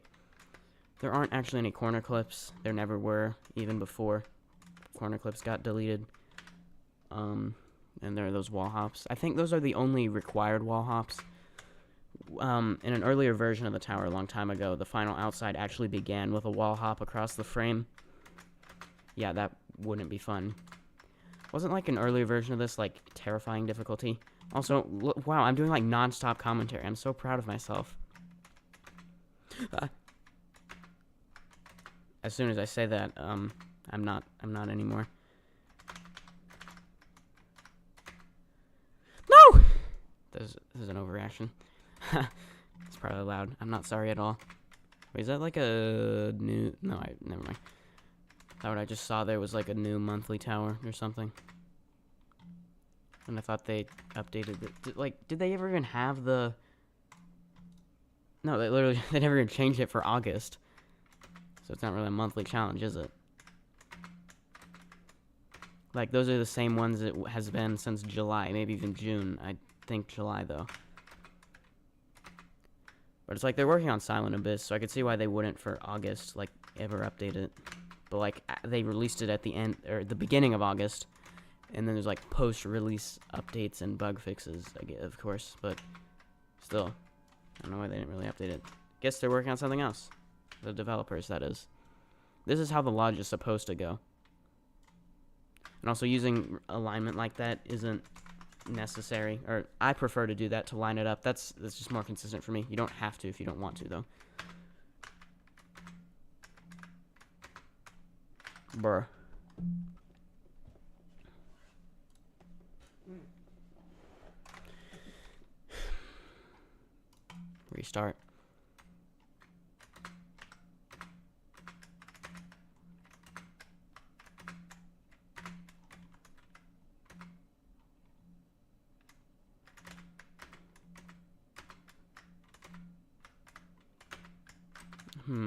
There aren't actually any corner clips. There never were, even before corner clips got deleted. And there are those wall hops. I think those are the only required wall hops. In an earlier version of the tower a long time ago, the final outside actually began with a wall hop across the frame. Yeah, that wouldn't be fun. Wasn't, like, an earlier version of this, like, terrifying difficulty? Also, wow, I'm doing, like, non-stop commentary. I'm so proud of myself. As soon as I say that, I'm not anymore. No! This is an overreaction. It's probably loud. I'm not sorry at all. Wait, is that like a new... No, never mind. I thought what I just saw there was like a new monthly tower or something. And I thought they updated it. Did they ever even have the... No, they literally they never even changed it for August, so it's not really a monthly challenge, is it? Like those are the same ones it has been since July, maybe even June. I think July though. But it's like they're working on Silent Abyss, so I could see why they wouldn't for August like ever update it. But like they released it at the end or the beginning of August, and then there's like post-release updates and bug fixes, of course. But still, I don't know why they didn't really update it. Guess they're working on something else. The developers, that is. This is how the lodge is supposed to go. And also using alignment like that isn't necessary, or I prefer to do that to line it up. That's just more consistent for me. You don't have to if you don't want to, though. Bruh. Restart.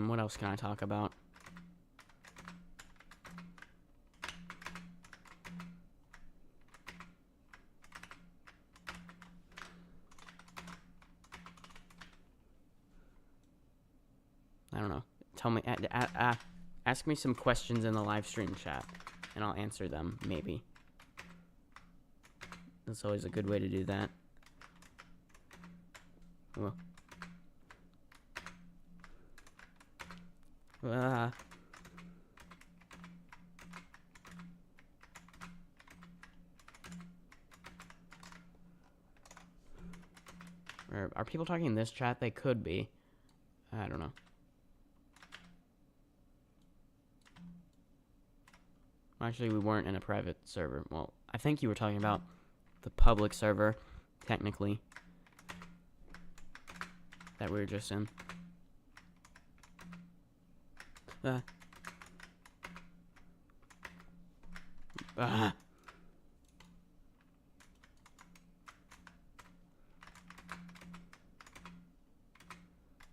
What else can I talk about? I don't know. Tell me, ask me some questions in the live stream chat, and I'll answer them, maybe. That's always a good way to do that. Well. Are people talking in this chat? They could be. I don't know. Actually, we weren't in a private server. Well, I think you were talking about the public server, technically, that we were just in.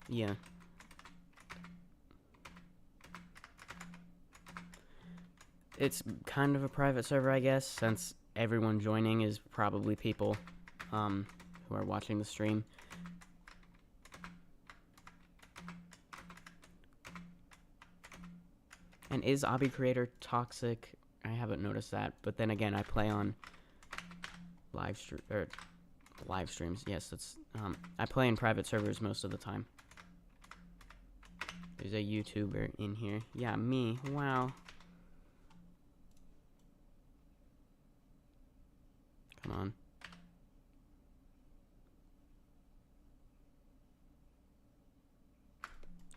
Yeah. It's kind of a private server, I guess, since everyone joining is probably people who are watching the stream. And is Obby Creator toxic? I haven't noticed that, but then again, I play on live streams. Yes, that's I play in private servers most of the time. There's a YouTuber in here. Yeah, me. Wow. Come on.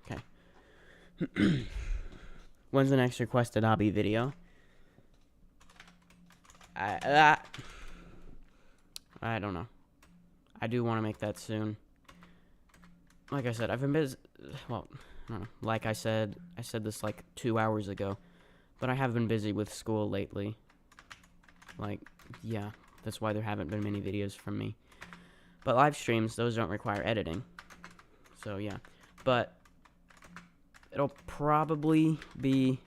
Okay. When's the next requested Obby video? I don't know. I do want to make that soon. Like I said, I've been busy. Well, I don't know. Like I said this like 2 hours ago, but I have been busy with school lately. Like, yeah, that's why there haven't been many videos from me. But live streams, those don't require editing. So yeah, but it'll probably be.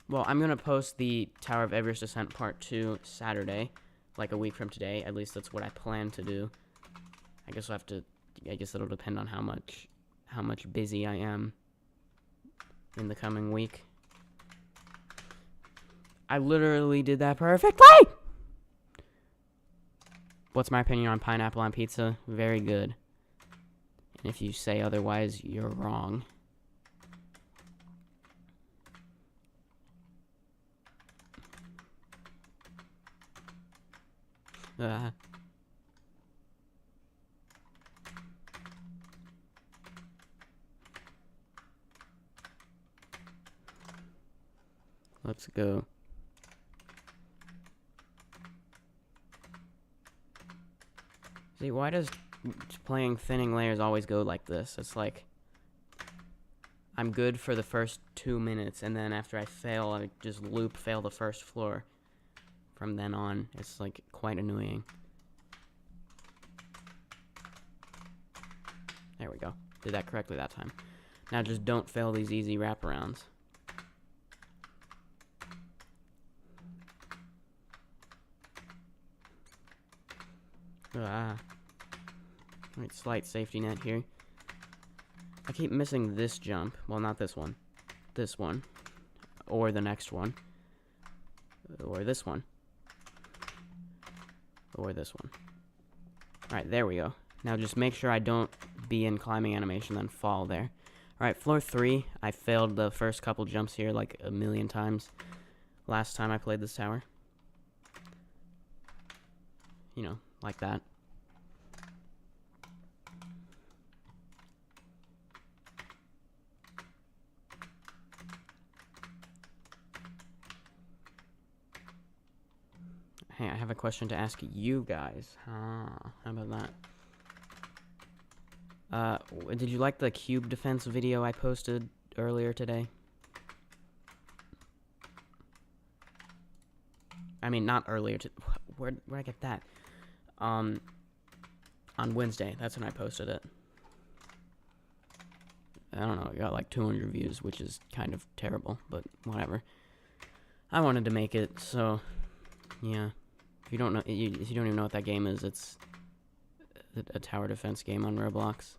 Well, I'm gonna post the Tower of Everest Descent Part 2 Saturday, like a week from today. At least that's what I plan to do. I guess it'll depend on how much busy I am in the coming week. I literally did that perfectly! What's my opinion on pineapple on pizza? Very good. And if you say otherwise, you're wrong. Let's go. See, why does playing thinning layers always go like this? It's like I'm good for the first 2 minutes, and then after I fail, I just fail the first floor. From then on, it's like quite annoying. There we go. Did that correctly that time. Now just don't fail these easy wraparounds. Ah. Alright, slight safety net here. I keep missing this jump. Well, not this one. This one. Or the next one. Or this one. Or this one. Alright, there we go. Now just make sure I don't be in climbing animation, then fall there. Alright, floor 3. I failed the first couple jumps here like a million times. Last time I played this tower. You know, like that. Hey, I have a question to ask you guys. How about that? Did you like the cube defense video I posted earlier today? I mean, not earlier. Where'd I get that? On Wednesday. That's when I posted it. I don't know. It got like 200 views, which is kind of terrible, but whatever. I wanted to make it, so yeah. If you don't know, if you don't even know what that game is, it's a tower defense game on Roblox.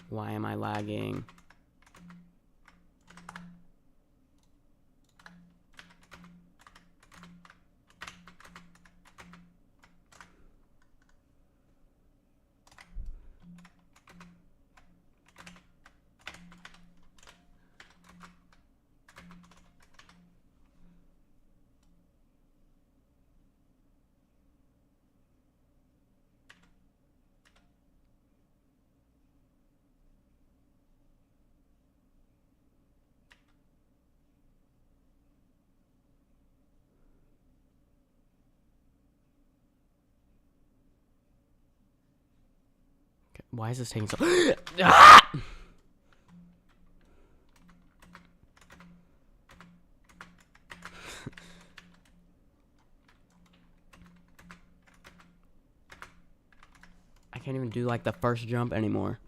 Why am I lagging? Why is this taking so... Ah! I can't even do, like, the first jump anymore.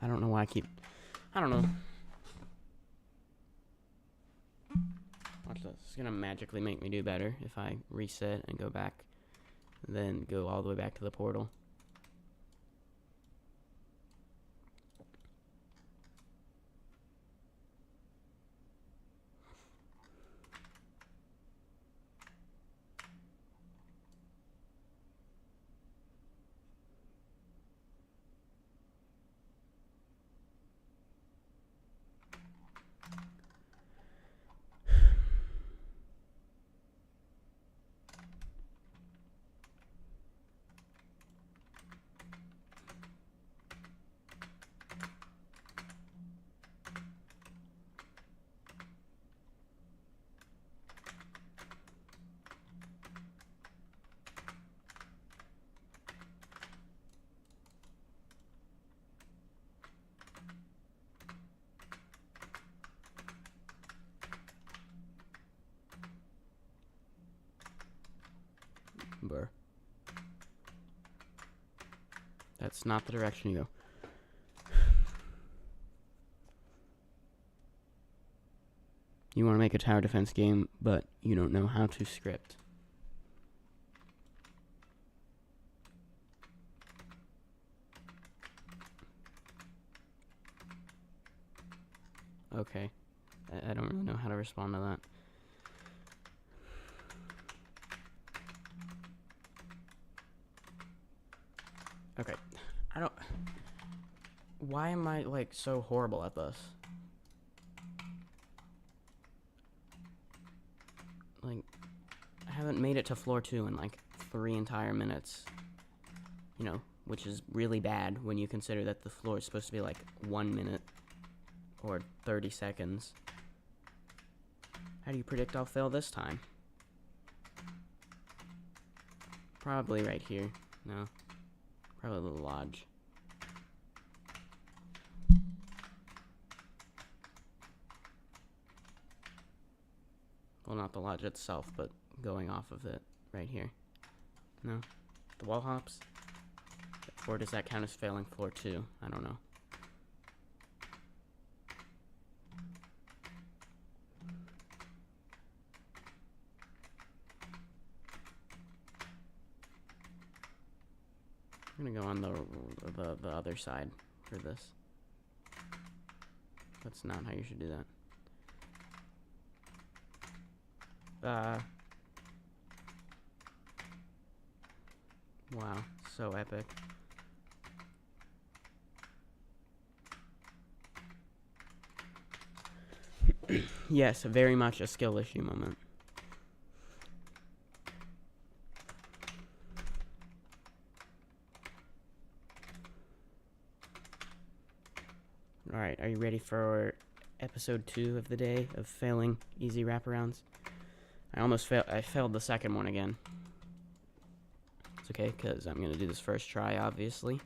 I don't know why I keep... I don't know. Watch this. It's gonna magically make me do better if I reset and go back. Then go all the way back to the portal. Burr. That's not the direction you go. You want to make a tower defense game, but you don't know how to script. Okay. I don't really know how to respond to that. Okay. I don't... Why am I, like, so horrible at this? Like, I haven't made it to floor 2 in, like, 3 entire minutes. You know, which is really bad when you consider that the floor is supposed to be, like, 1 minute. Or 30 seconds. How do you predict I'll fail this time? Probably right here. No. Probably the lodge. Well, not the lodge itself, but going off of it right here. No? The wall hops? Or does that count as failing floor 2? I don't know. I'm gonna go on the other side for this. That's not how you should do that. Wow, so epic. Yes, very much a skill issue moment. Alright, are you ready for episode 2 of the day of failing easy wraparounds? I failed the second one again. It's okay, because I'm going to do this first try, obviously.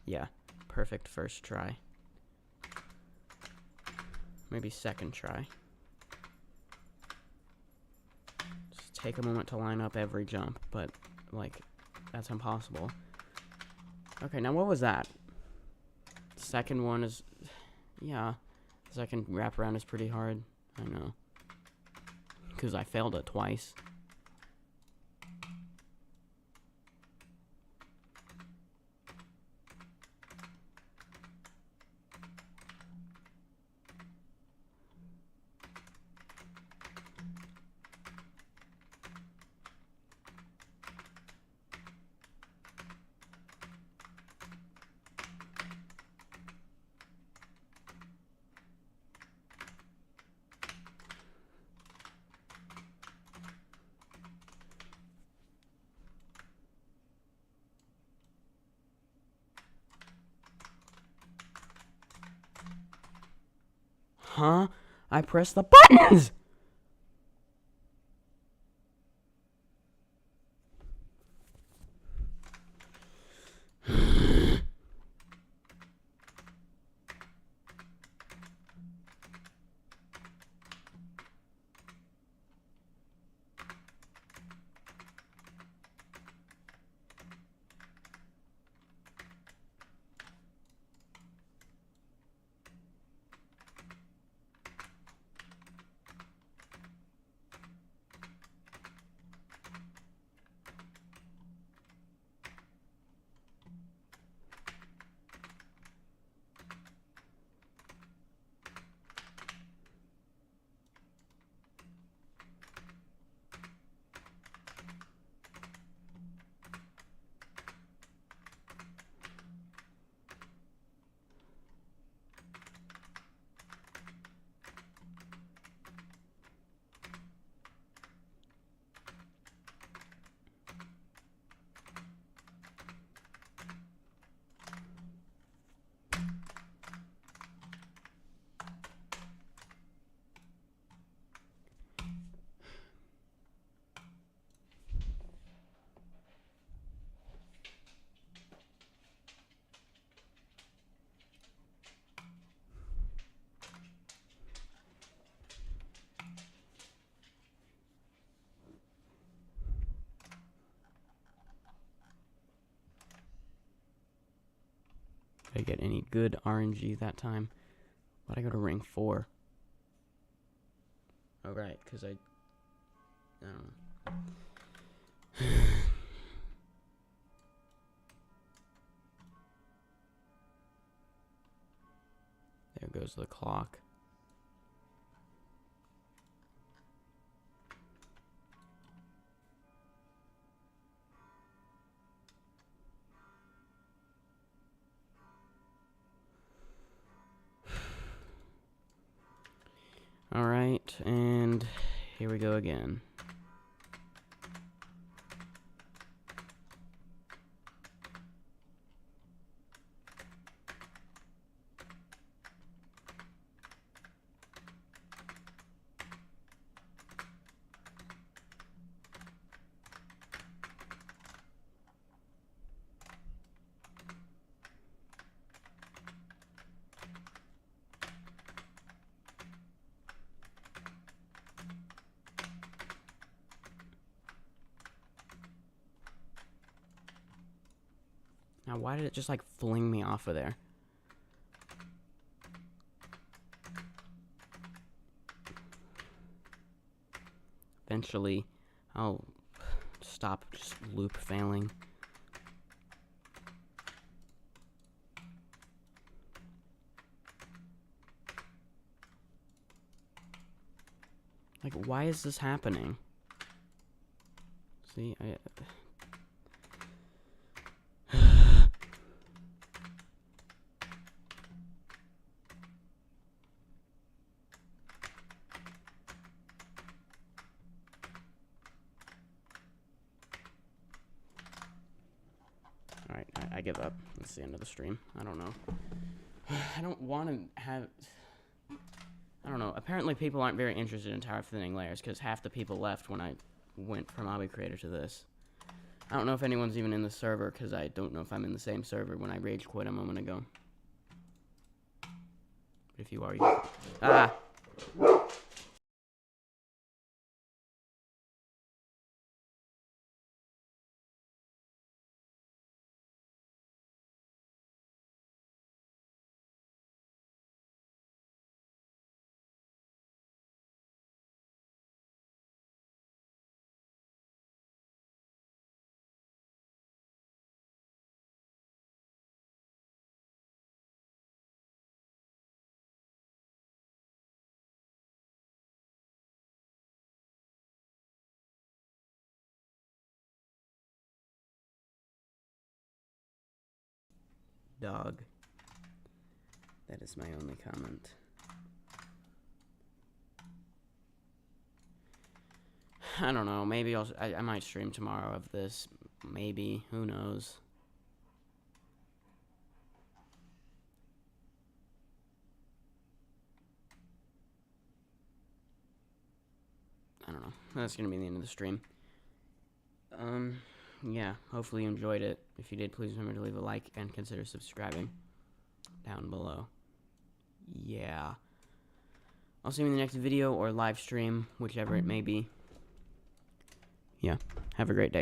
Yeah, perfect first try. Maybe second try. Just take a moment to line up every jump, but, like, that's impossible. Okay, now what was that? Second one is... Yeah, the second wraparound is pretty hard. I know. Because I failed it twice. Huh? I pressed the buttons! Did I get any good RNG that time? Why'd I go to ring 4? Oh, right, because I don't know. There goes the clock. Alright, and here we go again. Now, why did it just, like, fling me off of there? Eventually, I'll stop just loop failing. Like, why is this happening? See, Alright, I give up. That's the end of the stream. I don't know. I don't want to have... I don't know. Apparently people aren't very interested in tower thinning layers, because half the people left when I went from Obby Creator to this. I don't know if anyone's even in the server, because I don't know if I'm in the same server when I rage quit a moment ago. But if you are, you... Ah! Dog. That is my only comment. I don't know. Maybe I might stream tomorrow of this. Maybe. Who knows? I don't know. That's gonna be the end of the stream. Yeah. Hopefully you enjoyed it. If you did, please remember to leave a like and consider subscribing down below. Yeah. I'll see you in the next video or live stream, whichever it may be. Yeah. Have a great day.